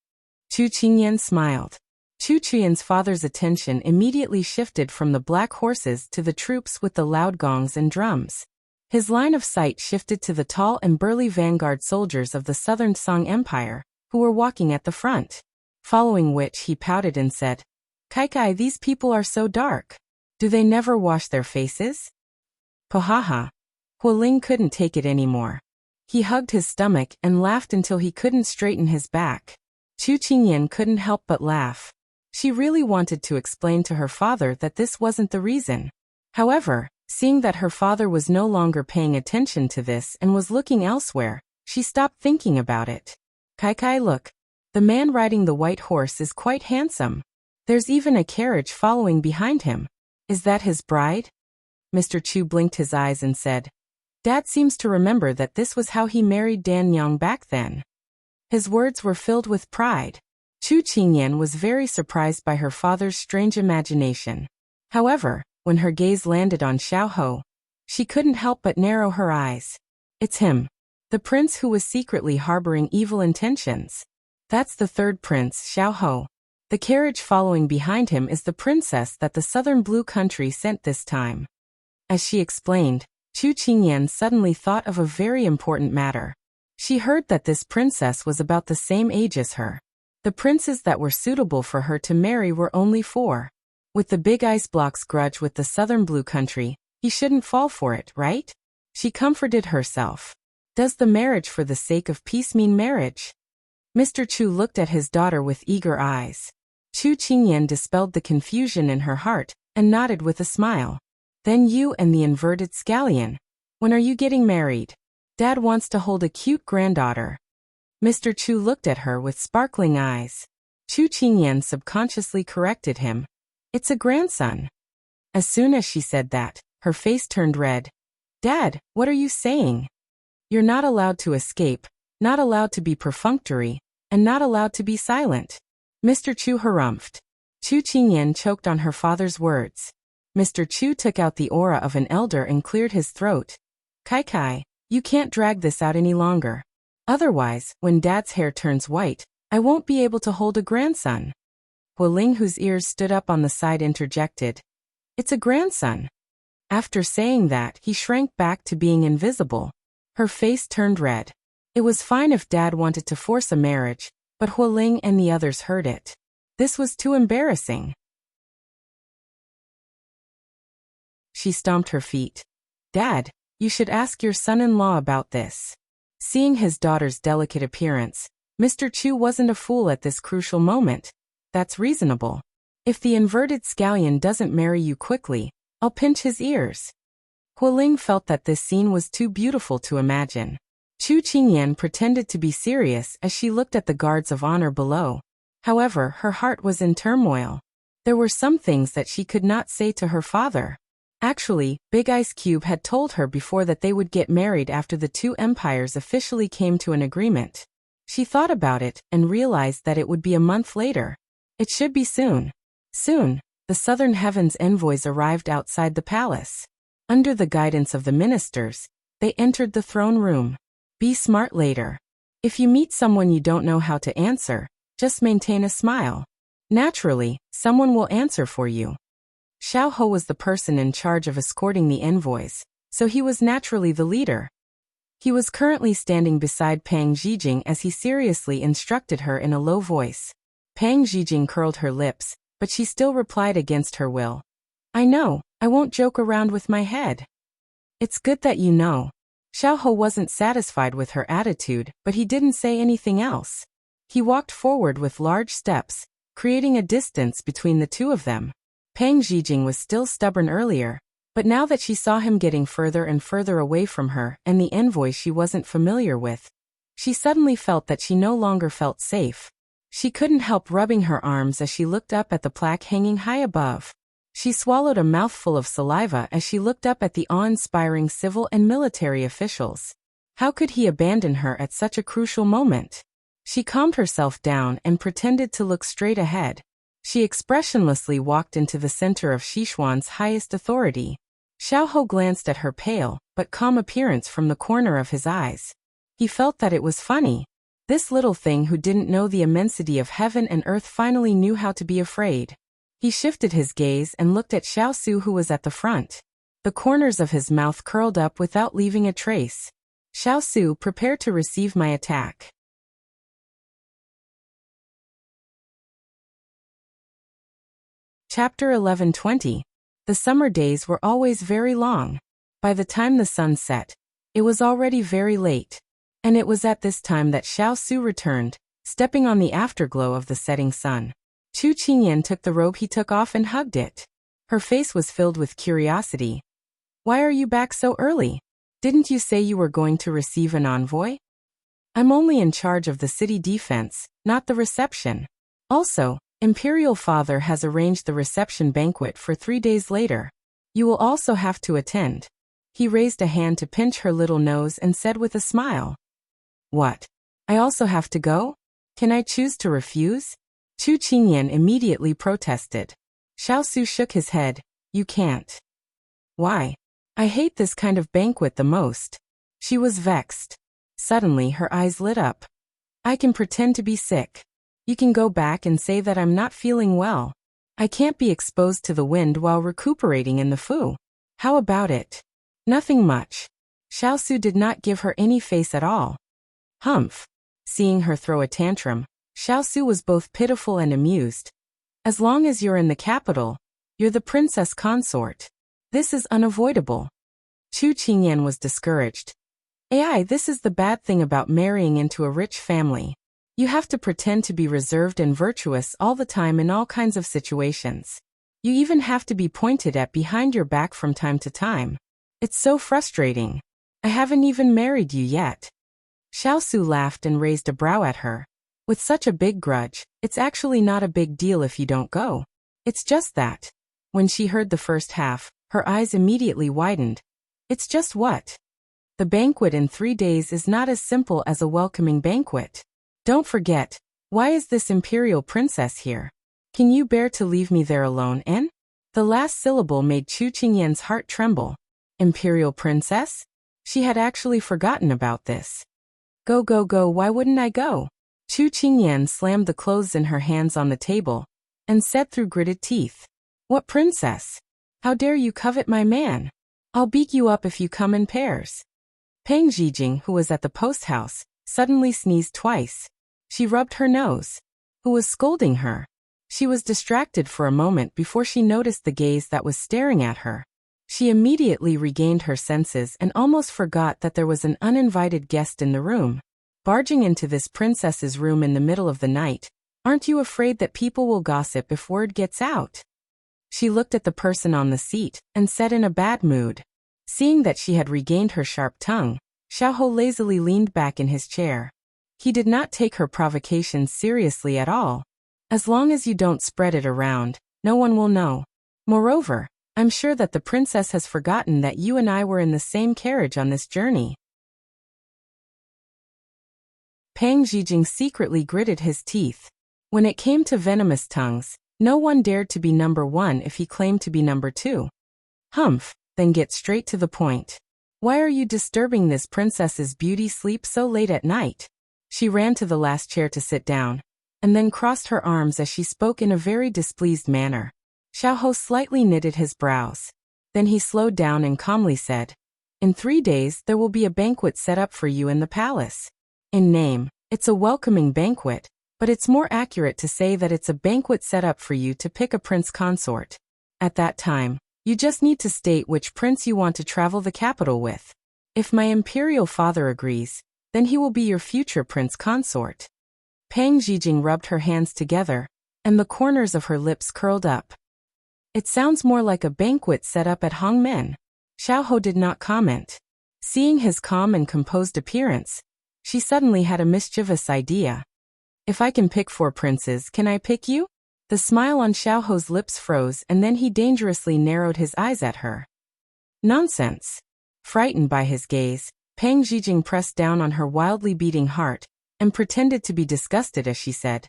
A: Chu Qingyan smiled. Chu Qian's father's attention immediately shifted from the black horses to the troops with the loud gongs and drums. His line of sight shifted to the tall and burly vanguard soldiers of the southern Song Empire, who were walking at the front. Following which he pouted and said, Kai, these people are so dark. Do they never wash their faces? Pohaha. Hualing couldn't take it anymore. He hugged his stomach and laughed until he couldn't straighten his back. Chu Qingyan couldn't help but laugh. She really wanted to explain to her father that this wasn't the reason. However, seeing that her father was no longer paying attention to this and was looking elsewhere, she stopped thinking about it. Kai, look. The man riding the white horse is quite handsome. There's even a carriage following behind him. Is that his bride? Mr. Chu blinked his eyes and said, Dad seems to remember that this was how he married Dan Yang back then. His words were filled with pride. Chu Qingyan was very surprised by her father's strange imagination. However, when her gaze landed on Xiao, she couldn't help but narrow her eyes. It's him. The prince who was secretly harboring evil intentions. That's the third prince, Xiao. The carriage following behind him is the princess that the southern blue country sent this time. As she explained, Chu Qingyan suddenly thought of a very important matter. She heard that this princess was about the same age as her. The princes that were suitable for her to marry were only 4. With the big ice block's grudge with the southern blue country, he shouldn't fall for it, right? She comforted herself. Does the marriage for the sake of peace mean marriage? Mr. Chu looked at his daughter with eager eyes. Chu Qingyan dispelled the confusion in her heart and nodded with a smile. Then you and the inverted scallion. When are you getting married? Dad wants to hold a cute granddaughter. Mr. Chu looked at her with sparkling eyes. Chu Qingyan subconsciously corrected him. It's a grandson. As soon as she said that, her face turned red. Dad, what are you saying? You're not allowed to escape, not allowed to be perfunctory, and not allowed to be silent. Mr. Chu harumphed. Chu Qingyan choked on her father's words. Mr. Chu took out the aura of an elder and cleared his throat. Kai, you can't drag this out any longer. Otherwise, when Dad's hair turns white, I won't be able to hold a grandson. Hualing, whose ears stood up on the side, interjected. It's a grandson. After saying that, he shrank back to being invisible. Her face turned red. It was fine if Dad wanted to force a marriage, but Hualing and the others heard it. This was too embarrassing. She stomped her feet. Dad, you should ask your son-in-law about this. Seeing his daughter's delicate appearance, Mr. Chu wasn't a fool at this crucial moment. That's reasonable. If the inverted scallion doesn't marry you quickly, I'll pinch his ears. Hualing felt that this scene was too beautiful to imagine. Chu Qingyan pretended to be serious as she looked at the guards of honor below. However, her heart was in turmoil. There were some things that she could not say to her father. Actually, Big Ice Cube had told her before that they would get married after the two empires officially came to an agreement. She thought about it and realized that it would be a month later. It should be soon. Soon, the Southern Heavens envoys arrived outside the palace. Under the guidance of the ministers, they entered the throne room. Be smart later. If you meet someone you don't know how to answer, just maintain a smile. Naturally, someone will answer for you. Xiao was the person in charge of escorting the envoys, so he was naturally the leader. He was currently standing beside Pang Zhijing as he seriously instructed her in a low voice. Pang Zhijing curled her lips, but she still replied against her will. I know, I won't joke around with my head. It's good that you know. Xiao wasn't satisfied with her attitude, but he didn't say anything else. He walked forward with large steps, creating a distance between the two of them. Pang Zhijing was still stubborn earlier, but now that she saw him getting further and further away from her and the envoy she wasn't familiar with, she suddenly felt that she no longer felt safe. She couldn't help rubbing her arms as she looked up at the plaque hanging high above. She swallowed a mouthful of saliva as she looked up at the awe-inspiring civil and military officials. How could he abandon her at such a crucial moment? She calmed herself down and pretended to look straight ahead. She expressionlessly walked into the center of Sichuan's highest authority. Xiao glanced at her pale, but calm appearance from the corner of his eyes. He felt that it was funny. This little thing who didn't know the immensity of heaven and earth finally knew how to be afraid. He shifted his gaze and looked at Xiao, who was at the front. The corners of his mouth curled up without leaving a trace. Xiao, prepare to receive my attack. Chapter 11:20. The summer days were always very long. By the time the sun set, it was already very late. And it was at this time that Xiao returned, stepping on the afterglow of the setting sun. Chu Qingyan took the robe he took off and hugged it. Her face was filled with curiosity. Why are you back so early? Didn't you say you were going to receive an envoy? I'm only in charge of the city defense, not the reception. Also, Imperial Father has arranged the reception banquet for 3 days later. You will also have to attend. He raised a hand to pinch her little nose and said with a smile. What? I also have to go? Can I choose to refuse? Chu Qingyan immediately protested. Xiao shook his head. You can't. Why? I hate this kind of banquet the most. She was vexed. Suddenly her eyes lit up. I can pretend to be sick. You can go back and say that I'm not feeling well. I can't be exposed to the wind while recuperating in the Fu. How about it? Nothing much. Xiao did not give her any face at all. Humph. Seeing her throw a tantrum, Xiao was both pitiful and amused. As long as you're in the capital, you're the princess consort. This is unavoidable. Chu Qingyan was discouraged. This is the bad thing about marrying into a rich family. You have to pretend to be reserved and virtuous all the time in all kinds of situations. You even have to be pointed at behind your back from time to time. It's so frustrating. I haven't even married you yet. Xiao laughed and raised a brow at her. With such a big grudge, it's actually not a big deal if you don't go. It's just that. When she heard the first half, her eyes immediately widened. It's just what? The banquet in 3 days is not as simple as a welcoming banquet. Don't forget, why is this imperial princess here? Can you bear to leave me there alone, en? The last syllable made Chu Qingyan's heart tremble. Imperial princess? She had actually forgotten about this. Go, why wouldn't I go? Chu Qingyan slammed the clothes in her hands on the table, and said through gritted teeth. What princess? How dare you covet my man? I'll beat you up if you come in pairs. Peng Zhijing, who was at the post house, suddenly sneezed twice. She rubbed her nose. Who was scolding her? She was distracted for a moment before she noticed the gaze that was staring at her. She immediately regained her senses and almost forgot that there was an uninvited guest in the room. Barging into this princess's room in the middle of the night, aren't you afraid that people will gossip if word gets out? She looked at the person on the seat and said in a bad mood. Seeing that she had regained her sharp tongue, Xiao lazily leaned back in his chair. He did not take her provocations seriously at all. As long as you don't spread it around, no one will know. Moreover, I'm sure that the princess has forgotten that you and I were in the same carriage on this journey. Peng Zhijing secretly gritted his teeth. When it came to venomous tongues, no one dared to be number 1 if he claimed to be number 2. Humph, then get straight to the point. Why are you disturbing this princess's beauty sleep so late at night? She ran to the last chair to sit down, and then crossed her arms as she spoke in a very displeased manner. Xiao slightly knitted his brows. Then he slowed down and calmly said, In 3 days there will be a banquet set up for you in the palace. In name, it's a welcoming banquet, but it's more accurate to say that it's a banquet set up for you to pick a prince consort. At that time, you just need to state which prince you want to travel the capital with. If my imperial father agrees, then he will be your future prince consort. Peng Zhijing rubbed her hands together, and the corners of her lips curled up. It sounds more like a banquet set up at Hongmen. Xiao did not comment. Seeing his calm and composed appearance, she suddenly had a mischievous idea. If I can pick 4 princes, can I pick you? The smile on Xiao's lips froze and then he dangerously narrowed his eyes at her. Nonsense. Frightened by his gaze, Peng Zhijing pressed down on her wildly beating heart and pretended to be disgusted as she said,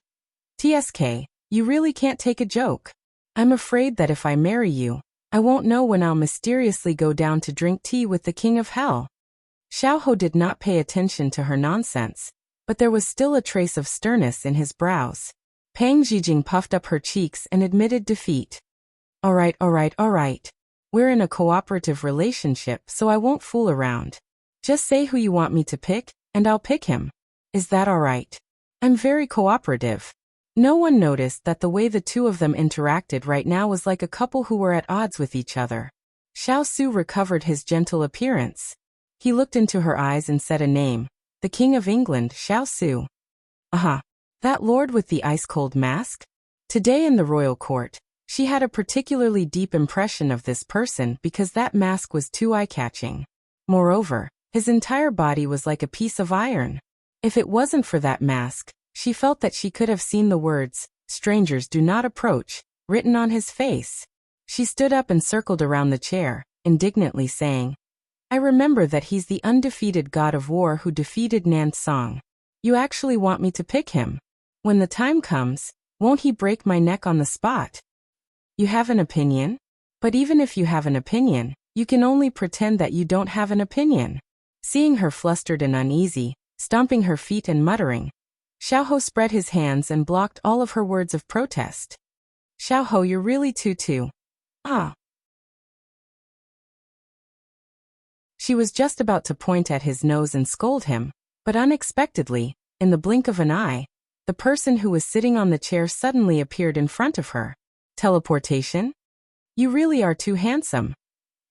A: TSK, You really can't take a joke. I'm afraid that if I marry you, I won't know when I'll mysteriously go down to drink tea with the king of hell. Xiao did not pay attention to her nonsense, but there was still a trace of sternness in his brows. Pang Zhijing puffed up her cheeks and admitted defeat. All right. We're in a cooperative relationship, so I won't fool around. Just say who you want me to pick, and I'll pick him. Is that all right? I'm very cooperative. No one noticed that the way the two of them interacted right now was like a couple who were at odds with each other. Xiao Su recovered his gentle appearance. He looked into her eyes and said a name. The King of England, Xiao Su. That lord with the ice-cold mask? Today in the royal court, she had a particularly deep impression of this person because that mask was too eye-catching. Moreover, his entire body was like a piece of iron. If it wasn't for that mask, she felt that she could have seen the words, "Strangers do not approach," written on his face. She stood up and circled around the chair, indignantly saying, I remember that he's the undefeated god of war who defeated Nan Song. You actually want me to pick him? When the time comes, won't he break my neck on the spot? You have an opinion? But even if you have an opinion, you can only pretend that you don't have an opinion. Seeing her flustered and uneasy, stomping her feet and muttering, Xiao spread his hands and blocked all of her words of protest. Xiao, you're really too. She was just about to point at his nose and scold him, but unexpectedly, in the blink of an eye, the person who was sitting on the chair suddenly appeared in front of her. Teleportation? You really are too handsome.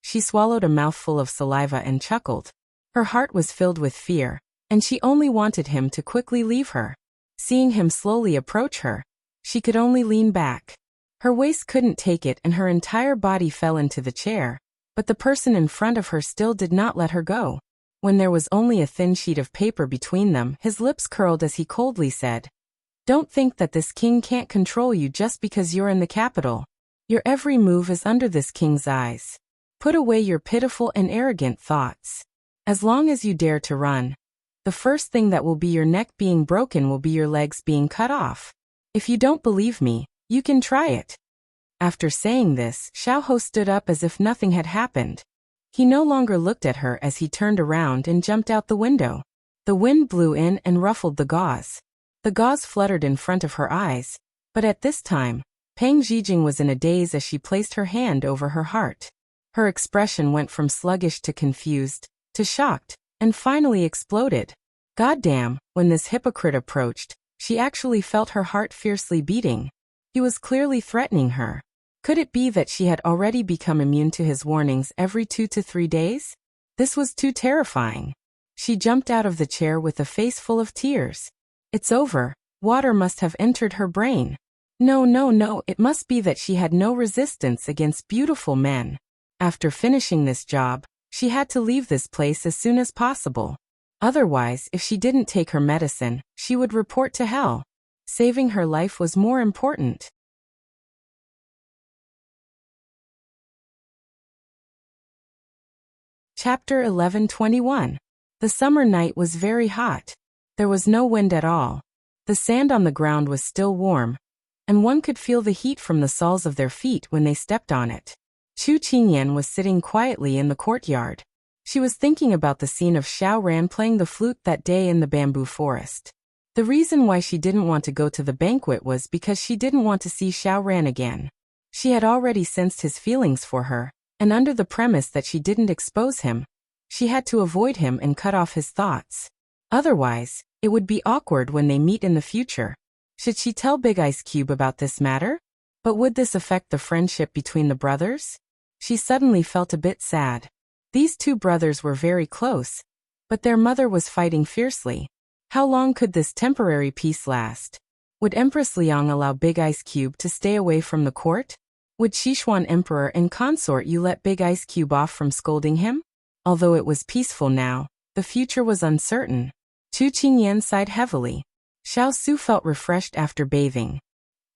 A: She swallowed a mouthful of saliva and chuckled. Her heart was filled with fear, and she only wanted him to quickly leave her. Seeing him slowly approach her, she could only lean back. Her waist couldn't take it and her entire body fell into the chair, but the person in front of her still did not let her go. When there was only a thin sheet of paper between them, his lips curled as he coldly said, Don't think that this king can't control you just because you're in the capital. Your every move is under this king's eyes. Put away your pitiful and arrogant thoughts. As long as you dare to run, the first thing that will be your neck being broken will be your legs being cut off. If you don't believe me, you can try it. After saying this, Xiao stood up as if nothing had happened. He no longer looked at her as he turned around and jumped out the window. The wind blew in and ruffled the gauze. The gauze fluttered in front of her eyes, but at this time, Pang Zhijing was in a daze as she placed her hand over her heart. Her expression went from sluggish to confused, to shocked, and finally exploded. Goddamn, when this hypocrite approached, she actually felt her heart fiercely beating. He was clearly threatening her. Could it be that she had already become immune to his warnings every 2 to 3 days? This was too terrifying. She jumped out of the chair with a face full of tears. It's over. Water must have entered her brain. No, it must be that she had no resistance against beautiful men. After finishing this job, she had to leave this place as soon as possible. Otherwise, if she didn't take her medicine, she would report to hell. Saving her life was more important. Chapter 11:21. The summer night was very hot. There was no wind at all. The sand on the ground was still warm, and one could feel the heat from the soles of their feet when they stepped on it. Chu Qingyan was sitting quietly in the courtyard. She was thinking about the scene of Xiao Ran playing the flute that day in the bamboo forest. The reason why she didn't want to go to the banquet was because she didn't want to see Xiao Ran again. She had already sensed his feelings for her, and under the premise that she didn't expose him, she had to avoid him and cut off his thoughts. Otherwise, it would be awkward when they meet in the future. Should she tell Big Ice Cube about this matter? But would this affect the friendship between the brothers? She suddenly felt a bit sad. These two brothers were very close, but their mother was fighting fiercely. How long could this temporary peace last? Would Empress Liang allow Big Ice Cube to stay away from the court? Would Sichuan Emperor and Consort you let Big Ice Cube off from scolding him? Although it was peaceful now, the future was uncertain. Chu Qingyan sighed heavily. Xiao Su felt refreshed after bathing.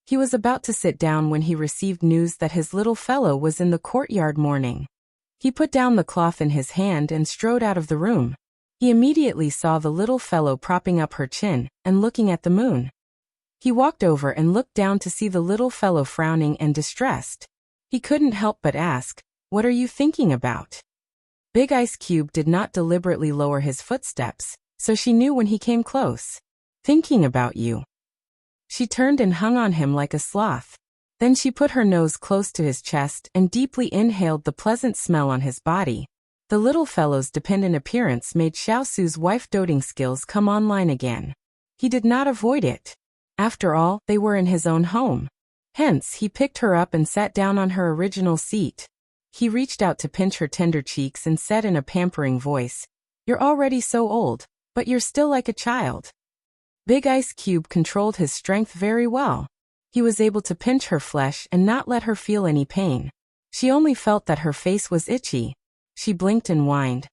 A: He was about to sit down when he received news that his little fellow was in the courtyard mourning. He put down the cloth in his hand and strode out of the room. He immediately saw the little fellow propping up her chin and looking at the moon. He walked over and looked down to see the little fellow frowning and distressed. He couldn't help but ask, "What are you thinking about?" Big Ice Cube did not deliberately lower his footsteps, so she knew when he came close. "Thinking about you." She turned and hung on him like a sloth. Then she put her nose close to his chest and deeply inhaled the pleasant smell on his body. The little fellow's dependent appearance made Xiaosu's wife-doting skills come online again. He did not avoid it. After all, they were in his own home. Hence, he picked her up and sat down on her original seat. He reached out to pinch her tender cheeks and said in a pampering voice, "You're already so old, but you're still like a child." Big Ice Cube controlled his strength very well. He was able to pinch her flesh and not let her feel any pain. She only felt that her face was itchy. She blinked and whined.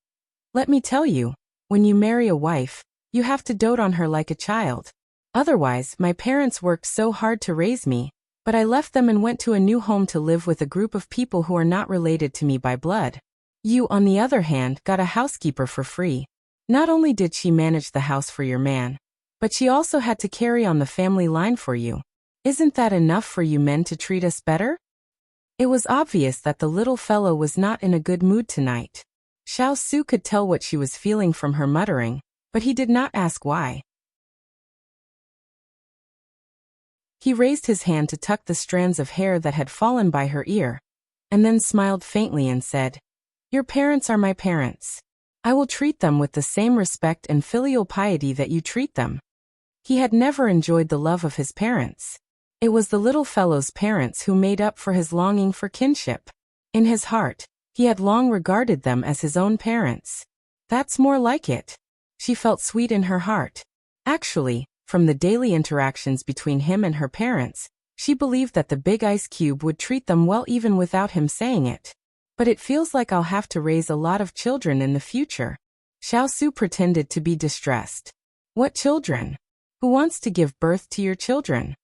A: "Let me tell you, when you marry a wife, you have to dote on her like a child. Otherwise, my parents worked so hard to raise me, but I left them and went to a new home to live with a group of people who are not related to me by blood. You, on the other hand, got a housekeeper for free. Not only did she manage the house for your man, but she also had to carry on the family line for you. Isn't that enough for you men to treat us better?" It was obvious that the little fellow was not in a good mood tonight. Xiaosu could tell what she was feeling from her muttering, but he did not ask why. He raised his hand to tuck the strands of hair that had fallen by her ear, and then smiled faintly and said, "Your parents are my parents. I will treat them with the same respect and filial piety that you treat them." He had never enjoyed the love of his parents. It was the little fellow's parents who made up for his longing for kinship. In his heart, he had long regarded them as his own parents. That's more like it. She felt sweet in her heart. Actually, from the daily interactions between him and her parents, she believed that the Big Ice Cube would treat them well even without him saying it. "But it feels like I'll have to raise a lot of children in the future." Xiaosu pretended to be distressed. "What children? Who wants to give birth to your children?"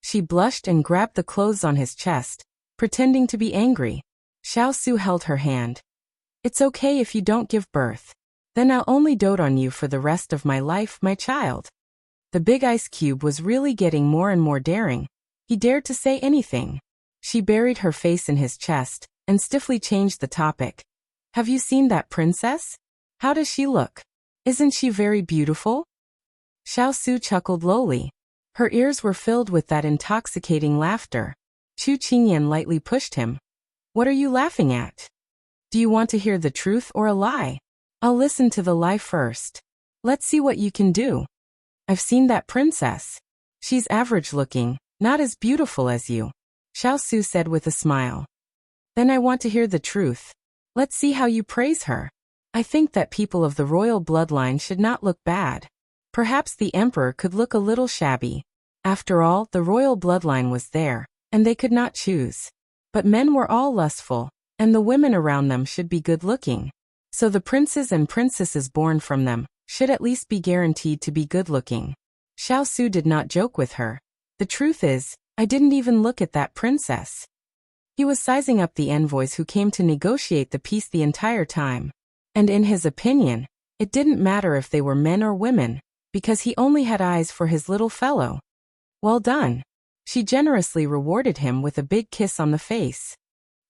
A: She blushed and grabbed the clothes on his chest, pretending to be angry. Xiaosu held her hand. "It's okay if you don't give birth. Then I'll only dote on you for the rest of my life, my child." The Big Ice Cube was really getting more and more daring. He dared to say anything. She buried her face in his chest and stiffly changed the topic. "Have you seen that princess? How does she look? Isn't she very beautiful?" Xiaosu chuckled lowly. Her ears were filled with that intoxicating laughter. Chu Qingyan lightly pushed him. "What are you laughing at? Do you want to hear the truth or a lie?" "I'll listen to the lie first. Let's see what you can do." "I've seen that princess. She's average-looking, not as beautiful as you," Xiaosu said with a smile. "Then I want to hear the truth. Let's see how you praise her." "I think that people of the royal bloodline should not look bad. Perhaps the emperor could look a little shabby. After all, the royal bloodline was there, and they could not choose. But men were all lustful, and the women around them should be good-looking. So the princes and princesses born from them should at least be guaranteed to be good-looking." Xiaosu did not joke with her. "The truth is, I didn't even look at that princess." He was sizing up the envoys who came to negotiate the peace the entire time. And in his opinion, it didn't matter if they were men or women, because he only had eyes for his little fellow. "Well done." She generously rewarded him with a big kiss on the face.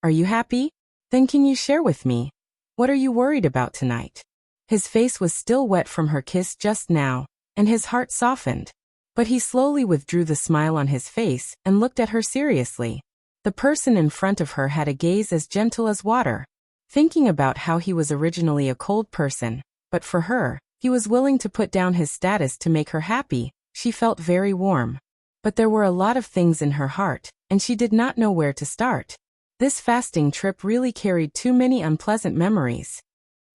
A: "Are you happy? Then can you share with me? What are you worried about tonight?" His face was still wet from her kiss just now, and his heart softened. But he slowly withdrew the smile on his face and looked at her seriously. The person in front of her had a gaze as gentle as water. Thinking about how he was originally a cold person, but for her, he was willing to put down his status to make her happy, she felt very warm. But there were a lot of things in her heart, and she did not know where to start. This fasting trip really carried too many unpleasant memories.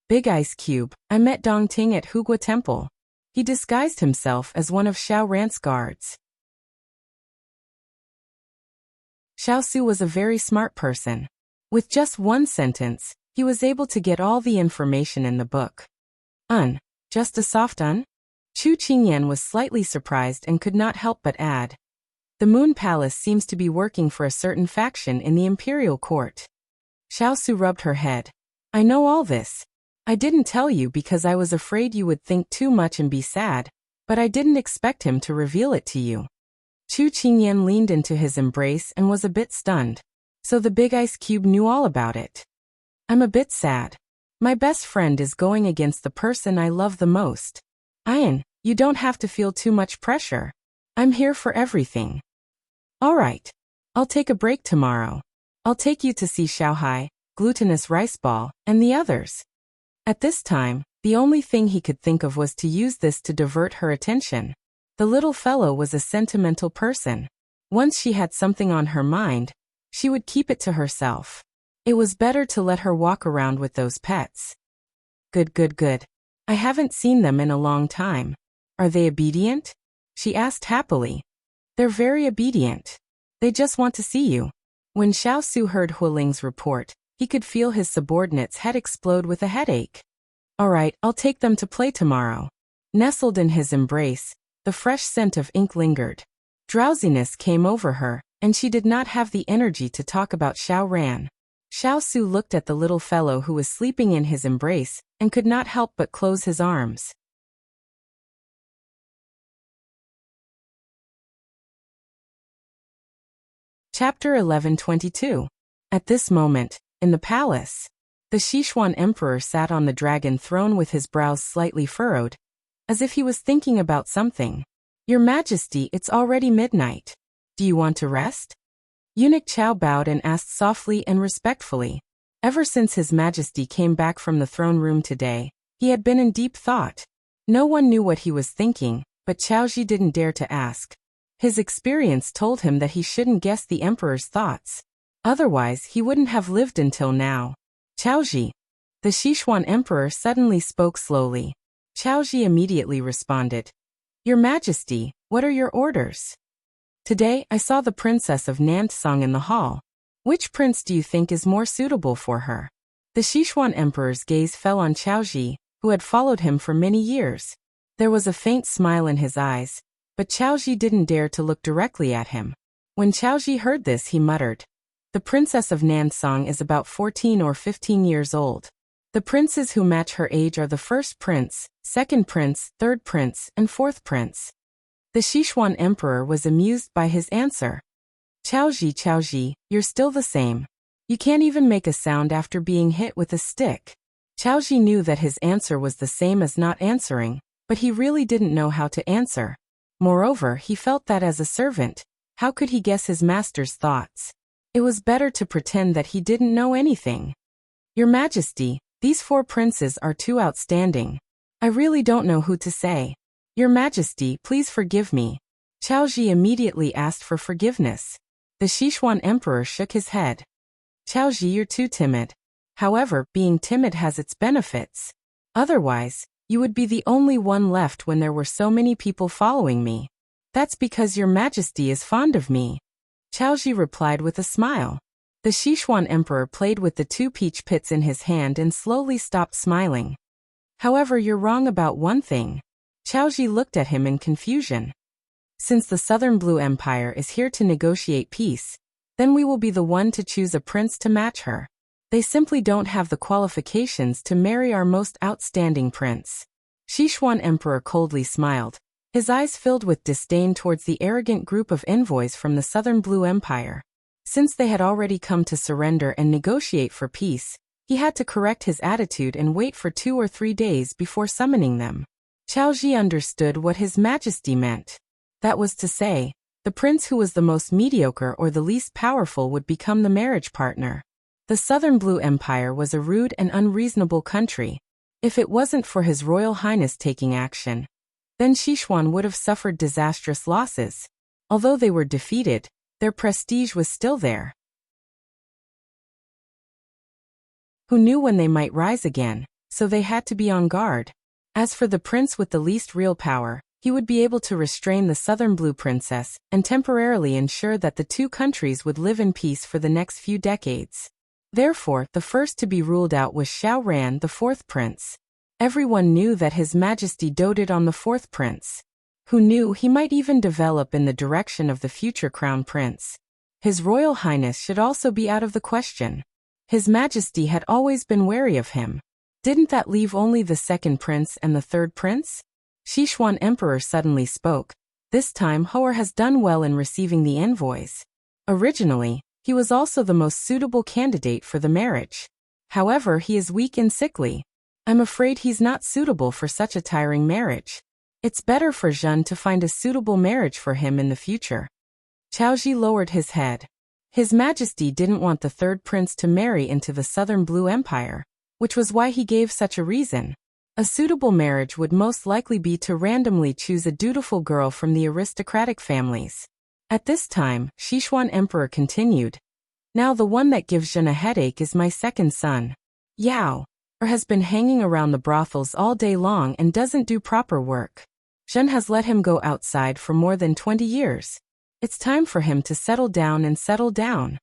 A: Big Ice Cube, I met Dongting at Hugua Temple. He disguised himself as one of Xiao Rant's guards. Xiaosu was a very smart person. With just one sentence, he was able to get all the information in the book. Just a soft Chu Qingyan was slightly surprised and could not help but add. The Moon Palace seems to be working for a certain faction in the imperial court. Xiaosu rubbed her head. I know all this. I didn't tell you because I was afraid you would think too much and be sad, but I didn't expect him to reveal it to you. Chu Qingyan leaned into his embrace and was a bit stunned. So the big ice cube knew all about it. I'm a bit sad. My best friend is going against the person I love the most. Ian, you don't have to feel too much pressure. I'm here for everything. All right. I'll take a break tomorrow. I'll take you to see Xiao, glutinous rice ball, and the others. At this time, the only thing he could think of was to use this to divert her attention. The little fellow was a sentimental person. Once she had something on her mind, she would keep it to herself. It was better to let her walk around with those pets. Good. I haven't seen them in a long time. Are they obedient? She asked happily. They're very obedient. They just want to see you. When Xiao Su heard Huiling's report, he could feel his subordinate's head explode with a headache. All right, I'll take them to play tomorrow. Nestled in his embrace, the fresh scent of ink lingered. Drowsiness came over her, and she did not have the energy to talk about Xiao Ran. Xiao Su looked at the little fellow who was sleeping in his embrace, and could not help but close his arms. Chapter 11:22. At this moment, in the palace, the Sichuan emperor sat on the dragon throne with his brows slightly furrowed, as if he was thinking about something. Your Majesty, it's already midnight. Do you want to rest? Eunuch Qiao bowed and asked softly and respectfully. Ever since His Majesty came back from the throne room today, he had been in deep thought. No one knew what he was thinking, but Qiaoji didn't dare to ask. His experience told him that he shouldn't guess the emperor's thoughts. Otherwise, he wouldn't have lived until now. Qiaoji. The Sichuan emperor suddenly spoke slowly. Qiaoji immediately responded. Your Majesty, what are your orders? Today, I saw the princess of Nansong in the hall. Which prince do you think is more suitable for her? The Sichuan emperor's gaze fell on Qiaoji, who had followed him for many years. There was a faint smile in his eyes, but Qiaoji didn't dare to look directly at him. When Qiaoji heard this, he muttered. The princess of Nansong is about 14 or 15 years old. The princes who match her age are the first prince, second prince, third prince, and fourth prince. The Sichuan emperor was amused by his answer. Qiaoji, you're still the same. You can't even make a sound after being hit with a stick. Qiaoji knew that his answer was the same as not answering, but he really didn't know how to answer. Moreover, he felt that as a servant, how could he guess his master's thoughts? It was better to pretend that he didn't know anything. Your Majesty, these 4 princes are too outstanding. I really don't know who to say. Your Majesty, please forgive me. Qiaoji immediately asked for forgiveness. The Sichuan emperor shook his head. Qiaoji, you're too timid. However, being timid has its benefits. Otherwise, you would be the only one left when there were so many people following me. That's because Your Majesty is fond of me. Qiaoji replied with a smile. The Sichuan emperor played with the 2 peach pits in his hand and slowly stopped smiling. However, you're wrong about one thing. Qiaoji looked at him in confusion. Since the Southern Blue Empire is here to negotiate peace, then we will be the one to choose a prince to match her. They simply don't have the qualifications to marry our most outstanding prince. Sichuan emperor coldly smiled, his eyes filled with disdain towards the arrogant group of envoys from the Southern Blue Empire. Since they had already come to surrender and negotiate for peace, he had to correct his attitude and wait for 2 or 3 days before summoning them. Qiaoji understood what His Majesty meant. That was to say, the prince who was the most mediocre or the least powerful would become the marriage partner. The Southern Blue Empire was a rude and unreasonable country. If it wasn't for His Royal Highness taking action, then Sichuan would have suffered disastrous losses. Although they were defeated, their prestige was still there. Who knew when they might rise again, so they had to be on guard. As for the prince with the least real power, he would be able to restrain the Southern Blue Princess and temporarily ensure that the 2 countries would live in peace for the next few decades. Therefore, the first to be ruled out was Xiao Ran, the 4th prince. Everyone knew that His Majesty doted on the 4th prince. Who knew he might even develop in the direction of the future crown prince. His Royal Highness should also be out of the question. His Majesty had always been wary of him. Didn't that leave only the 2nd prince and the 3rd prince? Sichuan emperor suddenly spoke. This time Hou'er has done well in receiving the envoys. Originally, he was also the most suitable candidate for the marriage. However, he is weak and sickly. I'm afraid he's not suitable for such a tiring marriage. It's better for Zhen to find a suitable marriage for him in the future. Xiao lowered his head. His Majesty didn't want the third prince to marry into the Southern Blue Empire, which was why he gave such a reason. A suitable marriage would most likely be to randomly choose a dutiful girl from the aristocratic families. At this time, Sichuan Emperor continued. Now the one that gives Zhen a headache is my second son. Yao has been hanging around the brothels all day long and doesn't do proper work. Zhen has let him go outside for more than 20 years. It's time for him to settle down and settle down.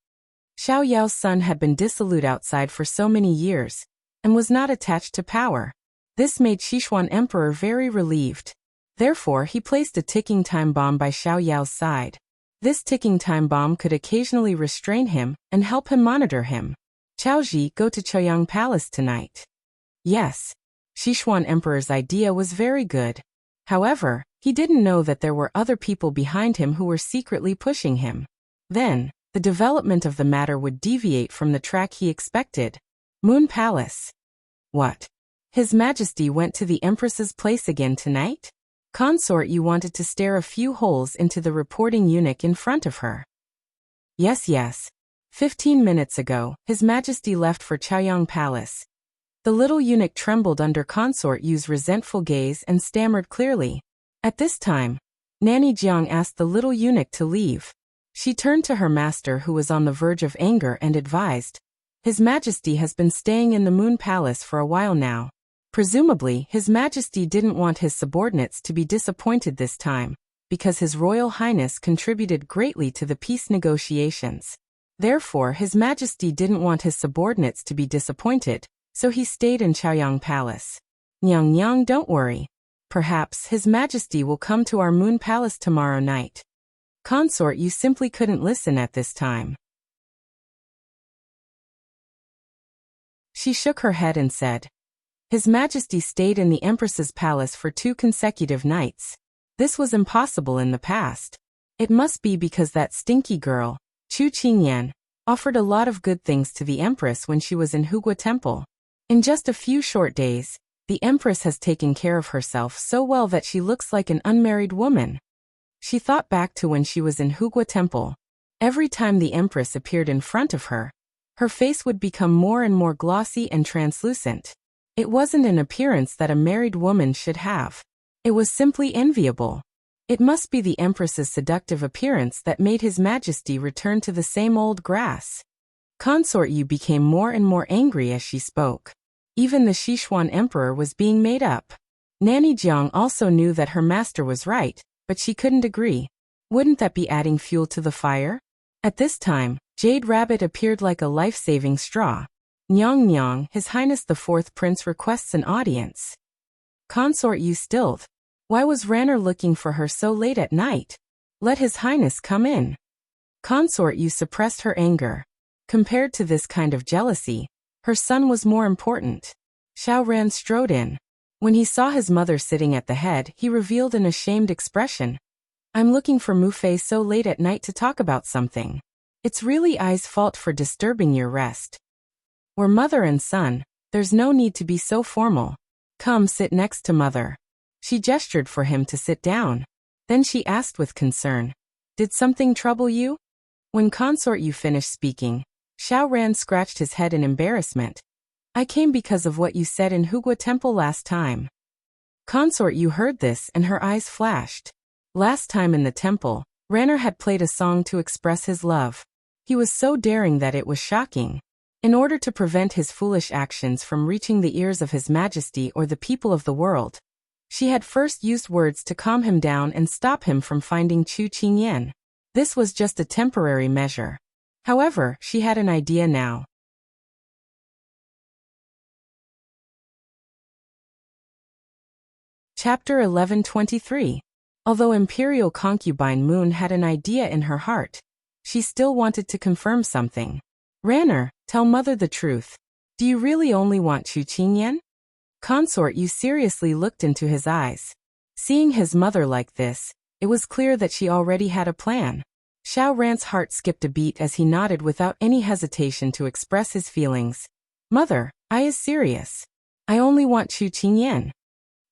A: Xiao Yao's son had been dissolute outside for so many years, and was not attached to power. This made Sichuan Emperor very relieved. Therefore, he placed a ticking time bomb by Xiao Yao's side. This ticking time bomb could occasionally restrain him and help him monitor him. Xiao, go to Chaoyang Palace tonight. Yes. Sichuan Emperor's idea was very good. However, he didn't know that there were other people behind him who were secretly pushing him. Then, the development of the matter would deviate from the track he expected. Moon Palace. What? His Majesty went to the Empress's place again tonight? Consort, you wanted to stare a few holes into the reporting eunuch in front of her. Yes. 15 minutes ago, His Majesty left for Chaoyang Palace. The little eunuch trembled under Consort Yu's resentful gaze and stammered clearly. At this time, Nanny Jiang asked the little eunuch to leave. She turned to her master, who was on the verge of anger, and advised, His Majesty has been staying in the Moon Palace for a while now. Presumably, His Majesty didn't want his subordinates to be disappointed this time, because His Royal Highness contributed greatly to the peace negotiations. Therefore, His Majesty didn't want his subordinates to be disappointed, so he stayed in Chaoyang Palace. Nyang, don't worry. Perhaps His Majesty will come to our Moon Palace tomorrow night. Consort, you simply couldn't listen at this time. She shook her head and said, His Majesty stayed in the Empress's palace for 2 consecutive nights. This was impossible in the past. It must be because that stinky girl, Chu Qingyan, offered a lot of good things to the Empress when she was in Hugua Temple. In just a few short days, the Empress has taken care of herself so well that she looks like an unmarried woman. She thought back to when she was in Hugua Temple. Every time the Empress appeared in front of her, her face would become more and more glossy and translucent. It wasn't an appearance that a married woman should have. It was simply enviable. It must be the Empress's seductive appearance that made His Majesty return to the same old grass. Consort Yu became more and more angry as she spoke. Even the Sichuan Emperor was being made up. Nanny Jiang also knew that her master was right, but she couldn't agree. Wouldn't that be adding fuel to the fire? At this time, Jade Rabbit appeared like a life-saving straw. Nyang, His Highness the Fourth Prince requests an audience. Consort Yu stilled. Why was Ranner looking for her so late at night? Let His Highness come in. Consort Yu suppressed her anger. Compared to this kind of jealousy, her son was more important. Xiao Ran strode in. When he saw his mother sitting at the head, he revealed an ashamed expression. I'm looking for Mu Fei so late at night to talk about something. It's really I's fault for disturbing your rest. We're mother and son, there's no need to be so formal. Come sit next to mother. She gestured for him to sit down. Then she asked with concern, Did something trouble you? When Consort Yu finished speaking, Xiao Ran scratched his head in embarrassment. I came because of what you said in Hugua Temple last time. Consort Yu heard this and her eyes flashed. Last time in the temple, Ranner had played a song to express his love. He was so daring that it was shocking. In order to prevent his foolish actions from reaching the ears of His Majesty or the people of the world, she had first used words to calm him down and stop him from finding Chu Qingyan. This was just a temporary measure. However, she had an idea now. Chapter 1123. Although Imperial Concubine Moon had an idea in her heart, she still wanted to confirm something. Ranner, tell mother the truth. Do you really only want Chu Qingyan? Consort Yu seriously looked into his eyes. Seeing his mother like this, It was clear that she already had a plan. Xiao Ran's heart skipped a beat as he nodded without any hesitation to express his feelings. Mother, I is serious. I only want Chu Qingyan.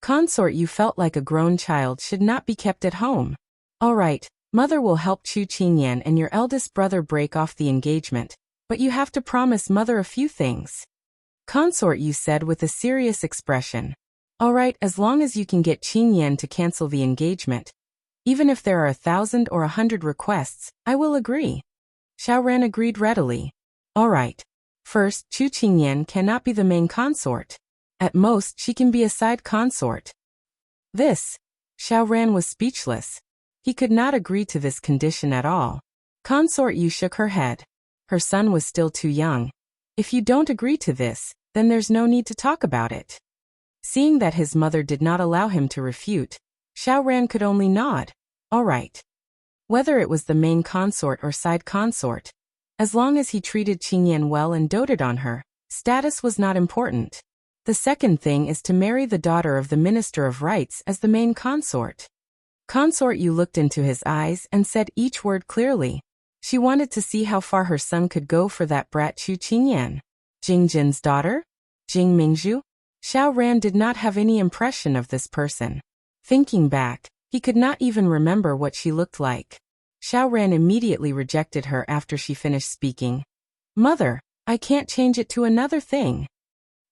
A: Consort, you felt like a grown child should not be kept at home. All right, Mother will help Chu Qingyan and your eldest brother break off the engagement, but you have to promise Mother a few things. Consort, you said with a serious expression. All right, as long as you can get Qingyan to cancel the engagement. Even if there are 1,000 or 100 requests, I will agree. Xiao Ran agreed readily. All right. First, Chu Qingyan cannot be the main consort. At most, she can be a side consort. This. Xiao Ran was speechless. He could not agree to this condition at all. Consort Yu shook her head. Her son was still too young. If you don't agree to this, then there's no need to talk about it. Seeing that his mother did not allow him to refute, Xiao Ran could only nod. All right. Whether it was the main consort or side consort, as long as he treated Qingyan well and doted on her, status was not important. The second thing is to marry the daughter of the Minister of Rights as the main consort. Consort Yu looked into his eyes and said each word clearly. She wanted to see how far her son could go for that brat Chu Qingyan. Jing Jin's daughter? Jing Mingzhu? Xiao Ran did not have any impression of this person. Thinking back, he could not even remember what she looked like. Xiao Ran immediately rejected her after she finished speaking. Mother, I can't change it to another thing.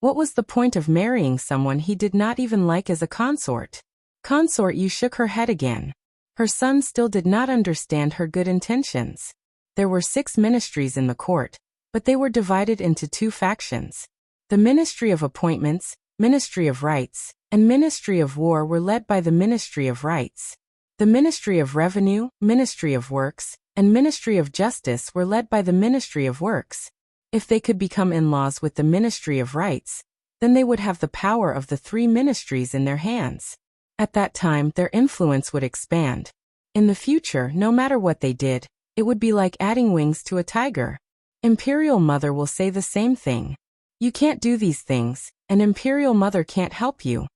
A: What was the point of marrying someone he did not even like as a consort? Consort Yu shook her head again. Her son still did not understand her good intentions. There were 6 ministries in the court, but they were divided into 2 factions. The Ministry of Appointments, Ministry of Rights, and Ministry of War were led by the Ministry of Rights. The Ministry of Revenue, Ministry of Works, and Ministry of Justice were led by the Ministry of Works. If they could become in-laws with the Ministry of Rights, then they would have the power of the 3 ministries in their hands. At that time, their influence would expand. In the future, no matter what they did, it would be like adding wings to a tiger. Imperial Mother will say the same thing. You can't do these things, and Imperial Mother can't help you.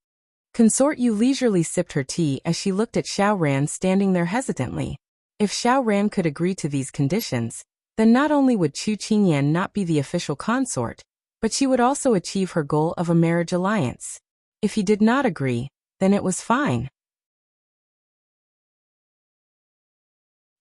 A: Consort Yu leisurely sipped her tea as she looked at Xiao Ran standing there hesitantly. If Xiao Ran could agree to these conditions, then not only would Chu Qingyan not be the official consort, but she would also achieve her goal of a marriage alliance. If he did not agree, then it was fine.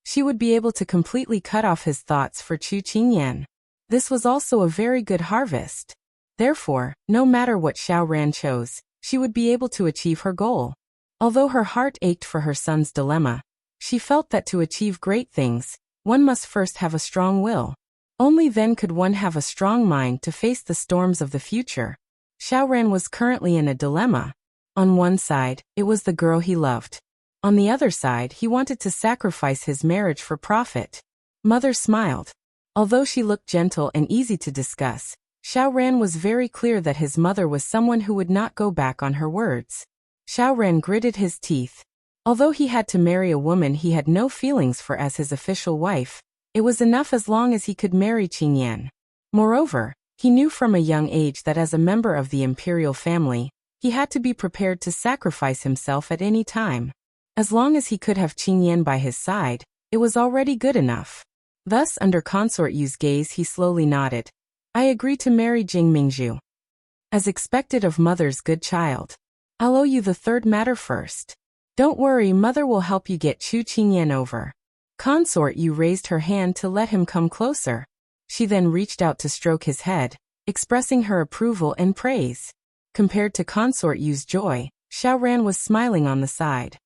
A: She would be able to completely cut off his thoughts for Chu Qingyan. This was also a very good harvest. Therefore, no matter what Xiao Ran chose, she would be able to achieve her goal. Although her heart ached for her son's dilemma, she felt that to achieve great things, one must first have a strong will. Only then could one have a strong mind to face the storms of the future. Xiao Ran was currently in a dilemma. On one side, it was the girl he loved. On the other side, he wanted to sacrifice his marriage for profit. Mother smiled. Although she looked gentle and easy to discuss, Xiao Ran was very clear that his mother was someone who would not go back on her words. Xiao Ran gritted his teeth. Although he had to marry a woman he had no feelings for as his official wife, it was enough as long as he could marry Qingyan. Moreover, he knew from a young age that as a member of the imperial family, he had to be prepared to sacrifice himself at any time. As long as he could have Qingyan by his side, it was already good enough. Thus, under Consort Yu's gaze, he slowly nodded. I agree to marry Jing Mingzhu. As expected of Mother's good child. I'll owe you the third matter first. Don't worry, Mother will help you get Chu Qingyan over. Consort Yu raised her hand to let him come closer. She then reached out to stroke his head, expressing her approval and praise. Compared to Consort Yu's joy, Xiao Ran was smiling on the side.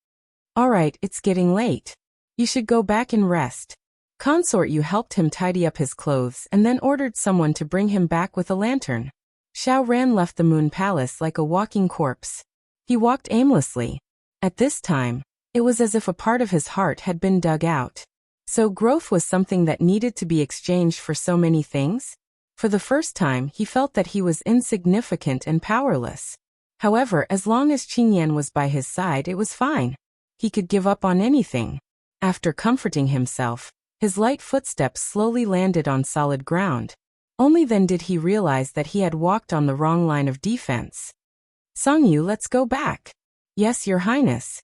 A: All right, it's getting late. You should go back and rest. Consort Yu helped him tidy up his clothes and then ordered someone to bring him back with a lantern. Xiao Ran left the Moon Palace like a walking corpse. He walked aimlessly. At this time, it was as if a part of his heart had been dug out. So growth was something that needed to be exchanged for so many things? For the first time, he felt that he was insignificant and powerless. However, as long as Qingyan was by his side, it was fine. He could give up on anything. After comforting himself, his light footsteps slowly landed on solid ground. Only then did he realize that he had walked on the wrong line of defense. Songyu, let's go back. Yes, Your Highness.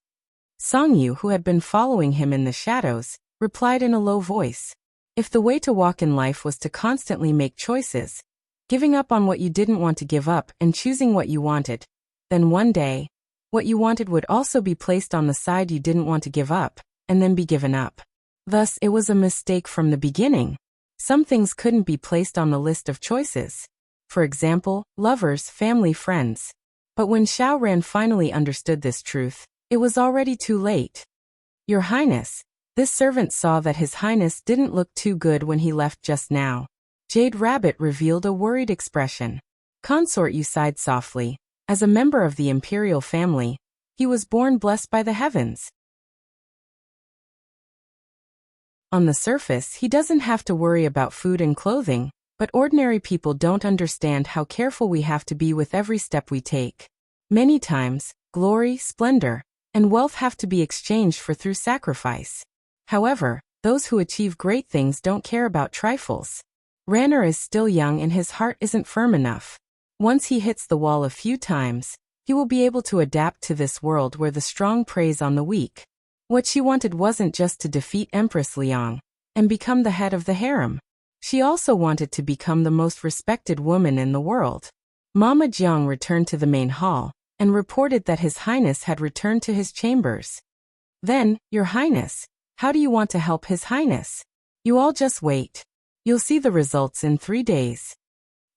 A: Songyu, who had been following him in the shadows, replied in a low voice. If the way to walk in life was to constantly make choices, giving up on what you didn't want to give up and choosing what you wanted, then one day, what you wanted would also be placed on the side you didn't want to give up, and then be given up. Thus, it was a mistake from the beginning. Some things couldn't be placed on the list of choices. For example, lovers, family, friends. But when Xiao Ran finally understood this truth, it was already too late. Your Highness, this servant saw that His Highness didn't look too good when he left just now. Jade Rabbit revealed a worried expression. Consort, you sighed softly. As a member of the imperial family, he was born blessed by the heavens. On the surface, he doesn't have to worry about food and clothing, but ordinary people don't understand how careful we have to be with every step we take. Many times, glory, splendor, and wealth have to be exchanged for through sacrifice. However, those who achieve great things don't care about trifles. Ranner is still young and his heart isn't firm enough. Once he hits the wall a few times, he will be able to adapt to this world where the strong preys on the weak. What she wanted wasn't just to defeat Empress Liang and become the head of the harem. She also wanted to become the most respected woman in the world. Mama Jiang returned to the main hall and reported that His Highness had returned to his chambers. Then, Your Highness, how do you want to help His Highness? You all just wait. You'll see the results in 3 days.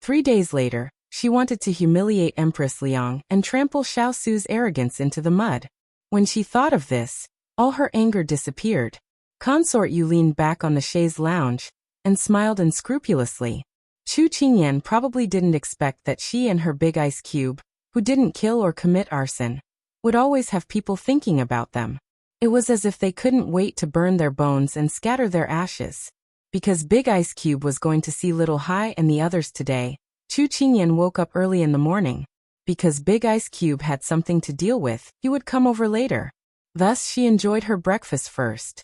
A: 3 days later, she wanted to humiliate Empress Liang and trample Xiao Su's arrogance into the mud. When she thought of this, all her anger disappeared. Consort Yu leaned back on the chaise lounge and smiled unscrupulously. Chu Qingyan probably didn't expect that she and her big ice cube, who didn't kill or commit arson, would always have people thinking about them. It was as if they couldn't wait to burn their bones and scatter their ashes. Because Big Ice Cube was going to see Little Hai and the others today, Chu Qingyan woke up early in the morning. Because Big Ice Cube had something to deal with, he would come over later. Thus, she enjoyed her breakfast first.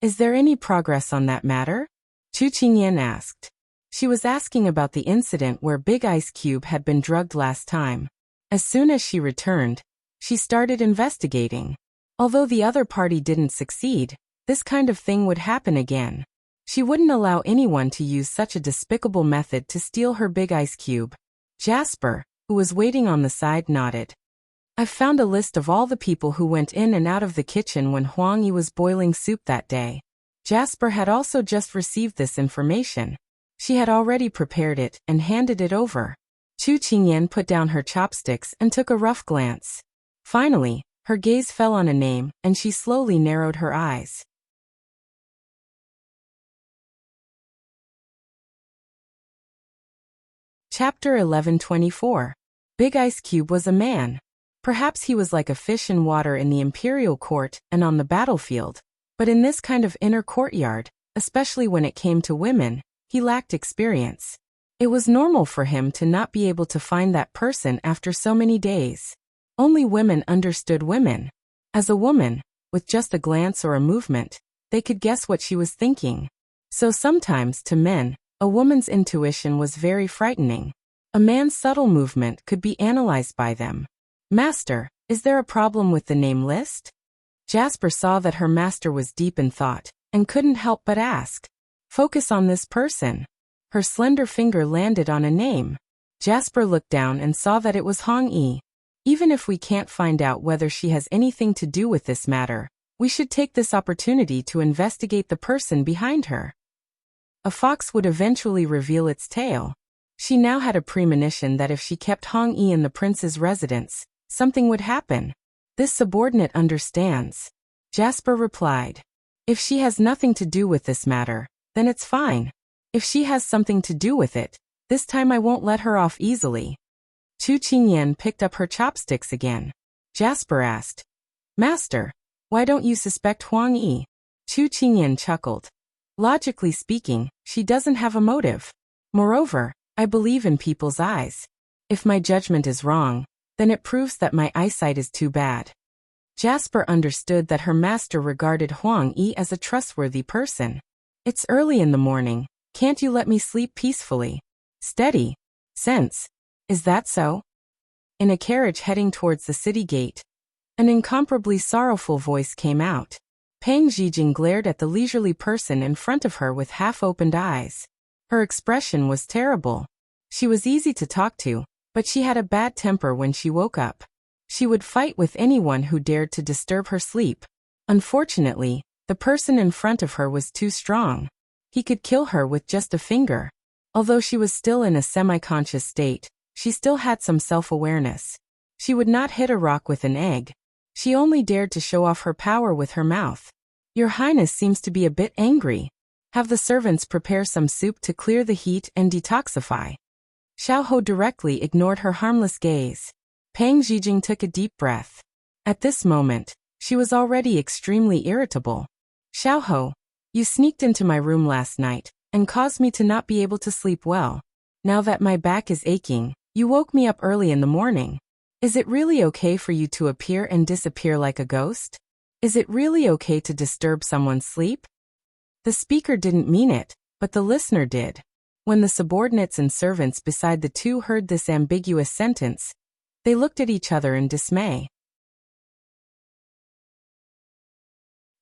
A: Is there any progress on that matter? Chu Qingyan asked. She was asking about the incident where Big Ice Cube had been drugged last time. As soon as she returned, she started investigating. Although the other party didn't succeed, this kind of thing would happen again. She wouldn't allow anyone to use such a despicable method to steal her Big Ice Cube. Jasper, who was waiting on the side, nodded. I've found a list of all the people who went in and out of the kitchen when Huang Yi was boiling soup that day. Jasper had also just received this information. She had already prepared it and handed it over. Chu Qingyan put down her chopsticks and took a rough glance. Finally, her gaze fell on a name, and she slowly narrowed her eyes. Chapter 1124. Big Ice Cube was a man. Perhaps he was like a fish in water in the imperial court and on the battlefield, but in this kind of inner courtyard, especially when it came to women, he lacked experience. It was normal for him to not be able to find that person after so many days. Only women understood women. As a woman, with just a glance or a movement, they could guess what she was thinking. So sometimes, to men, a woman's intuition was very frightening. A man's subtle movement could be analyzed by them. Master, is there a problem with the name list? Jasper saw that her master was deep in thought, and couldn't help but ask. Focus on this person. Her slender finger landed on a name. Jasper looked down and saw that it was Hong Yi. Even if we can't find out whether she has anything to do with this matter, we should take this opportunity to investigate the person behind her. A fox would eventually reveal its tail. She now had a premonition that if she kept Hong Yi in the prince's residence, something would happen. This subordinate understands. Jasper replied. If she has nothing to do with this matter, then it's fine. If she has something to do with it, this time I won't let her off easily. Chu Qingyan picked up her chopsticks again. Jasper asked, Master, why don't you suspect Huang Yi? Chu Qingyan chuckled. Logically speaking, she doesn't have a motive. Moreover, I believe in people's eyes. If my judgment is wrong, then it proves that my eyesight is too bad. Jasper understood that her master regarded Huang Yi as a trustworthy person. It's early in the morning, can't you let me sleep peacefully? Steady. Sense. Is that so? In a carriage heading towards the city gate, An incomparably sorrowful voice came out. Pang Zhijing glared at the leisurely person in front of her with half-opened eyes. Her expression was terrible. She was easy to talk to, but she had a bad temper when she woke up. She would fight with anyone who dared to disturb her sleep. Unfortunately, the person in front of her was too strong. He could kill her with just a finger. Although she was still in a semi-conscious state, she still had some self-awareness. She would not hit a rock with an egg. She only dared to show off her power with her mouth. Your Highness seems to be a bit angry. Have the servants prepare some soup to clear the heat and detoxify. Xiao directly ignored her harmless gaze. Pang Zhijing took a deep breath. At this moment, she was already extremely irritable. Xiao, you sneaked into my room last night and caused me to not be able to sleep well. Now that my back is aching, you woke me up early in the morning. Is it really okay for you to appear and disappear like a ghost? Is it really okay to disturb someone's sleep? The speaker didn't mean it, but the listener did. When the subordinates and servants beside the two heard this ambiguous sentence, they looked at each other in dismay.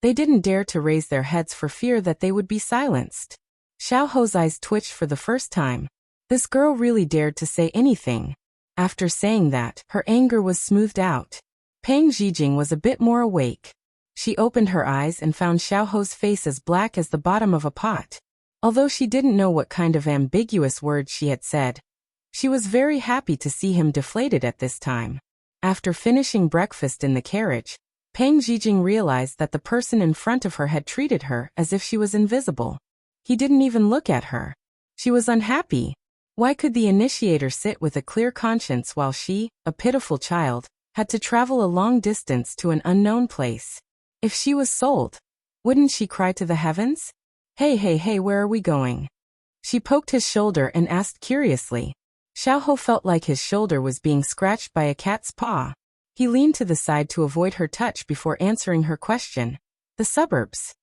A: They didn't dare to raise their heads for fear that they would be silenced. Xiao's eyes twitched for the first time. This girl really dared to say anything. After saying that, her anger was smoothed out. Pang Zhijing was a bit more awake. She opened her eyes and found Xiao's face as black as the bottom of a pot. Although she didn't know what kind of ambiguous words she had said, she was very happy to see him deflated at this time. After finishing breakfast in the carriage, Pang Zhijing realized that the person in front of her had treated her as if she was invisible. He didn't even look at her. She was unhappy. Why could the initiator sit with a clear conscience while she, a pitiful child, had to travel a long distance to an unknown place? If she was sold, wouldn't she cry to the heavens? Hey, where are we going? She poked his shoulder and asked curiously. Xiao felt like his shoulder was being scratched by a cat's paw. He leaned to the side to avoid her touch before answering her question. The suburbs.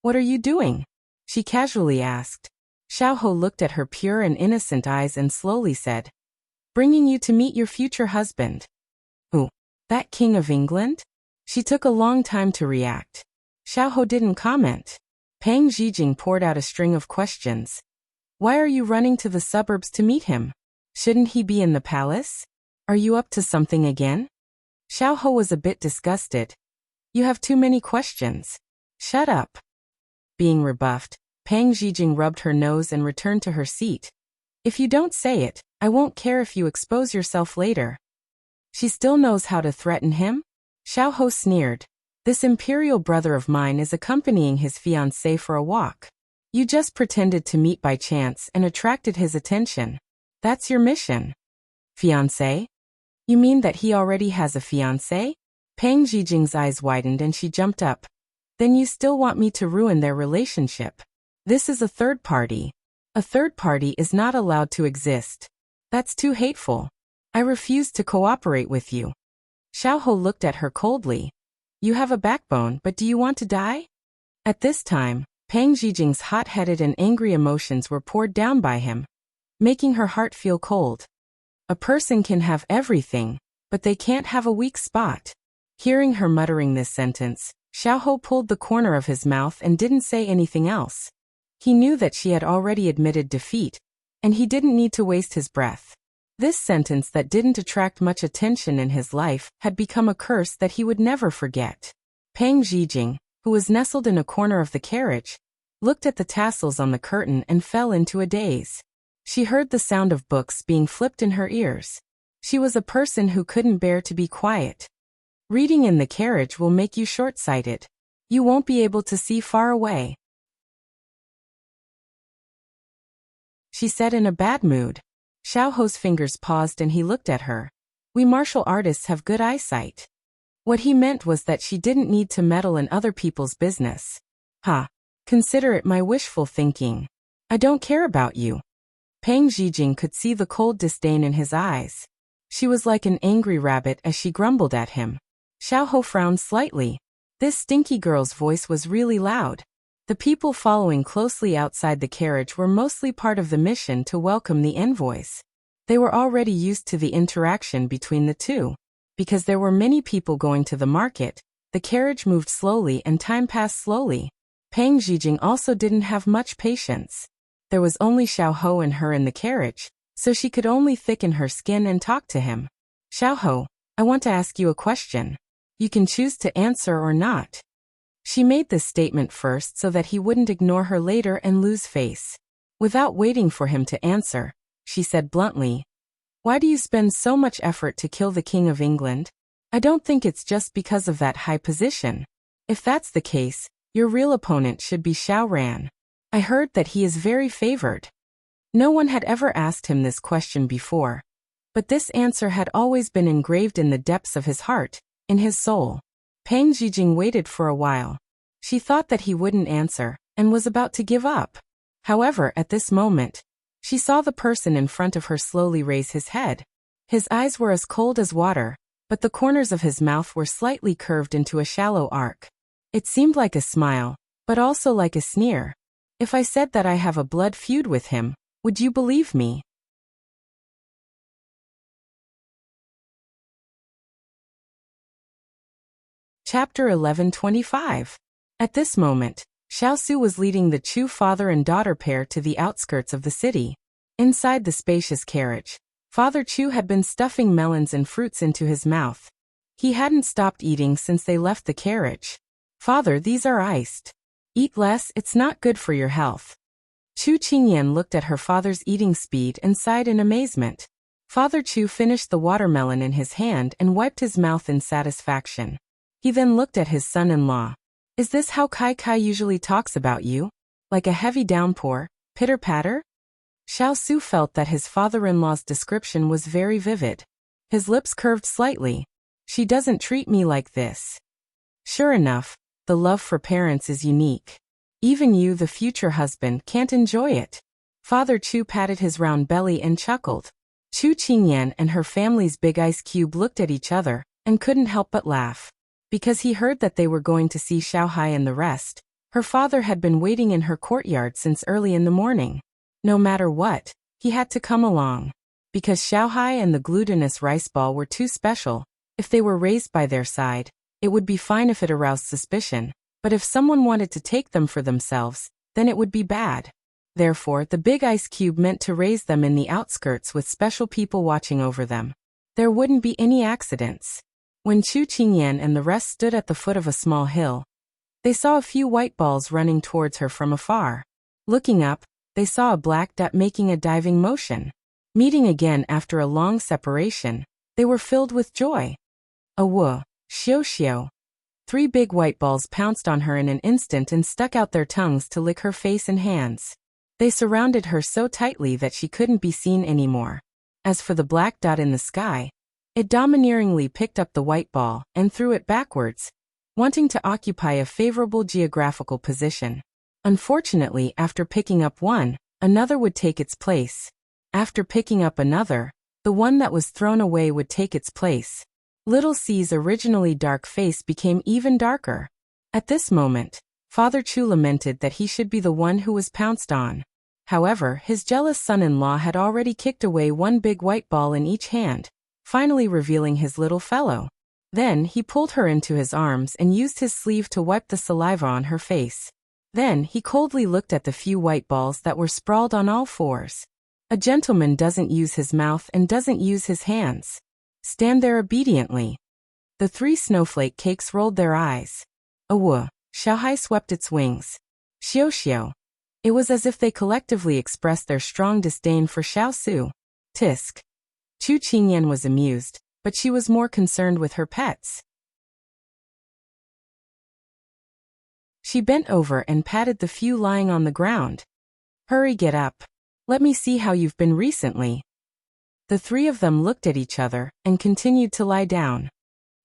A: What are you doing? She casually asked. Xiao looked at her pure and innocent eyes and slowly said, bringing you to meet your future husband. Who? That King of England? She took a long time to react. Xiao didn't comment. Pang Zhijing poured out a string of questions. Why are you running to the suburbs to meet him? Shouldn't he be in the palace? Are you up to something again? Xiao was a bit disgusted. You have too many questions. Shut up. Being rebuffed, Pang Zhijing rubbed her nose and returned to her seat. If you don't say it, I won't care if you expose yourself later. She still knows how to threaten him? Xiao sneered. This imperial brother of mine is accompanying his fiancée for a walk. You just pretended to meet by chance and attracted his attention. That's your mission. Fiancé? You mean that he already has a fiancé? Pang Zhijing's eyes widened and she jumped up. Then you still want me to ruin their relationship? This is a third party. A third party is not allowed to exist. That's too hateful. I refuse to cooperate with you. Xiao looked at her coldly. You have a backbone, but do you want to die? At this time, Pang Zhijing's hot-headed and angry emotions were poured down by him, making her heart feel cold. A person can have everything, but they can't have a weak spot. Hearing her muttering this sentence, Xiao pulled the corner of his mouth and didn't say anything else. He knew that she had already admitted defeat, and he didn't need to waste his breath. This sentence that didn't attract much attention in his life had become a curse that he would never forget. Pang Zhijing, who was nestled in a corner of the carriage, looked at the tassels on the curtain and fell into a daze. She heard the sound of books being flipped in her ears. She was a person who couldn't bear to be quiet. Reading in the carriage will make you short-sighted. You won't be able to see far away, she said in a bad mood. Xiao's fingers paused and he looked at her. We martial artists have good eyesight. What he meant was that she didn't need to meddle in other people's business. Consider it my wishful thinking. I don't care about you. Pang Zhijing could see the cold disdain in his eyes. She was like an angry rabbit as she grumbled at him. Xiao frowned slightly. This stinky girl's voice was really loud. The people following closely outside the carriage were mostly part of the mission to welcome the envoys. They were already used to the interaction between the two. Because there were many people going to the market, the carriage moved slowly and time passed slowly. Pang Zhijing also didn't have much patience. There was only Xiao Ho and her in the carriage, so she could only thicken her skin and talk to him. Xiao Ho, I want to ask you a question. You can choose to answer or not. She made this statement first so that he wouldn't ignore her later and lose face. Without waiting for him to answer, she said bluntly, "Why do you spend so much effort to kill the King of England? I don't think it's just because of that high position. If that's the case, your real opponent should be Xiao Ran. I heard that he is very favored." No one had ever asked him this question before, but this answer had always been engraved in the depths of his heart, in his soul. Pang Zhijing waited for a while. She thought that he wouldn't answer, and was about to give up. However, at this moment, she saw the person in front of her slowly raise his head. His eyes were as cold as water, but the corners of his mouth were slightly curved into a shallow arc. It seemed like a smile, but also like a sneer. If I said that I have a blood feud with him, would you believe me? Chapter 11:25. At this moment, Xiao Su was leading the Chu father and daughter pair to the outskirts of the city. Inside the spacious carriage, Father Chu had been stuffing melons and fruits into his mouth. He hadn't stopped eating since they left the carriage. "Father, these are iced. Eat less, it's not good for your health." Chu Qingyan looked at her father's eating speed and sighed in amazement. Father Chu finished the watermelon in his hand and wiped his mouth in satisfaction. He then looked at his son-in-law. "Is this how Kai Kai usually talks about you? Like a heavy downpour, pitter-patter?" Xiao Su felt that his father-in-law's description was very vivid. His lips curved slightly. "She doesn't treat me like this." Sure enough, the love for parents is unique. Even you, the future husband, can't enjoy it. Father Chu patted his round belly and chuckled. Chu Qingyan and her family's big ice cube looked at each other and couldn't help but laugh. Because he heard that they were going to see Xiao Hai and the rest, her father had been waiting in her courtyard since early in the morning. No matter what, he had to come along. Because Xiao Hai and the glutinous rice ball were too special, if they were raised by their side, it would be fine if it aroused suspicion, but if someone wanted to take them for themselves, then it would be bad. Therefore, the big ice cube meant to raise them in the outskirts with special people watching over them. There wouldn't be any accidents. When Chu Qingyan and the rest stood at the foot of a small hill, they saw a few white balls running towards her from afar. Looking up, they saw a black dot making a diving motion. Meeting again after a long separation, they were filled with joy. "Awu, Xiao." 3 big white balls pounced on her in an instant and stuck out their tongues to lick her face and hands. They surrounded her so tightly that she couldn't be seen anymore. As for the black dot in the sky, it domineeringly picked up the white ball and threw it backwards, wanting to occupy a favorable geographical position. Unfortunately, after picking up one, another would take its place. After picking up another, the one that was thrown away would take its place. Little C's originally dark face became even darker. At this moment, Father Chu lamented that he should be the one who was pounced on. However, his jealous son-in-law had already kicked away one big white ball in each hand, finally revealing his little fellow. Then he pulled her into his arms and used his sleeve to wipe the saliva on her face. Then he coldly looked at the few white balls that were sprawled on all fours. A gentleman doesn't use his mouth and doesn't use his hands. Stand there obediently. The 3 snowflake cakes rolled their eyes. "Awu." Xiao Hai swept its wings. "Xiao." It was as if they collectively expressed their strong disdain for Xiao Su. "Tisk." Chu Qingyan was amused, but she was more concerned with her pets. She bent over and patted the few lying on the ground. "Hurry, get up. Let me see how you've been recently." The 3 of them looked at each other and continued to lie down.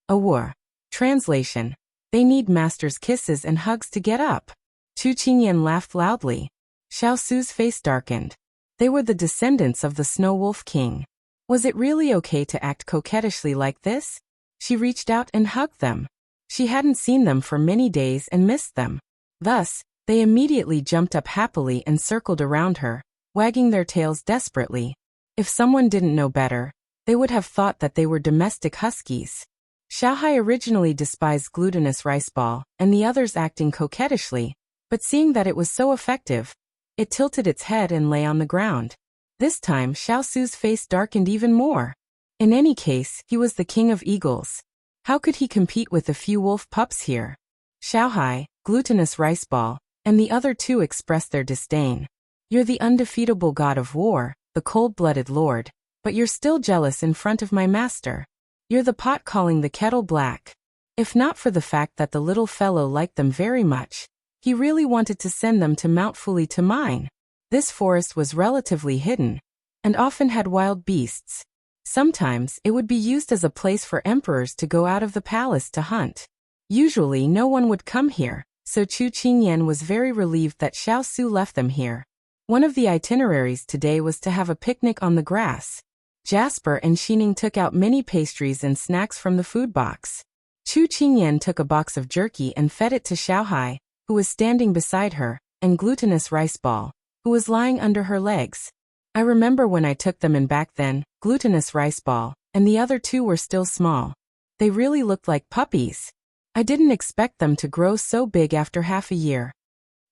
A: "Awu." Translation: They need master's kisses and hugs to get up. Chu Qingyan laughed loudly. Xiao Su's face darkened. They were the descendants of the Snow Wolf King. Was it really okay to act coquettishly like this? She reached out and hugged them. She hadn't seen them for many days and missed them. Thus, they immediately jumped up happily and circled around her, wagging their tails desperately. If someone didn't know better, They would have thought that they were domestic huskies. Xiaohai originally despised glutinous rice ball, and the others acting coquettishly, but seeing that it was so effective, it tilted its head and lay on the ground. This time Xiao Su's face darkened even more. In any case, he was the king of eagles. How could he compete with a few wolf pups here? Xiaohai, glutinous rice ball, and the other two expressed their disdain. You're the undefeatable god of war, the cold-blooded lord, but you're still jealous in front of my master. You're the pot calling the kettle black. If not for the fact that the little fellow liked them very much, he really wanted to send them to Mount Fuli to mine. This forest was relatively hidden, and often had wild beasts. Sometimes it would be used as a place for emperors to go out of the palace to hunt. Usually no one would come here, so Chu Qingyan was very relieved that Xiao Su left them here. One of the itineraries today was to have a picnic on the grass. Jasper and Xining took out many pastries and snacks from the food box. Chu Qingyan took a box of jerky and fed it to Xiaohai, who was standing beside her, and glutinous rice ball, who was lying under her legs. I remember when I took them in back then, glutinous rice ball, and the other two were still small. They really looked like puppies. I didn't expect them to grow so big after half a year.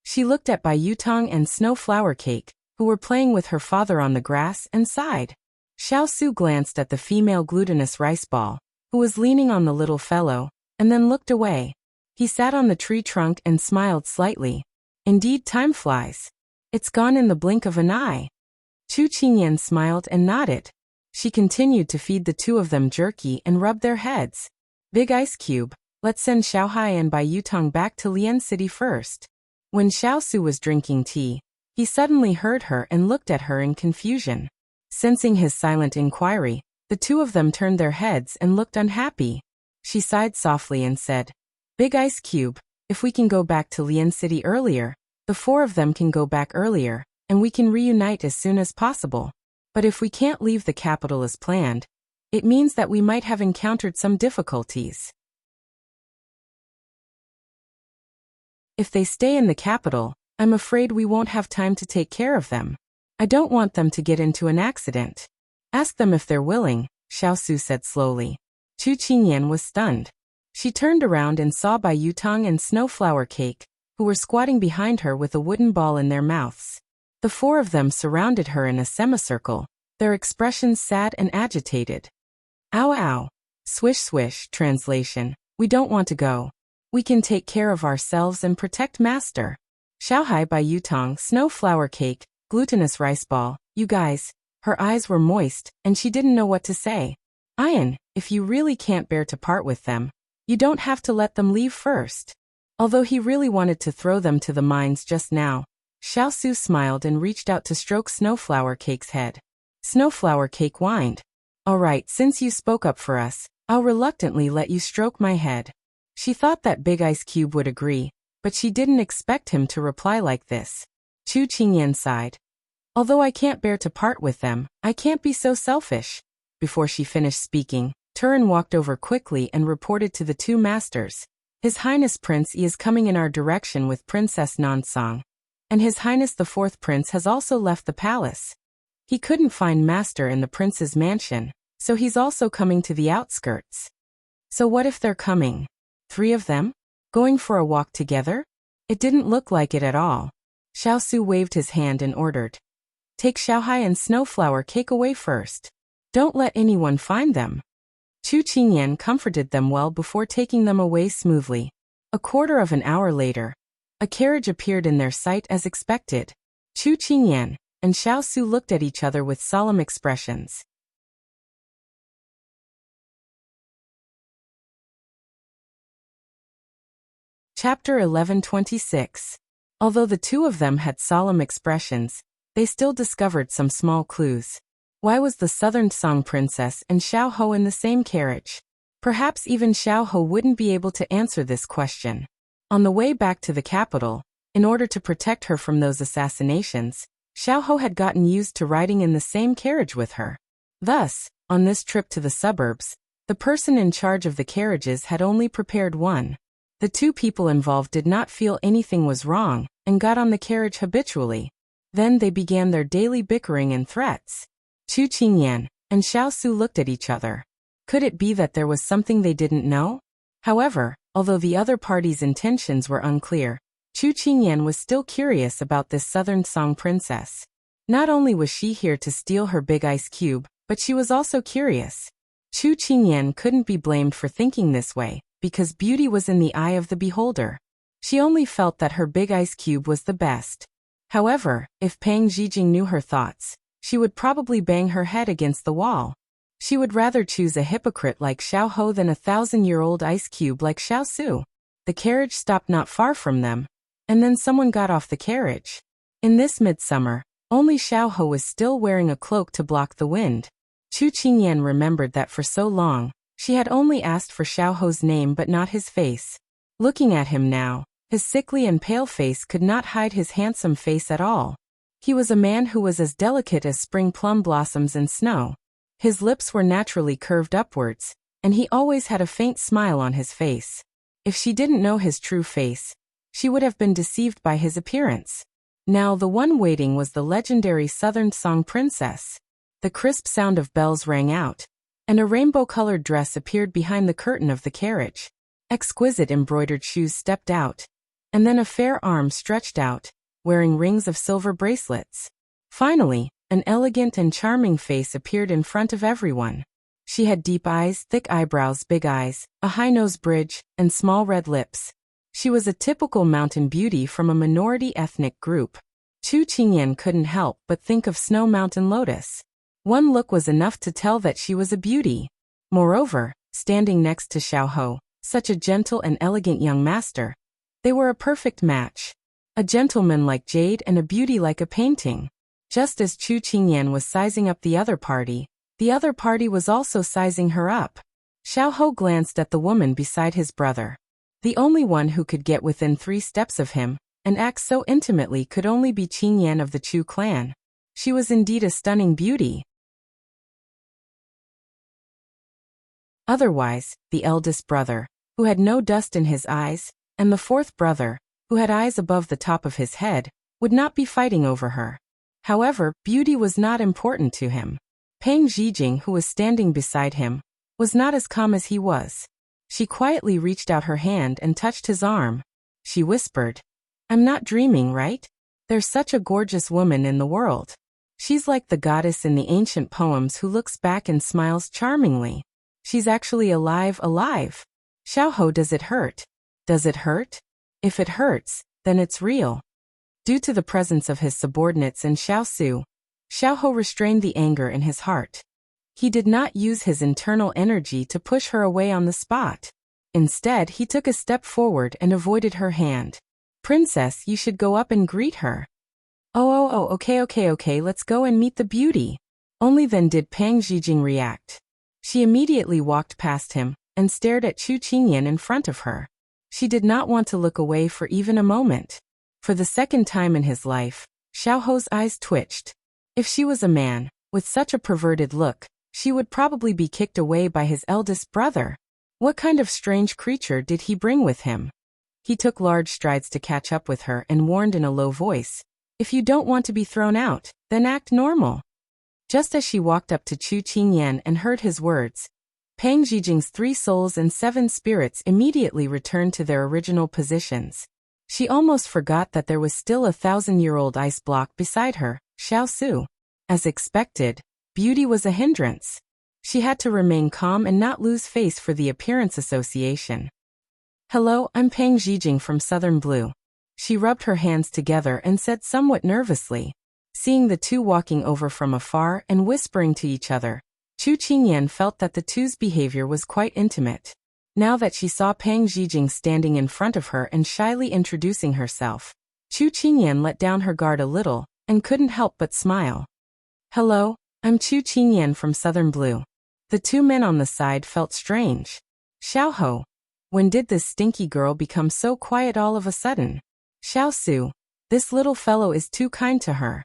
A: She looked at Bai Yutong and Snow Flower Cake, who were playing with her father on the grass, and sighed. Xiao Su glanced at the female glutinous rice ball, who was leaning on the little fellow, and then looked away. He sat on the tree trunk and smiled slightly. Indeed, time flies. It's gone in the blink of an eye. Chu Qingyan smiled and nodded. She continued to feed the two of them jerky and rub their heads. Big Ice Cube, let's send Xiaohai and Bai Yutong back to Lian City first. When Xiao Su was drinking tea, he suddenly heard her and looked at her in confusion. Sensing his silent inquiry, the two of them turned their heads and looked unhappy. She sighed softly and said, Big Ice Cube, if we can go back to Lian City earlier, the four of them can go back earlier, and we can reunite as soon as possible. But if we can't leave the capital as planned, it means that we might have encountered some difficulties. If they stay in the capital, I'm afraid we won't have time to take care of them. I don't want them to get into an accident. Ask them if they're willing, Xiao Su said slowly. Chu Qingyan was stunned. She turned around and saw Bai Yutong and Snowflower Cake, who were squatting behind her with a wooden ball in their mouths. The four of them surrounded her in a semicircle, their expressions sad and agitated. Ow ow. Swish swish, translation. We don't want to go. We can take care of ourselves and protect Master. Xiaohai Bai Yutong, Snowflower Cake, glutinous rice ball, you guys. Her eyes were moist, and she didn't know what to say. Ian, if you really can't bear to part with them, you don't have to let them leave first. Although he really wanted to throw them to the mines just now, Xiao Su smiled and reached out to stroke Snowflower Cake's head. Snowflower Cake whined. All right, since you spoke up for us, I'll reluctantly let you stroke my head. She thought that Big Ice Cube would agree, but she didn't expect him to reply like this. Chu Qingyan sighed. Although I can't bear to part with them, I can't be so selfish. Before she finished speaking, Turin walked over quickly and reported to the two masters. His Highness Prince Yi is coming in our direction with Princess Nansong. And His Highness the Fourth Prince has also left the palace. He couldn't find Master in the prince's mansion, so he's also coming to the outskirts. So what if they're coming? 3 of them? Going for a walk together? It didn't look like it at all. Xiao Su waved his hand and ordered. Take Xiaohai and Snowflower Cake away first. Don't let anyone find them. Chu Qingyan comforted them well before taking them away smoothly. A quarter of an hour later, a carriage appeared in their sight as expected. Chu Qingyan and Xiao Su looked at each other with solemn expressions. Chapter 1126. Although the two of them had solemn expressions, they still discovered some small clues. Why was the Southern Song Princess and Xiao Ho in the same carriage? Perhaps even Xiao Ho wouldn't be able to answer this question. On the way back to the capital, in order to protect her from those assassinations, Xiao Ho had gotten used to riding in the same carriage with her. Thus, on this trip to the suburbs, the person in charge of the carriages had only prepared one. The two people involved did not feel anything was wrong, and got on the carriage habitually. Then they began their daily bickering and threats. Chu Qingyan, and Xiao Su looked at each other. Could it be that there was something they didn't know? However, although the other party's intentions were unclear, Chu Qingyan was still curious about this southern Song princess. Not only was she here to steal her big ice cube, but she was also curious. Chu Qingyan couldn't be blamed for thinking this way, because beauty was in the eye of the beholder. She only felt that her big ice cube was the best. However, if Pang Zhijing knew her thoughts, she would probably bang her head against the wall. She would rather choose a hypocrite like Xiao Ho than a 1,000-year-old ice cube like Xiao Su. The carriage stopped not far from them, and then someone got off the carriage. In this midsummer, only Xiao Ho was still wearing a cloak to block the wind. Chu Qingyan remembered that for so long, she had only asked for Xiao Ho's name but not his face. Looking at him now, his sickly and pale face could not hide his handsome face at all. He was a man who was as delicate as spring plum blossoms in snow. His lips were naturally curved upwards, and he always had a faint smile on his face. If she didn't know his true face, she would have been deceived by his appearance. Now the one waiting was the legendary Southern Song princess. The crisp sound of bells rang out, and a rainbow-colored dress appeared behind the curtain of the carriage. Exquisite embroidered shoes stepped out, and then a fair arm stretched out, wearing rings of silver bracelets. Finally, an elegant and charming face appeared in front of everyone. She had deep eyes, thick eyebrows, big eyes, a high nose bridge, and small red lips. She was a typical mountain beauty from a minority ethnic group. Chu Qingyan couldn't help but think of Snow Mountain Lotus. One look was enough to tell that she was a beauty. Moreover, standing next to Xiao Ho, such a gentle and elegant young master, they were a perfect match. A gentleman like jade and a beauty like a painting. Just as Chu Qingyan was sizing up the other party was also sizing her up. Xiao Ho glanced at the woman beside his brother. The only one who could get within 3 steps of him, and act so intimately, could only be Qingyan of the Chu clan. She was indeed a stunning beauty. Otherwise, the eldest brother, who had no dust in his eyes, and the 4th brother, who had eyes above the top of his head, would not be fighting over her. However, beauty was not important to him. Pang Zhijing, who was standing beside him, was not as calm as he was. She quietly reached out her hand and touched his arm. She whispered, "I'm not dreaming, right? There's such a gorgeous woman in the world. She's like the goddess in the ancient poems who looks back and smiles charmingly. She's actually alive. Xiao Ho, does it hurt? Does it hurt? If it hurts, then it's real." Due to the presence of his subordinates and Xiao Su, Xiao Ho restrained the anger in his heart. He did not use his internal energy to push her away on the spot. Instead, he took a step forward and avoided her hand. "Princess, you should go up and greet her." Oh, okay, let's go and meet the beauty." Only then did Pang Zhijing react. She immediately walked past him and stared at Chu Qingyan in front of her. She did not want to look away for even a moment. For the second time in his life, Xiao Ho's eyes twitched. If she was a man, with such a perverted look, she would probably be kicked away by his eldest brother. What kind of strange creature did he bring with him? He took large strides to catch up with her and warned in a low voice, "If you don't want to be thrown out, then act normal." Just as she walked up to Chu Qingyan and heard his words, Pang Zhijing's 3 souls and 7 spirits immediately returned to their original positions. She almost forgot that there was still a 1,000-year-old ice block beside her, Xiao Su. As expected, beauty was a hindrance. She had to remain calm and not lose face for the appearance association. "Hello, I'm Pang Zhijing from Southern Blue." She rubbed her hands together and said somewhat nervously. Seeing the two walking over from afar and whispering to each other, Chu Qingyan felt that the two's behavior was quite intimate. Now that she saw Pang Zhijing standing in front of her and shyly introducing herself, Chu Qingyan let down her guard a little and couldn't help but smile. "Hello, I'm Chu Qingyan from Southern Blue." The 2 men on the side felt strange. "Xiao Ho, when did this stinky girl become so quiet all of a sudden?" "Xiao Su, this little fellow is too kind to her."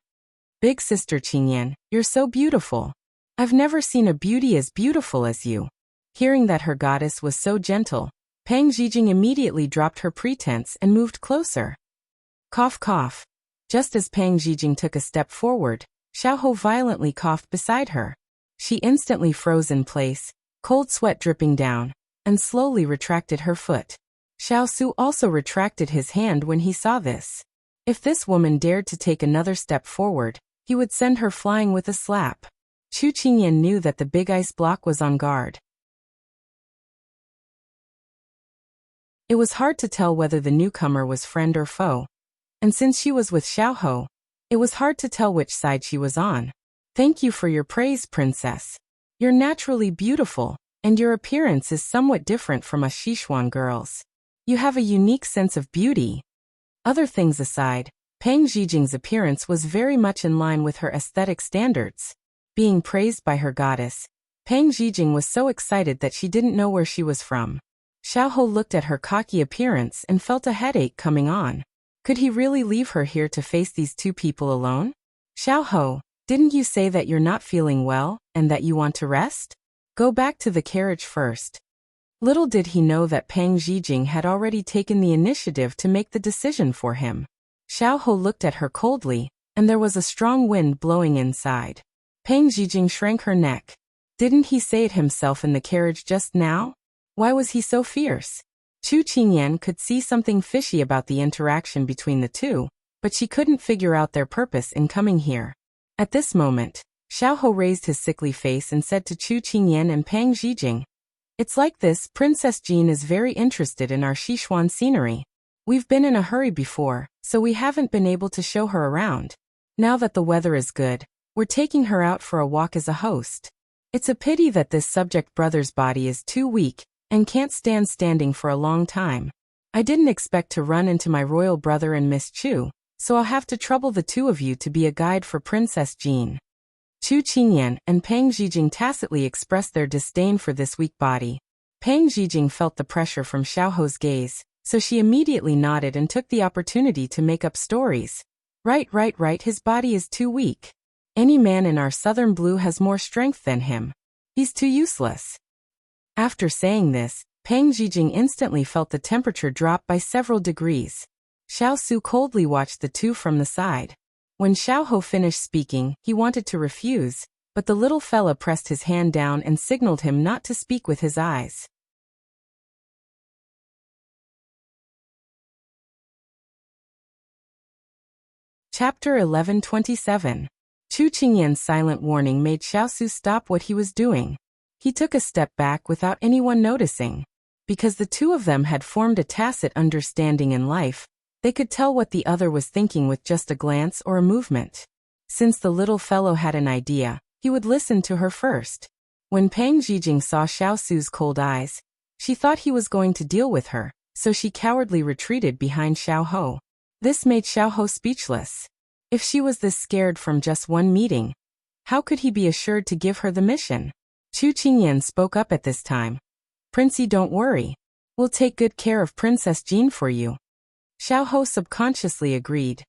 A: "Big sister Qingyan, you're so beautiful. I've never seen a beauty as beautiful as you." Hearing that her goddess was so gentle, Pang Zhijing immediately dropped her pretense and moved closer. Cough, cough. Just as Pang Zhijing took a step forward, Xiao Ho violently coughed beside her. She instantly froze in place, cold sweat dripping down, and slowly retracted her foot. Xiao also retracted his hand when he saw this. If this woman dared to take another step forward, he would send her flying with a slap. Chu Qingyan knew that the big ice block was on guard. It was hard to tell whether the newcomer was friend or foe. And since she was with Xiao, it was hard to tell which side she was on. Thank you for your praise, princess. You're naturally beautiful, and your appearance is somewhat different from us Sichuan girls. You have a unique sense of beauty. Other things aside, Pang Zhijing's appearance was very much in line with her aesthetic standards. Being praised by her goddess, Pang Zhijing was so excited that she didn't know where she was from. Xiao looked at her cocky appearance and felt a headache coming on. Could he really leave her here to face these two people alone? Xiao, didn't you say that you're not feeling well, and that you want to rest? Go back to the carriage first. Little did he know that Pang Zhijing had already taken the initiative to make the decision for him. Xiao looked at her coldly, and there was a strong wind blowing inside. Pang Zhijing shrank her neck. Didn't he say it himself in the carriage just now? Why was he so fierce? Chu Qingyan could see something fishy about the interaction between the two, but she couldn't figure out their purpose in coming here. At this moment, Xiao raised his sickly face and said to Chu Qingyan and Pang Zhijing, "It's like this, Princess Jean is very interested in our Sichuan scenery. We've been in a hurry before, so we haven't been able to show her around. Now that the weather is good, we're taking her out for a walk as a host. It's a pity that this subject brother's body is too weak and can't stand standing for a long time. I didn't expect to run into my royal brother and Miss Chu, so I'll have to trouble the two of you to be a guide for Princess Jean." Chu Qingyan and Pang Zhijing tacitly expressed their disdain for this weak body. Pang Zhijing felt the pressure from Xiao's gaze, so she immediately nodded and took the opportunity to make up stories. Right, his body is too weak. Any man in our southern blue has more strength than him. He's too useless. After saying this, Pang Zhijing instantly felt the temperature drop by several degrees. Xiao coldly watched the two from the side. When Xiao finished speaking, he wanted to refuse, but the little fella pressed his hand down and signaled him not to speak with his eyes. Chapter 11:27. Chu Qingyan's silent warning made Xiao stop what he was doing. He took a step back without anyone noticing. Because the two of them had formed a tacit understanding in life, they could tell what the other was thinking with just a glance or a movement. Since the little fellow had an idea, he would listen to her first. When Pang Zhijing saw Xiao's cold eyes, she thought he was going to deal with her, so she cowardly retreated behind Xiao. This made Xiao speechless. If she was this scared from just one meeting, how could he be assured to give her the mission? Chu Qingyan spoke up at this time. "Princey, don't worry. We'll take good care of Princess Jean for you." Xiao subconsciously agreed,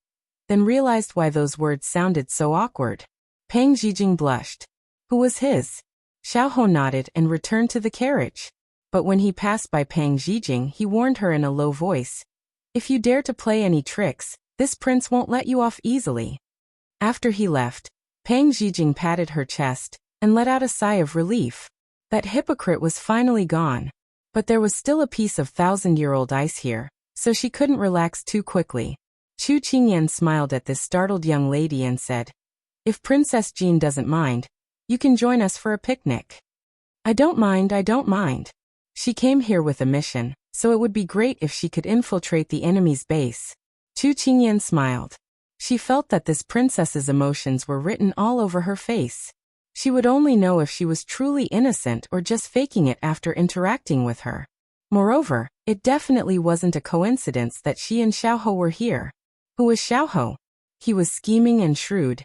A: then realized why those words sounded so awkward. Pang Zhijing blushed. Who was his? Xiao nodded and returned to the carriage. But when he passed by Pang Zhijing, he warned her in a low voice, "If you dare to play any tricks, this prince won't let you off easily." After he left, Pang Zhijing patted her chest and let out a sigh of relief. That hypocrite was finally gone. But there was still a piece of thousand-year-old ice here, so she couldn't relax too quickly. Chu Qingyan smiled at this startled young lady and said, "If Princess Jean doesn't mind, you can join us for a picnic." I don't mind. She came here with a mission, so it would be great if she could infiltrate the enemy's base." Chu Qingyan smiled. She felt that this princess's emotions were written all over her face. She would only know if she was truly innocent or just faking it after interacting with her. Moreover, it definitely wasn't a coincidence that she and Xiao were here. Who was Xiao? He was scheming and shrewd,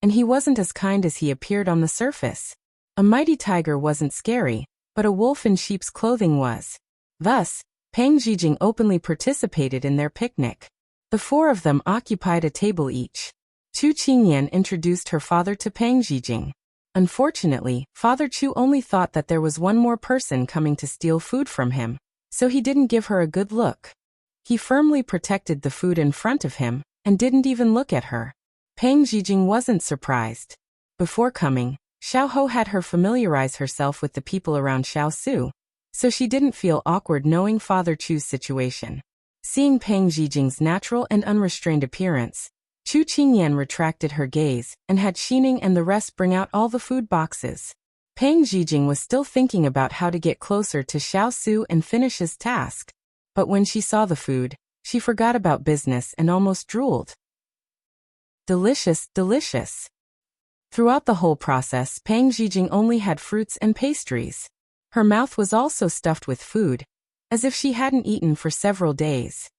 A: and he wasn't as kind as he appeared on the surface. A mighty tiger wasn't scary, but a wolf in sheep's clothing was. Thus, Pang Zhijing openly participated in their picnic. The four of them occupied a table each. Chu Qingyan introduced her father to Pang Zhijing. Unfortunately, Father Chu only thought that there was one more person coming to steal food from him, so he didn't give her a good look. He firmly protected the food in front of him, and didn't even look at her. Pang Zhijing wasn't surprised. Before coming, Xiao Ho had her familiarize herself with the people around Xiao Su, so she didn't feel awkward knowing Father Chu's situation. Seeing Peng Zhijing's natural and unrestrained appearance, Chu Qingyan retracted her gaze and had Xining and the rest bring out all the food boxes. Peng Zhijing was still thinking about how to get closer to Xiao Su and finish his task, but when she saw the food, she forgot about business and almost drooled. Delicious, delicious. Throughout the whole process, Peng Zhijing only had fruits and pastries. Her mouth was also stuffed with food, as if she hadn't eaten for several days.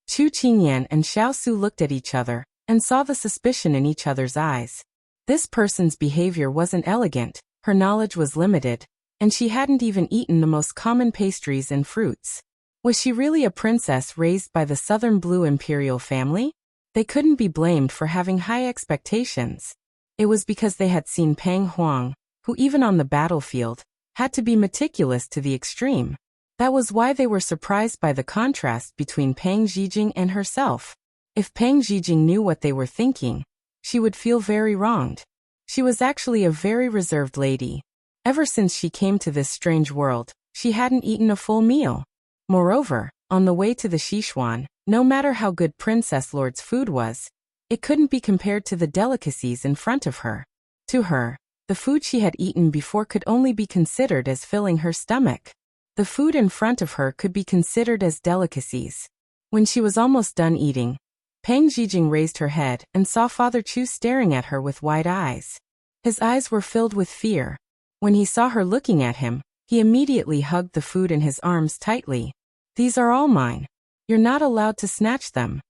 A: Chu Qingyan and Xiao Su looked at each other and saw the suspicion in each other's eyes. This person's behavior wasn't elegant, her knowledge was limited, and she hadn't even eaten the most common pastries and fruits. Was she really a princess raised by the Southern Blue imperial family? They couldn't be blamed for having high expectations. It was because they had seen Peng Huang, who even on the battlefield, had to be meticulous to the extreme. That was why they were surprised by the contrast between Peng Zhijing and herself. If Peng Zhijing knew what they were thinking, she would feel very wronged. She was actually a very reserved lady. Ever since she came to this strange world, she hadn't eaten a full meal. Moreover, on the way to the Sichuan, no matter how good Princess Lord's food was, it couldn't be compared to the delicacies in front of her. To her, the food she had eaten before could only be considered as filling her stomach. The food in front of her could be considered as delicacies. When she was almost done eating, Peng Zhijing raised her head and saw Father Chu staring at her with wide eyes. His eyes were filled with fear. When he saw her looking at him, he immediately hugged the food in his arms tightly. "These are all mine. You're not allowed to snatch them."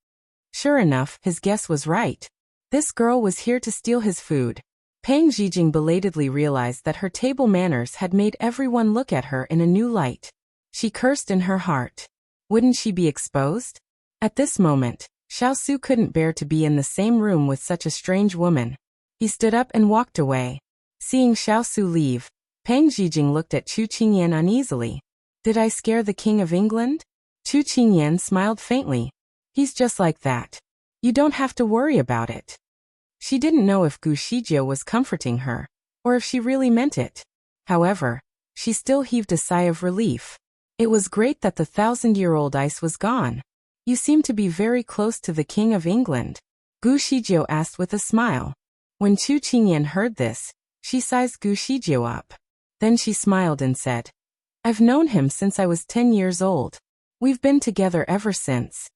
A: Sure enough, his guess was right. This girl was here to steal his food. Peng Zhijing belatedly realized that her table manners had made everyone look at her in a new light. She cursed in her heart. Wouldn't she be exposed? At this moment, Xiao Su couldn't bear to be in the same room with such a strange woman. He stood up and walked away. Seeing Xiao Su leave, Peng Zhijing looked at Chu Qingyan uneasily. "Did I scare the King of England?" Chu Qingyan smiled faintly. "He's just like that. You don't have to worry about it." She didn't know if Gu Shijie was comforting her, or if she really meant it. However, she still heaved a sigh of relief. It was great that the 1,000-year-old ice was gone. "You seem to be very close to the King of England," Gu Shijie asked with a smile. When Chu Qingyan heard this, she sized Gu Shijie up. Then she smiled and said, "I've known him since I was 10 years old. We've been together ever since."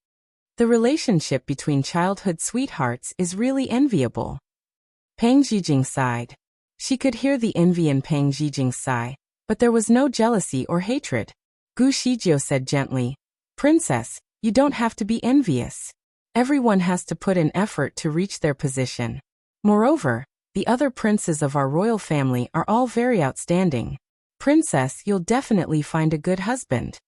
A: The relationship between childhood sweethearts is really enviable. Peng Zhijing sighed. She could hear the envy in Peng Zhijing's sigh, but there was no jealousy or hatred. Gu Shijie said gently, "Princess, you don't have to be envious. Everyone has to put in effort to reach their position. Moreover, the other princes of our royal family are all very outstanding. Princess, you'll definitely find a good husband."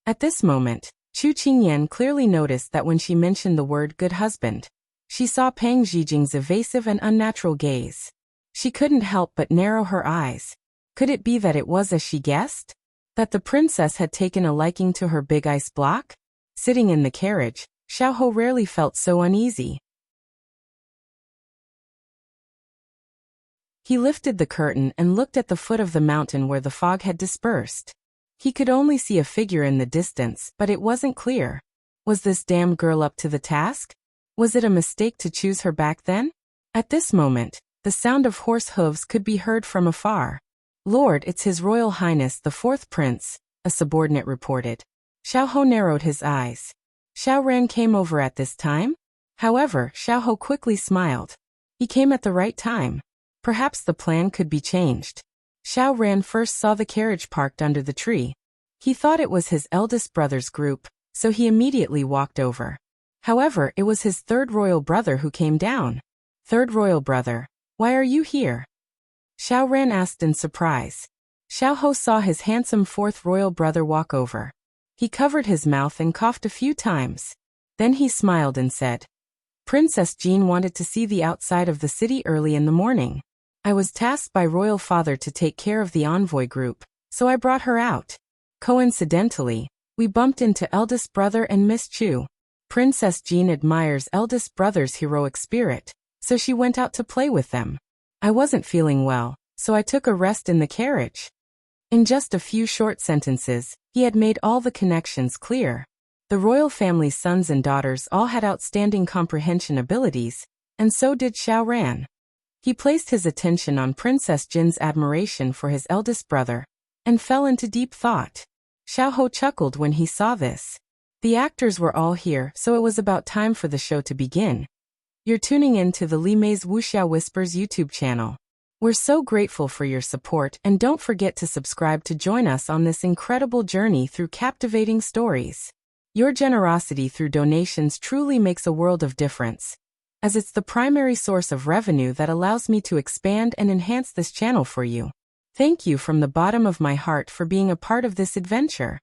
A: At this moment, Chu Qingyan clearly noticed that when she mentioned the word good husband, she saw Peng Zhijing's evasive and unnatural gaze. She couldn't help but narrow her eyes. Could it be that it was as she guessed? That the princess had taken a liking to her big ice block? Sitting in the carriage, Xiao Ho rarely felt so uneasy. He lifted the curtain and looked at the foot of the mountain where the fog had dispersed. He could only see a figure in the distance, but it wasn't clear. Was this damn girl up to the task? Was it a mistake to choose her back then? At this moment, the sound of horse hooves could be heard from afar. "Lord, it's His Royal Highness the Fourth Prince," a subordinate reported. Xiao Ho narrowed his eyes. Xiao Ran came over at this time? However, Xiao Ho quickly smiled. He came at the right time. Perhaps the plan could be changed. Xiao Ran first saw the carriage parked under the tree. He thought it was his eldest brother's group, so he immediately walked over. However, it was his third royal brother who came down. "Third royal brother, why are you here?" Xiao Ran asked in surprise. Xiao Ho saw his handsome fourth royal brother walk over. He covered his mouth and coughed a few times. Then he smiled and said, "Princess Jean wanted to see the outside of the city early in the morning. I was tasked by Royal Father to take care of the envoy group, so I brought her out. Coincidentally, we bumped into eldest brother and Miss Chu. Princess Jean admires eldest brother's heroic spirit, so she went out to play with them. I wasn't feeling well, so I took a rest in the carriage. In just a few short sentences, he had made all the connections clear. The royal family's sons and daughters all had outstanding comprehension abilities, and so did Xiao Ran. He placed his attention on Princess Jin's admiration for his eldest brother, and fell into deep thought. Xiao Ho chuckled when he saw this. The actors were all here, so it was about time for the show to begin. You're tuning in to the Li Mei's Wuxia Whispers YouTube channel. We're so grateful for your support, and don't forget to subscribe to join us on this incredible journey through captivating stories. Your generosity through donations truly makes a world of difference, as it's the primary source of revenue that allows me to expand and enhance this channel for you. Thank you from the bottom of my heart for being a part of this adventure.